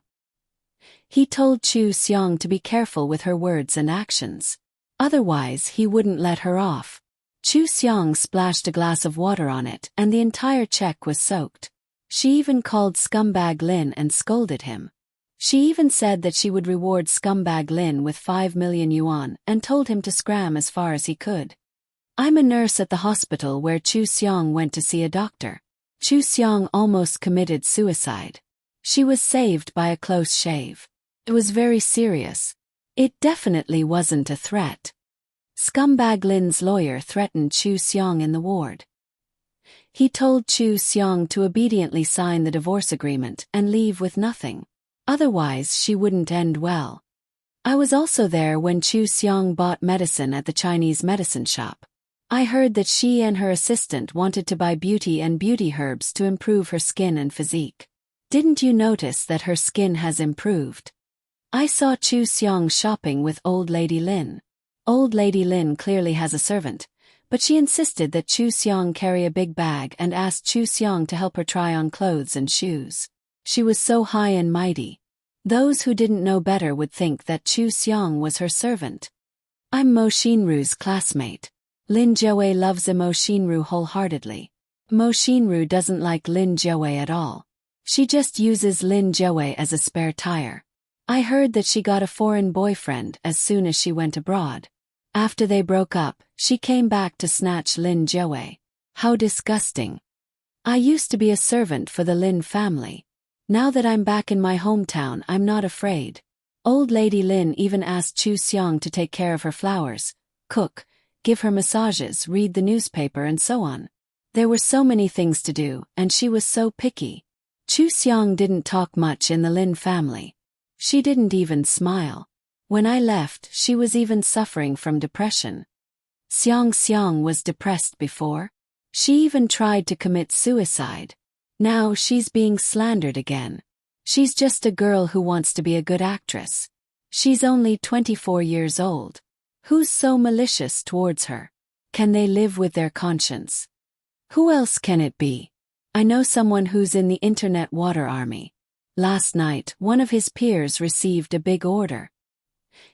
He told Chu Xiong to be careful with her words and actions. Otherwise, he wouldn't let her off. Chu Xiong splashed a glass of water on it and the entire check was soaked. She even called scumbag Lin and scolded him. She even said that she would reward scumbag Lin with 5 million yuan and told him to scram as far as he could. I'm a nurse at the hospital where Chu Xiong went to see a doctor. Chu Xiong almost committed suicide. She was saved by a close shave. It was very serious. It definitely wasn't a threat. Scumbag Lin's lawyer threatened Chu Xiong in the ward. He told Chu Xiong to obediently sign the divorce agreement and leave with nothing. Otherwise, she wouldn't end well. I was also there when Chu Xiong bought medicine at the Chinese medicine shop. I heard that she and her assistant wanted to buy beauty herbs to improve her skin and physique. Didn't you notice that her skin has improved? I saw Chu Xiong shopping with Old Lady Lin. Old Lady Lin clearly has a servant, but she insisted that Chu Xiong carry a big bag and asked Chu Xiong to help her try on clothes and shoes. She was so high and mighty. Those who didn't know better would think that Chu Xiong was her servant. I'm Mo Shinru's classmate. Lin Jiawei loves Mo Shinru wholeheartedly. Mo Shinru doesn't like Lin Jiawei at all. She just uses Lin Jiawei as a spare tire. I heard that she got a foreign boyfriend as soon as she went abroad. After they broke up, she came back to snatch Lin Jiawei. How disgusting. I used to be a servant for the Lin family. Now that I'm back in my hometown, I'm not afraid. Old Lady Lin even asked Chu Xiong to take care of her flowers, cook, give her massages, read the newspaper and so on. There were so many things to do, and she was so picky. Chu Xiong didn't talk much in the Lin family. She didn't even smile. When I left, she was even suffering from depression. Xiong was depressed before. She even tried to commit suicide. Now she's being slandered again. She's just a girl who wants to be a good actress. She's only 24 years old. Who's so malicious towards her? Can they live with their conscience? Who else can it be? I know someone who's in the internet water army. Last night, one of his peers received a big order.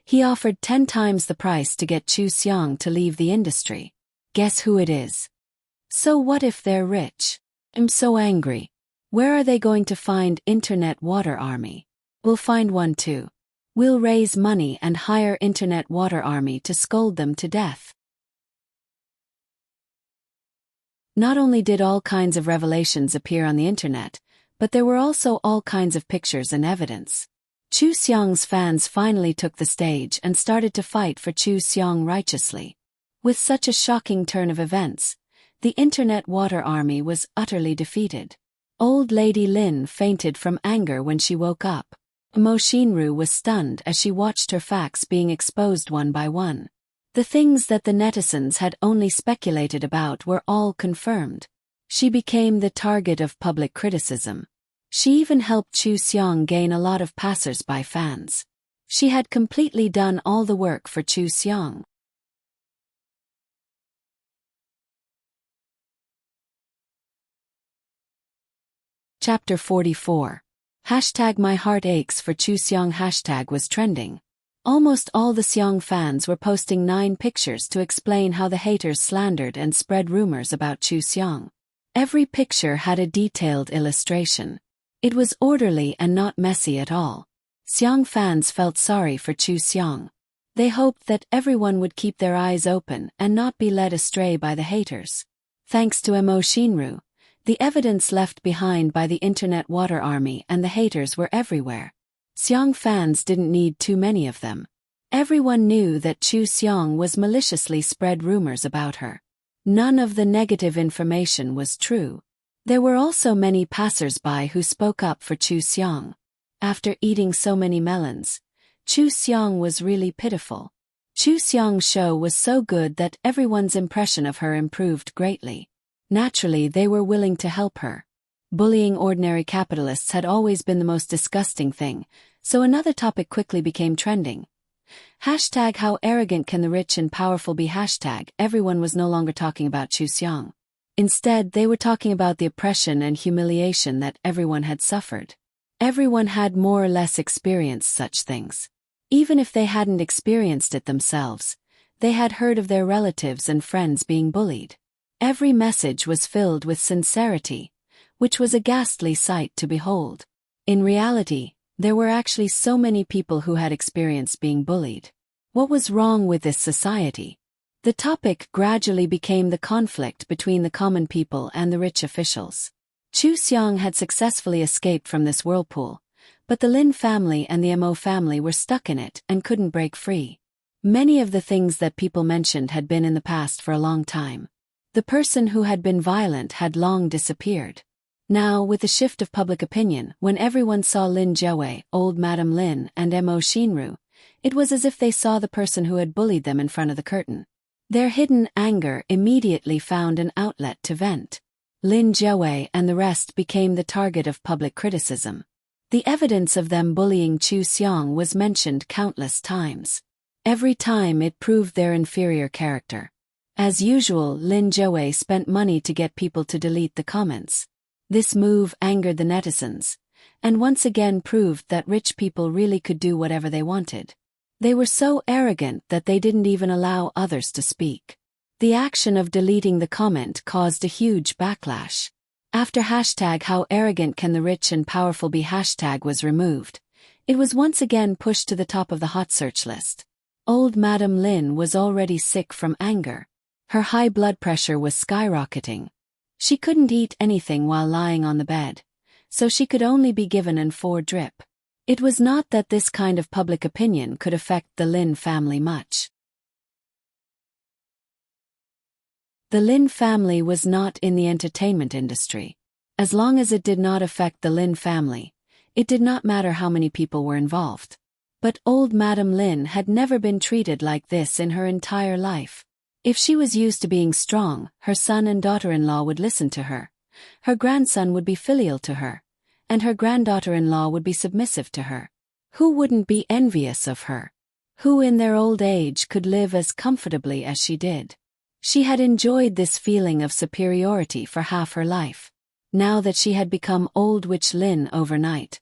He offered 10 times the price to get Chu Xiong to leave the industry. Guess who it is? So what if they're rich? I'm so angry. Where are they going to find internet water army? We'll find one too. We'll raise money and hire internet water army to scold them to death. Not only did all kinds of revelations appear on the internet, but there were also all kinds of pictures and evidence. Chu Xiong's fans finally took the stage and started to fight for Chu Xiong righteously. With such a shocking turn of events, the internet water army was utterly defeated. Old Lady Lin fainted from anger when she woke up. Mo Xinru was stunned as she watched her facts being exposed one by one. The things that the netizens had only speculated about were all confirmed. She became the target of public criticism. She even helped Chu Xiong gain a lot of passers-by fans. She had completely done all the work for Chu Xiong. Chapter 44. Hashtag My Heart Aches for Chu Xiong hashtag was trending. Almost all the Xiong fans were posting 9 pictures to explain how the haters slandered and spread rumors about Chu Xiong. Every picture had a detailed illustration. It was orderly and not messy at all. Xiong fans felt sorry for Chu Xiong. They hoped that everyone would keep their eyes open and not be led astray by the haters. Thanks to Mo Xinru, the evidence left behind by the internet water army and the haters were everywhere. Xiong fans didn't need too many of them. Everyone knew that Chu Xiong was maliciously spread rumors about her. None of the negative information was true. There were also many passers-by who spoke up for Chu Xiong. After eating so many melons, Chu Xiong was really pitiful. Chu Xiong's show was so good that everyone's impression of her improved greatly. Naturally, they were willing to help her. Bullying ordinary capitalists had always been the most disgusting thing, so another topic quickly became trending. Hashtag How arrogant can the rich and powerful be? Hashtag Everyone was no longer talking about Chu Xiong. Instead, they were talking about the oppression and humiliation that everyone had suffered. Everyone had more or less experienced such things. Even if they hadn't experienced it themselves, they had heard of their relatives and friends being bullied. Every message was filled with sincerity, which was a ghastly sight to behold. In reality, there were actually so many people who had experienced being bullied. What was wrong with this society? The topic gradually became the conflict between the common people and the rich officials. Chu Xiong had successfully escaped from this whirlpool, but the Lin family and the Mo family were stuck in it and couldn't break free. Many of the things that people mentioned had been in the past for a long time. The person who had been violent had long disappeared. Now, with the shift of public opinion, when everyone saw Lin Jiawei, old Madame Lin, and Mo Xinru, it was as if they saw the person who had bullied them in front of the curtain. Their hidden anger immediately found an outlet to vent. Lin Jiawei and the rest became the target of public criticism. The evidence of them bullying Chu Xiong was mentioned countless times. Every time it proved their inferior character. As usual, Lin Jiawei spent money to get people to delete the comments. This move angered the netizens, and once again proved that rich people really could do whatever they wanted. They were so arrogant that they didn't even allow others to speak. The action of deleting the comment caused a huge backlash. After hashtag How arrogant can the rich and powerful be hashtag was removed, it was once again pushed to the top of the hot search list. Old Madam Lin was already sick from anger. Her high blood pressure was skyrocketing. She couldn't eat anything while lying on the bed, so she could only be given an 4-drip. It was not that this kind of public opinion could affect the Lin family much. The Lin family was not in the entertainment industry. As long as it did not affect the Lin family, it did not matter how many people were involved. But old Madam Lin had never been treated like this in her entire life. If she was used to being strong, her son and daughter-in-law would listen to her. Her grandson would be filial to her, and her granddaughter-in-law would be submissive to her. Who wouldn't be envious of her? Who in their old age could live as comfortably as she did? She had enjoyed this feeling of superiority for half her life. Now that she had become Old Witch Lin overnight,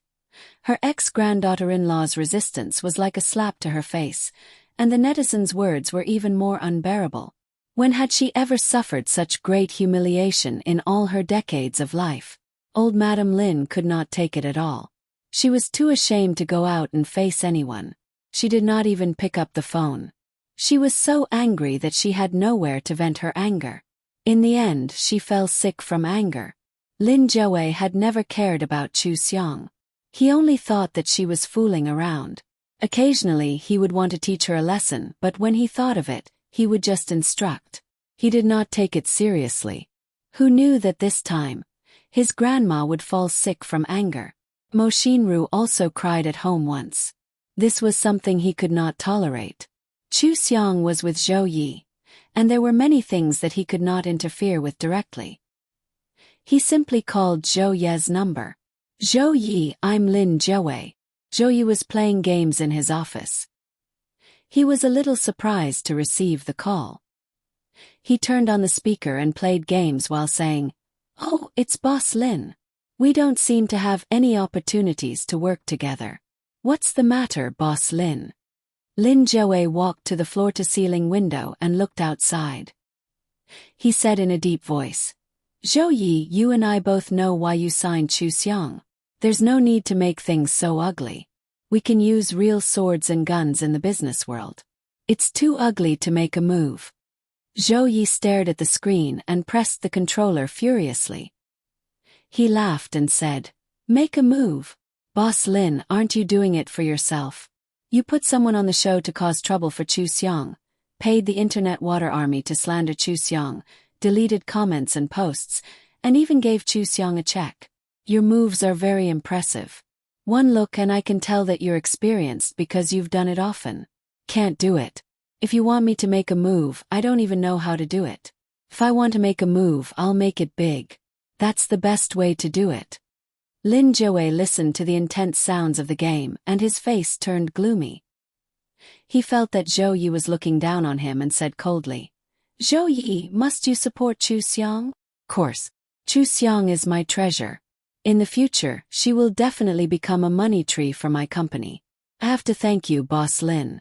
her ex-granddaughter-in-law's resistance was like a slap to her face, and the netizens' words were even more unbearable. When had she ever suffered such great humiliation in all her decades of life? Old Madam Lin could not take it at all. She was too ashamed to go out and face anyone. She did not even pick up the phone. She was so angry that she had nowhere to vent her anger. In the end, she fell sick from anger. Lin Jiawei had never cared about Chu Xiang. He only thought that she was fooling around. Occasionally he would want to teach her a lesson, but when he thought of it, he would just instruct. He did not take it seriously. Who knew that this time, his grandma would fall sick from anger? Mo Xinru also cried at home once. This was something he could not tolerate. Chu Xiang was with Zhou Yi, and there were many things that he could not interfere with directly. He simply called Zhou Ye's number. Zhou Yi, I'm Lin Jiawei. Zhou Yi was playing games in his office. He was a little surprised to receive the call. He turned on the speaker and played games while saying, "Oh, it's Boss Lin. We don't seem to have any opportunities to work together. What's the matter, Boss Lin?" Lin Jiawei walked to the floor-to-ceiling window and looked outside. He said in a deep voice, "Zhou Yi, you and I both know why you signed Chu Xiang. There's no need to make things so ugly. We can use real swords and guns in the business world. It's too ugly to make a move." Zhou Yi stared at the screen and pressed the controller furiously. He laughed and said, "Make a move? Boss Lin, aren't you doing it for yourself? You put someone on the show to cause trouble for Chu Xiang, paid the internet water army to slander Chu Xiang, deleted comments and posts, and even gave Chu Xiang a check. Your moves are very impressive. One look and I can tell that you're experienced because you've done it often. Can't do it. If you want me to make a move, I don't even know how to do it. If I want to make a move, I'll make it big. That's the best way to do it." Lin Jiawei listened to the intense sounds of the game and his face turned gloomy. He felt that Zhou Yi was looking down on him and said coldly, "Zhou Yi, must you support Chu Xiang? Course. Chu Xiang is my treasure. In the future, she will definitely become a money tree for my company. I have to thank you, Boss Lin.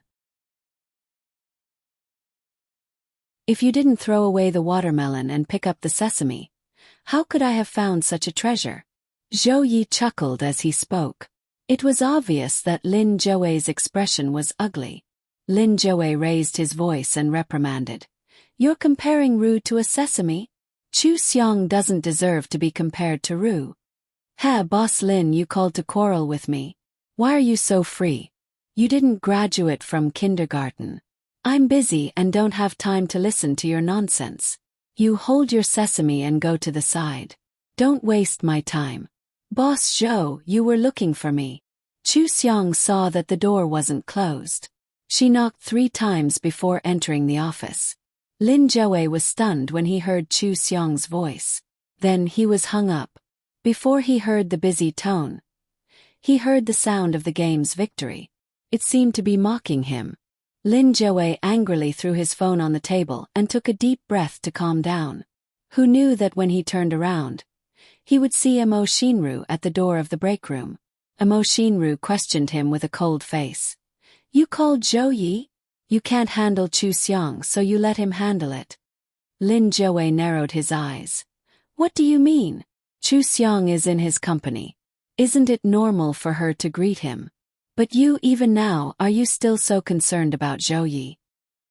If you didn't throw away the watermelon and pick up the sesame, how could I have found such a treasure?" Zhou Yi chuckled as he spoke. It was obvious that Lin Jiawei's expression was ugly. Lin Jiawei raised his voice and reprimanded, "You're comparing Ru to a sesame? Chu Xiang doesn't deserve to be compared to Ru." "Ha, Boss Lin, you called to quarrel with me. Why are you so free? You didn't graduate from kindergarten. I'm busy and don't have time to listen to your nonsense. You hold your sesame and go to the side. Don't waste my time." "Boss Zhou, you were looking for me." Chu Xiang saw that the door wasn't closed. She knocked 3 times before entering the office. Lin Jiawei was stunned when he heard Chu Xiang's voice. Then he was hung up. Before he heard the busy tone, he heard the sound of the game's victory. It seemed to be mocking him. Lin Jiawei angrily threw his phone on the table and took a deep breath to calm down. Who knew that when he turned around, he would see Mo Xinru at the door of the break room. Mo Xinru questioned him with a cold face. "You called Zhou Yi? You can't handle Chu Xiang, so you let him handle it." Lin Jiawei narrowed his eyes. "What do you mean? Chu Xiang is in his company. Isn't it normal for her to greet him?" But you, even now, are you still so concerned about Zhou Yi?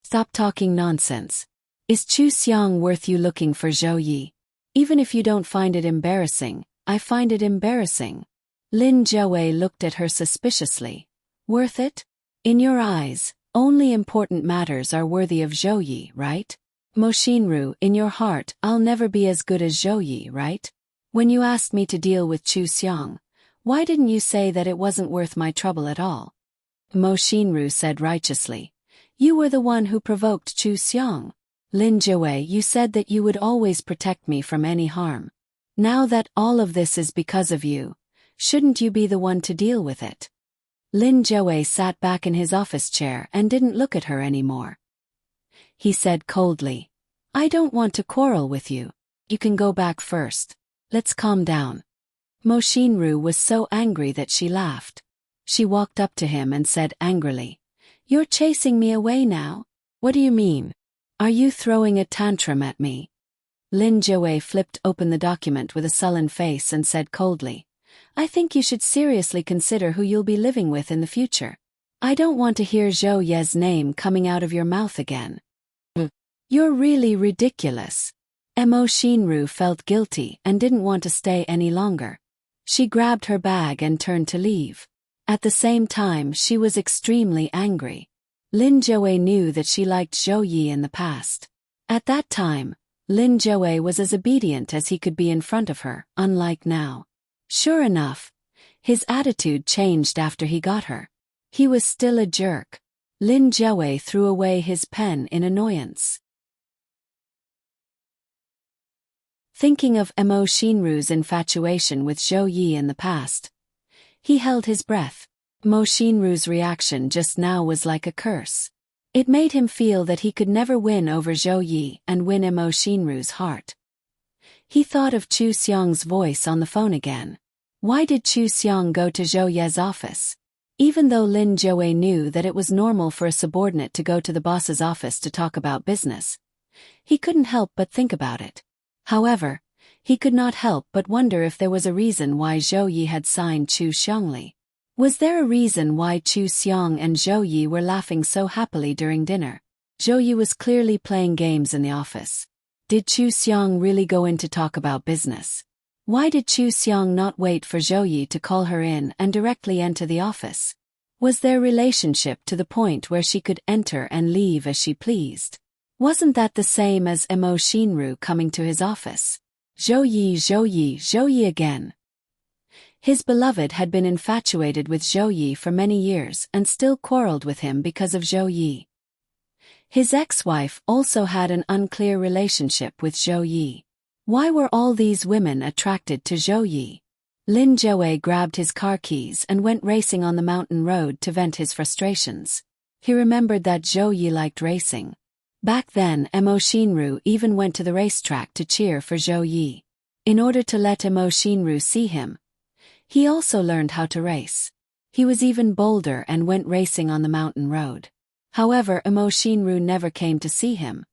Stop talking nonsense. Is Chu Xiang worth you looking for Zhou Yi? Even if you don't find it embarrassing, I find it embarrassing. Lin Jiawei looked at her suspiciously. Worth it? In your eyes, only important matters are worthy of Zhou Yi, right? Mo Xinru, in your heart, I'll never be as good as Zhou Yi, right? When you asked me to deal with Chu Xiang, why didn't you say that it wasn't worth my trouble at all? Mo Xinru said righteously. You were the one who provoked Chu Xiang. Lin Jiawei, you said that you would always protect me from any harm. Now that all of this is because of you, shouldn't you be the one to deal with it? Lin Jiawei sat back in his office chair and didn't look at her anymore. He said coldly, I don't want to quarrel with you. You can go back first. Let's calm down. Mo Xinru was so angry that she laughed. She walked up to him and said angrily, You're chasing me away now? What do you mean? Are you throwing a tantrum at me? Lin Jiawei flipped open the document with a sullen face and said coldly, I think you should seriously consider who you'll be living with in the future. I don't want to hear Zhou Ye's name coming out of your mouth again. You're really ridiculous. Mo Xinru felt guilty and didn't want to stay any longer. She grabbed her bag and turned to leave. At the same time, she was extremely angry. Lin Jiawei knew that she liked Zhou Yi in the past. At that time, Lin Jiawei was as obedient as he could be in front of her, unlike now. Sure enough, his attitude changed after he got her. He was still a jerk. Lin Jiawei threw away his pen in annoyance. Thinking of Mo Xinru's infatuation with Zhou Yi in the past, he held his breath. Mo Xinru's reaction just now was like a curse. It made him feel that he could never win over Zhou Yi and win Mo Xinru's heart. He thought of Chu Xiang's voice on the phone again. Why did Chu Xiang go to Zhou Ye's office? Even though Lin Jiawei knew that it was normal for a subordinate to go to the boss's office to talk about business, he couldn't help but think about it. However, he could not help but wonder if there was a reason why Zhou Yi had signed Chu Xiangli. Was there a reason why Chu Xiang and Zhou Yi were laughing so happily during dinner? Zhou Yi was clearly playing games in the office. Did Chu Xiang really go in to talk about business? Why did Chu Xiang not wait for Zhou Yi to call her in and directly enter the office? Was their relationship to the point where she could enter and leave as she pleased? Wasn't that the same as Mo Xinru coming to his office? Zhou Yi, Zhou Yi, Zhou Yi again. His beloved had been infatuated with Zhou Yi for many years and still quarreled with him because of Zhou Yi. His ex-wife also had an unclear relationship with Zhou Yi. Why were all these women attracted to Zhou Yi? Lin Jiawei grabbed his car keys and went racing on the mountain road to vent his frustrations. He remembered that Zhou Yi liked racing. Back then, Mo Xinru even went to the racetrack to cheer for Zhou Yi. In order to let Mo Xinru see him, he also learned how to race. He was even bolder and went racing on the mountain road. However, Mo Xinru never came to see him.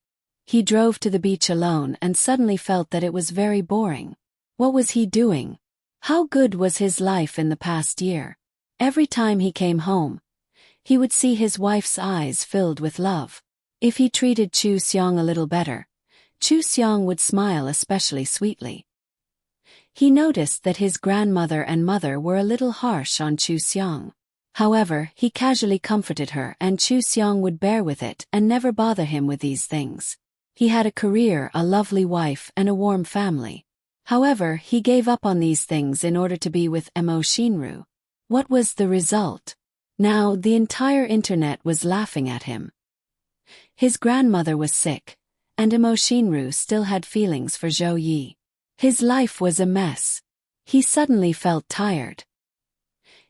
He drove to the beach alone and suddenly felt that it was very boring. What was he doing? How good was his life in the past year? Every time he came home, he would see his wife's eyes filled with love. If he treated Chu Xiang a little better, Chu Xiang would smile especially sweetly. He noticed that his grandmother and mother were a little harsh on Chu Xiang. However, he casually comforted her and Chu Xiang would bear with it and never bother him with these things. He had a career, a lovely wife, and a warm family. However, he gave up on these things in order to be with Mo Xinru. What was the result? Now, the entire internet was laughing at him. His grandmother was sick, and Mo Xinru still had feelings for Zhou Yi. His life was a mess. He suddenly felt tired.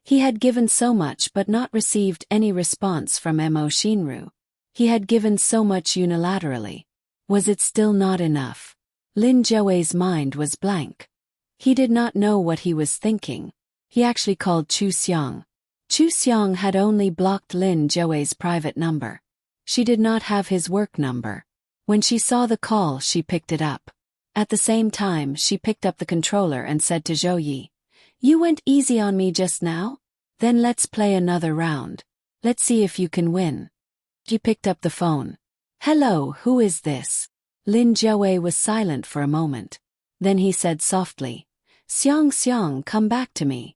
He had given so much but not received any response from Mo Xinru. He had given so much unilaterally. Was it still not enough? Lin Jiawei's mind was blank. He did not know what he was thinking. He actually called Chu Xiang. Chu Xiang had only blocked Lin Jiawei's private number. She did not have his work number. When she saw the call, she picked it up. At the same time, she picked up the controller and said to Zhou Yi, "You went easy on me just now? Then let's play another round. Let's see if you can win. He picked up the phone. Hello, who is this? Lin Jiawei was silent for a moment. Then he said softly, Xiang, come back to me.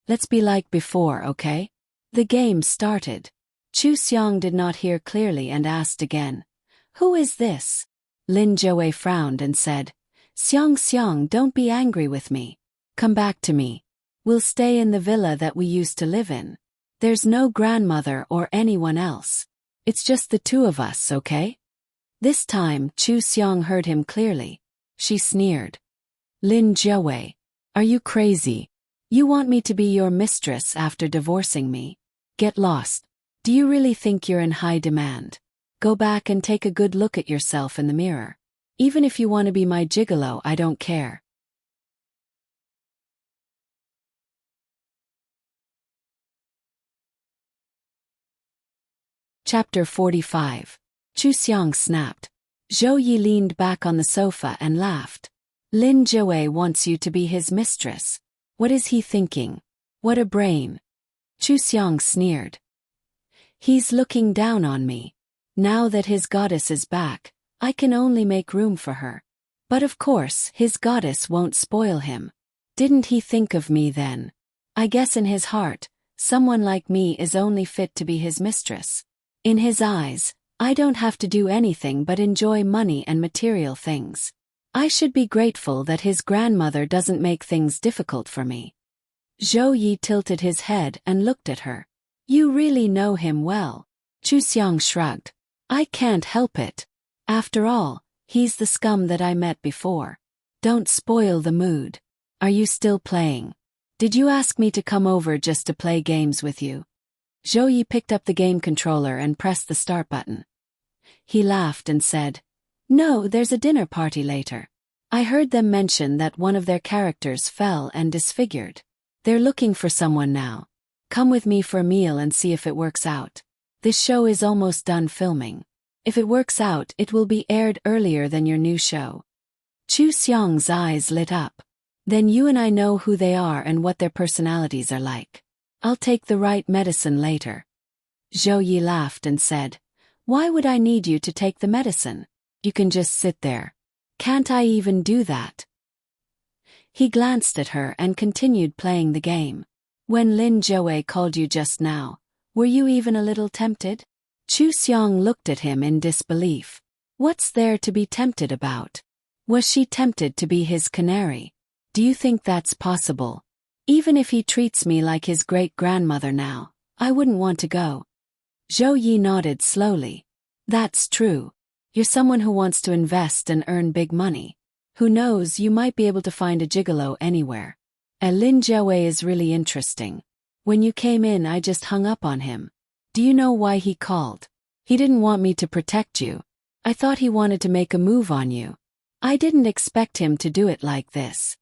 Let's be like before, okay? The game started. Chu Xiang did not hear clearly and asked again, Who is this? Lin Jiawei frowned and said, Xiang, don't be angry with me. Come back to me. We'll stay in the villa that we used to live in. There's no grandmother or anyone else. It's just the two of us, okay? This time, Chu Xiang heard him clearly. She sneered. Lin Jiawei, are you crazy? You want me to be your mistress after divorcing me? Get lost. Do you really think you're in high demand? Go back and take a good look at yourself in the mirror. Even if you want to be my gigolo, I don't care. Chapter 45. Chu Xiang snapped. Zhou Yi leaned back on the sofa and laughed. Lin Jiawei wants you to be his mistress. What is he thinking? What a brain. Chu Xiang sneered. He's looking down on me. Now that his goddess is back, I can only make room for her. But of course, his goddess won't spoil him. Didn't he think of me then? I guess in his heart, someone like me is only fit to be his mistress. In his eyes, I don't have to do anything but enjoy money and material things. I should be grateful that his grandmother doesn't make things difficult for me. Zhou Yi tilted his head and looked at her. You really know him well. Chu Xiang shrugged. I can't help it. After all, he's the scum that I met before. Don't spoil the mood. Are you still playing? Did you ask me to come over just to play games with you? Zhou Yi picked up the game controller and pressed the start button. He laughed and said, No, there's a dinner party later. I heard them mention that one of their characters fell and disfigured. They're looking for someone now. Come with me for a meal and see if it works out. This show is almost done filming. If it works out, it will be aired earlier than your new show. Chu Xiang's eyes lit up. Then you and I know who they are and what their personalities are like. I'll take the right medicine later. Zhou Yi laughed and said, Why would I need you to take the medicine? You can just sit there. Can't I even do that? He glanced at her and continued playing the game. When Lin Jiawei called you just now, were you even a little tempted? Chu Xiang looked at him in disbelief. What's there to be tempted about? Was she tempted to be his canary? Do you think that's possible? Even if he treats me like his great-grandmother now, I wouldn't want to go. Zhou Yi nodded slowly. That's true. You're someone who wants to invest and earn big money. Who knows, you might be able to find a gigolo anywhere. Lin Jiawei is really interesting. When you came in, I just hung up on him. Do you know why he called? He didn't want me to protect you. I thought he wanted to make a move on you. I didn't expect him to do it like this.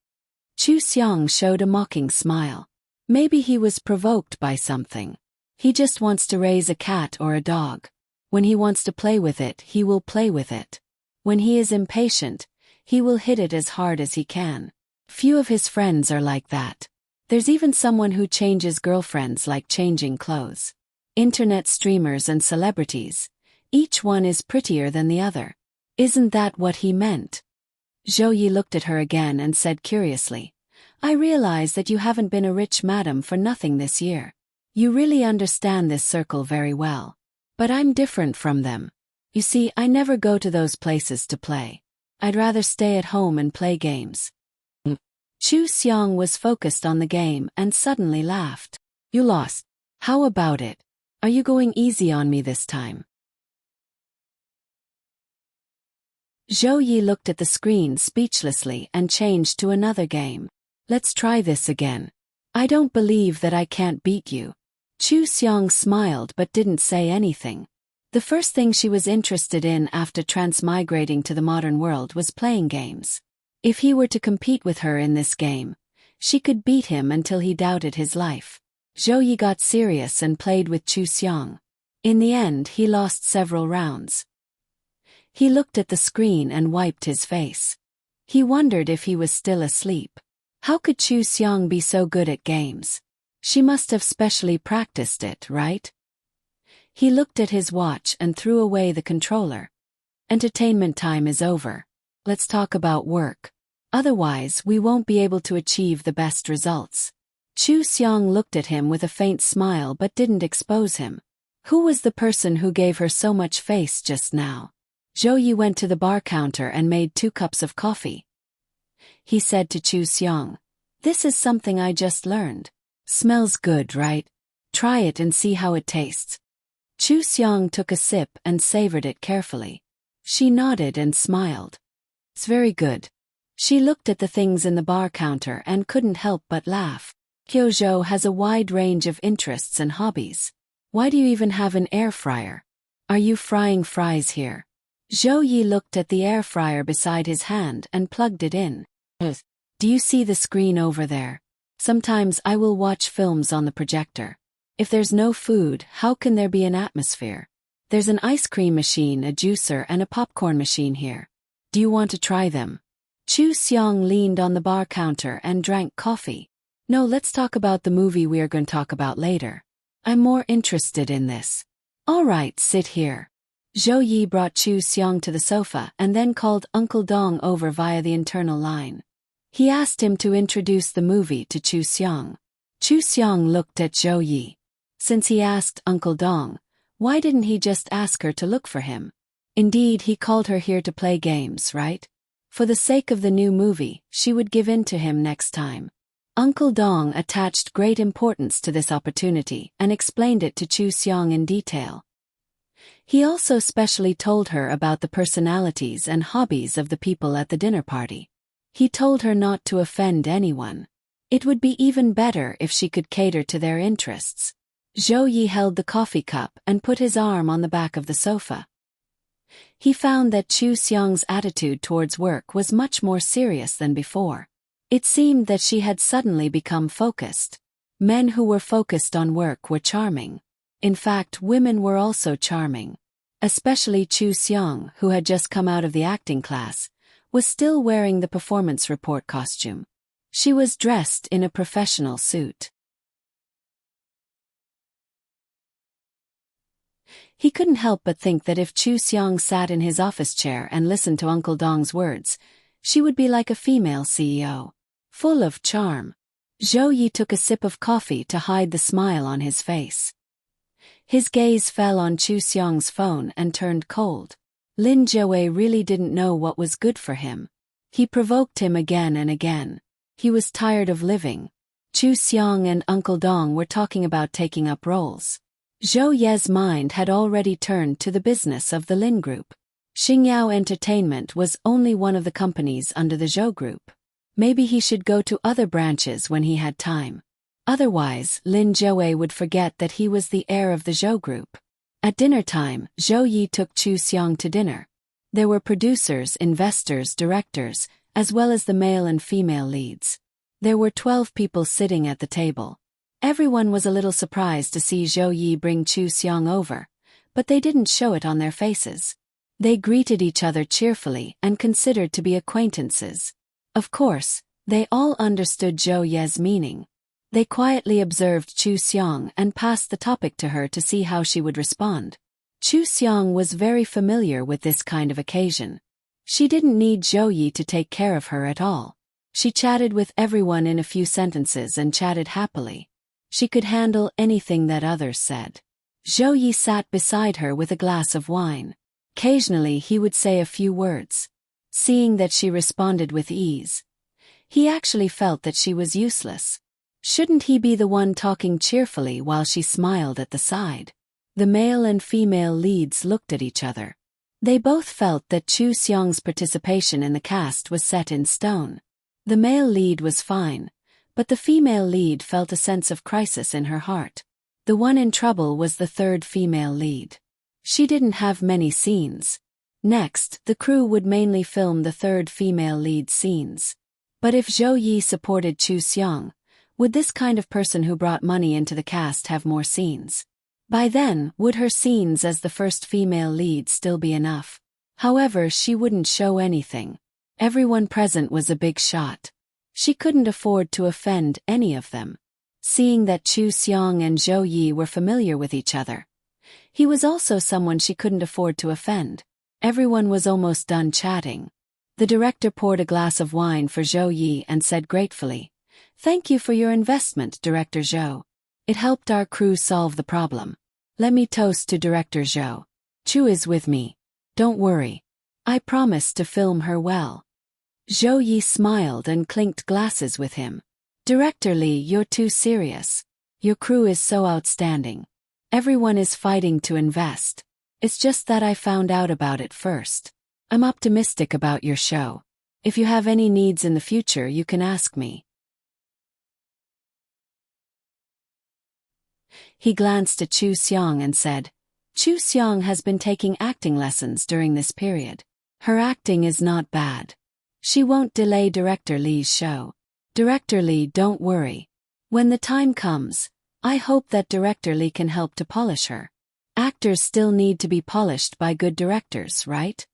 Chu Xiang showed a mocking smile. Maybe he was provoked by something. He just wants to raise a cat or a dog. When he wants to play with it, he will play with it. When he is impatient, he will hit it as hard as he can. Few of his friends are like that. There's even someone who changes girlfriends like changing clothes. Internet streamers and celebrities. Each one is prettier than the other. Isn't that what he meant? Zhou Yi looked at her again and said curiously, I realize that you haven't been a rich madam for nothing this year. You really understand this circle very well. But I'm different from them. You see, I never go to those places to play. I'd rather stay at home and play games. Chu Xiang was focused on the game and suddenly laughed. You lost. How about it? Are you going easy on me this time? Zhou Yi looked at the screen speechlessly and changed to another game. Let's try this again. I don't believe that I can't beat you. Chu Xiang smiled but didn't say anything. The first thing she was interested in after transmigrating to the modern world was playing games. If he were to compete with her in this game, she could beat him until he doubted his life. Zhou Yi got serious and played with Chu Xiang. In the end, he lost several rounds. He looked at the screen and wiped his face. He wondered if he was still asleep. How could Chu Xiang be so good at games? She must have specially practiced it, right? He looked at his watch and threw away the controller. Entertainment time is over. Let's talk about work. Otherwise, we won't be able to achieve the best results. Chu Xiang looked at him with a faint smile but didn't expose him. Who was the person who gave her so much face just now? Zhou Yi went to the bar counter and made 2 cups of coffee. He said to Chu Xiang, "This is something I just learned. Smells good, right? Try it and see how it tastes." Chu Xiang took a sip and savored it carefully. She nodded and smiled. "It's very good." She looked at the things in the bar counter and couldn't help but laugh. Kyozhou has a wide range of interests and hobbies. Why do you even have an air fryer? Are you frying fries here? Zhou Yi looked at the air fryer beside his hand and plugged it in. Do you see the screen over there? Sometimes I will watch films on the projector. If there's no food, how can there be an atmosphere? There's an ice cream machine, a juicer, and a popcorn machine here. Do you want to try them? Chu Xiang leaned on the bar counter and drank coffee. No, let's talk about the movie we are going to talk about later. I'm more interested in this. All right, sit here. Zhou Yi brought Chu Xiang to the sofa and then called Uncle Dong over via the internal line. He asked him to introduce the movie to Chu Xiang. Chu Xiang looked at Zhou Yi. Since he asked Uncle Dong, why didn't he just ask her to look for him? Indeed, he called her here to play games, right? For the sake of the new movie, she would give in to him next time. Uncle Dong attached great importance to this opportunity and explained it to Chu Xiang in detail. He also specially told her about the personalities and hobbies of the people at the dinner party. He told her not to offend anyone. It would be even better if she could cater to their interests. Zhou Yi held the coffee cup and put his arm on the back of the sofa. He found that Chu Xiang's attitude towards work was much more serious than before. It seemed that she had suddenly become focused. Men who were focused on work were charming. In fact, women were also charming. Especially Chu Xiang, who had just come out of the acting class, was still wearing the performance report costume. She was dressed in a professional suit. He couldn't help but think that if Chu Xiang sat in his office chair and listened to Uncle Dong's words, she would be like a female CEO. Full of charm. Zhou Yi took a sip of coffee to hide the smile on his face. His gaze fell on Chu Xiang's phone and turned cold. Lin Jiawei really didn't know what was good for him. He provoked him again and again. He was tired of living. Chu Xiang and Uncle Dong were talking about taking up roles. Zhou Ye's mind had already turned to the business of the Lin Group. Xingyao Entertainment was only one of the companies under the Zhou Group. Maybe he should go to other branches when he had time. Otherwise, Lin Jiawei would forget that he was the heir of the Zhou Group. At dinner time, Zhou Yi took Chu Xiang to dinner. There were producers, investors, directors, as well as the male and female leads. There were 12 people sitting at the table. Everyone was a little surprised to see Zhou Yi bring Chu Xiang over, but they didn't show it on their faces. They greeted each other cheerfully and considered to be acquaintances. Of course, they all understood Zhou Ye's meaning. They quietly observed Chu Xiang and passed the topic to her to see how she would respond. Chu Xiang was very familiar with this kind of occasion. She didn't need Zhou Yi to take care of her at all. She chatted with everyone in a few sentences and chatted happily. She could handle anything that others said. Zhou Yi sat beside her with a glass of wine. Occasionally he would say a few words. Seeing that she responded with ease, he actually felt that she was useless. Shouldn't he be the one talking cheerfully while she smiled at the side? The male and female leads looked at each other. They both felt that Chu Xiang's participation in the cast was set in stone. The male lead was fine, but the female lead felt a sense of crisis in her heart. The one in trouble was the third female lead. She didn't have many scenes. Next, the crew would mainly film the third female lead scenes. But if Zhou Yi supported Chu Xiang, would this kind of person who brought money into the cast have more scenes? By then, would her scenes as the first female lead still be enough? However, she wouldn't show anything. Everyone present was a big shot. She couldn't afford to offend any of them. Seeing that Chu Xiang and Zhou Yi were familiar with each other, he was also someone she couldn't afford to offend. Everyone was almost done chatting. The director poured a glass of wine for Zhou Yi and said gratefully, "Thank you for your investment, Director Zhou. It helped our crew solve the problem. Let me toast to Director Zhou. Chu is with me. Don't worry. I promise to film her well." Zhou Yi smiled and clinked glasses with him. "Director Li, you're too serious. Your crew is so outstanding. Everyone is fighting to invest. It's just that I found out about it first. I'm optimistic about your show. If you have any needs in the future, you can ask me." He glanced at Chu Xiang and said, "Chu Xiang has been taking acting lessons during this period. Her acting is not bad. She won't delay Director Li's show. Director Li, don't worry. When the time comes, I hope that Director Li can help to polish her. Actors still need to be polished by good directors, right?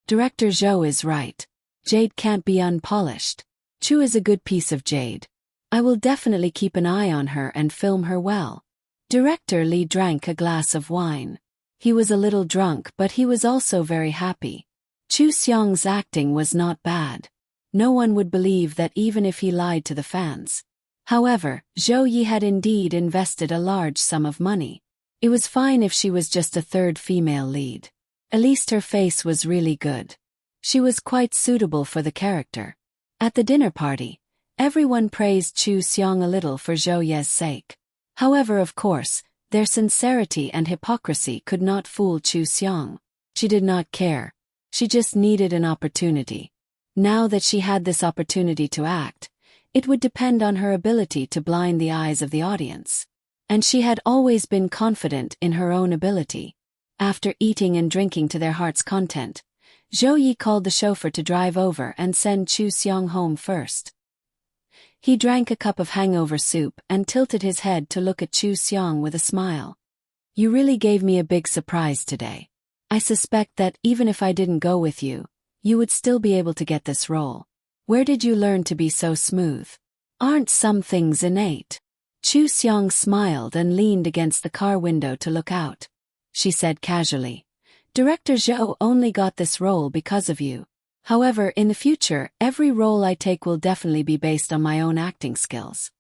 Director Zhou is right. Jade can't be unpolished. Chu is a good piece of jade. I will definitely keep an eye on her and film her well." Director Li drank a glass of wine. He was a little drunk, but he was also very happy. Chu Xiang's acting was not bad. No one would believe that even if he lied to the fans. However, Zhou Yi had indeed invested a large sum of money. It was fine if she was just a third female lead. At least her face was really good. She was quite suitable for the character. At the dinner party, everyone praised Chu Xiang a little for Zhou Ye's sake. However, of course, their sincerity and hypocrisy could not fool Chu Xiang. She did not care. She just needed an opportunity. Now that she had this opportunity to act, it would depend on her ability to blind the eyes of the audience. And she had always been confident in her own ability. After eating and drinking to their heart's content, Zhou Yi called the chauffeur to drive over and send Chu Xiang home first. He drank a cup of hangover soup and tilted his head to look at Chu Xiang with a smile. "You really gave me a big surprise today. I suspect that even if I didn't go with you, you would still be able to get this role. Where did you learn to be so smooth? Aren't some things innate?" Chu Xiang smiled and leaned against the car window to look out. She said casually, "Director Zhou only got this role because of you. However, in the future, every role I take will definitely be based on my own acting skills."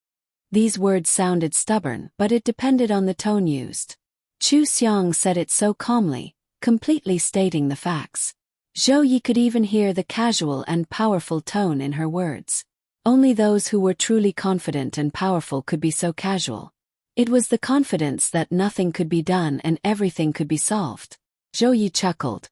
These words sounded stubborn, but it depended on the tone used. Chu Xiang said it so calmly, completely stating the facts. Zhou Yi could even hear the casual and powerful tone in her words. Only those who were truly confident and powerful could be so casual. It was the confidence that nothing could be done and everything could be solved. Zhou Yi chuckled.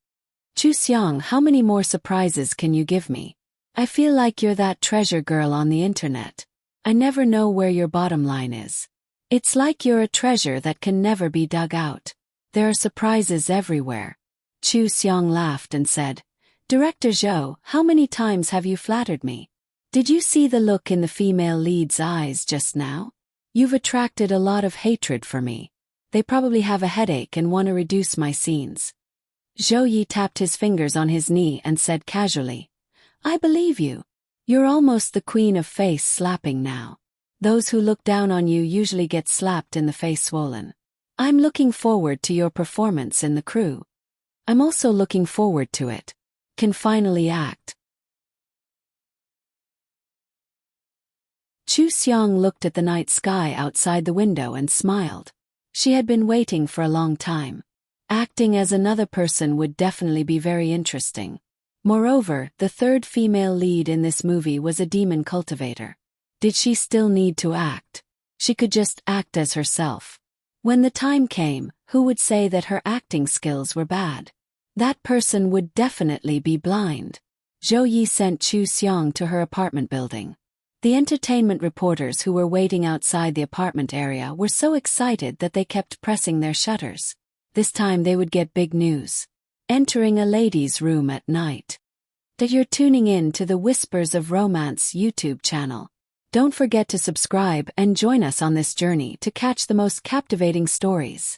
"Chu Xiang, how many more surprises can you give me? I feel like you're that treasure girl on the internet. I never know where your bottom line is. It's like you're a treasure that can never be dug out. There are surprises everywhere." Chu Xiang laughed and said, "Director Zhou, how many times have you flattered me? Did you see the look in the female lead's eyes just now? You've attracted a lot of hatred for me. They probably have a headache and want to reduce my scenes." Zhou Yi tapped his fingers on his knee and said casually, "I believe you. You're almost the queen of face slapping now. Those who look down on you usually get slapped in the face swollen. I'm looking forward to your performance in the crew. I'm also looking forward to it. Can finally act." Chu Xiang looked at the night sky outside the window and smiled. She had been waiting for a long time. Acting as another person would definitely be very interesting. Moreover, the third female lead in this movie was a demon cultivator. Did she still need to act? She could just act as herself. When the time came, who would say that her acting skills were bad? That person would definitely be blind. Zhou Yi sent Chu Xiang to her apartment building. The entertainment reporters who were waiting outside the apartment area were so excited that they kept pressing their shutters. This time they would get big news. Entering a lady's room at night. That you're tuning in to the Whispers of Romance YouTube channel. Don't forget to subscribe and join us on this journey to catch the most captivating stories.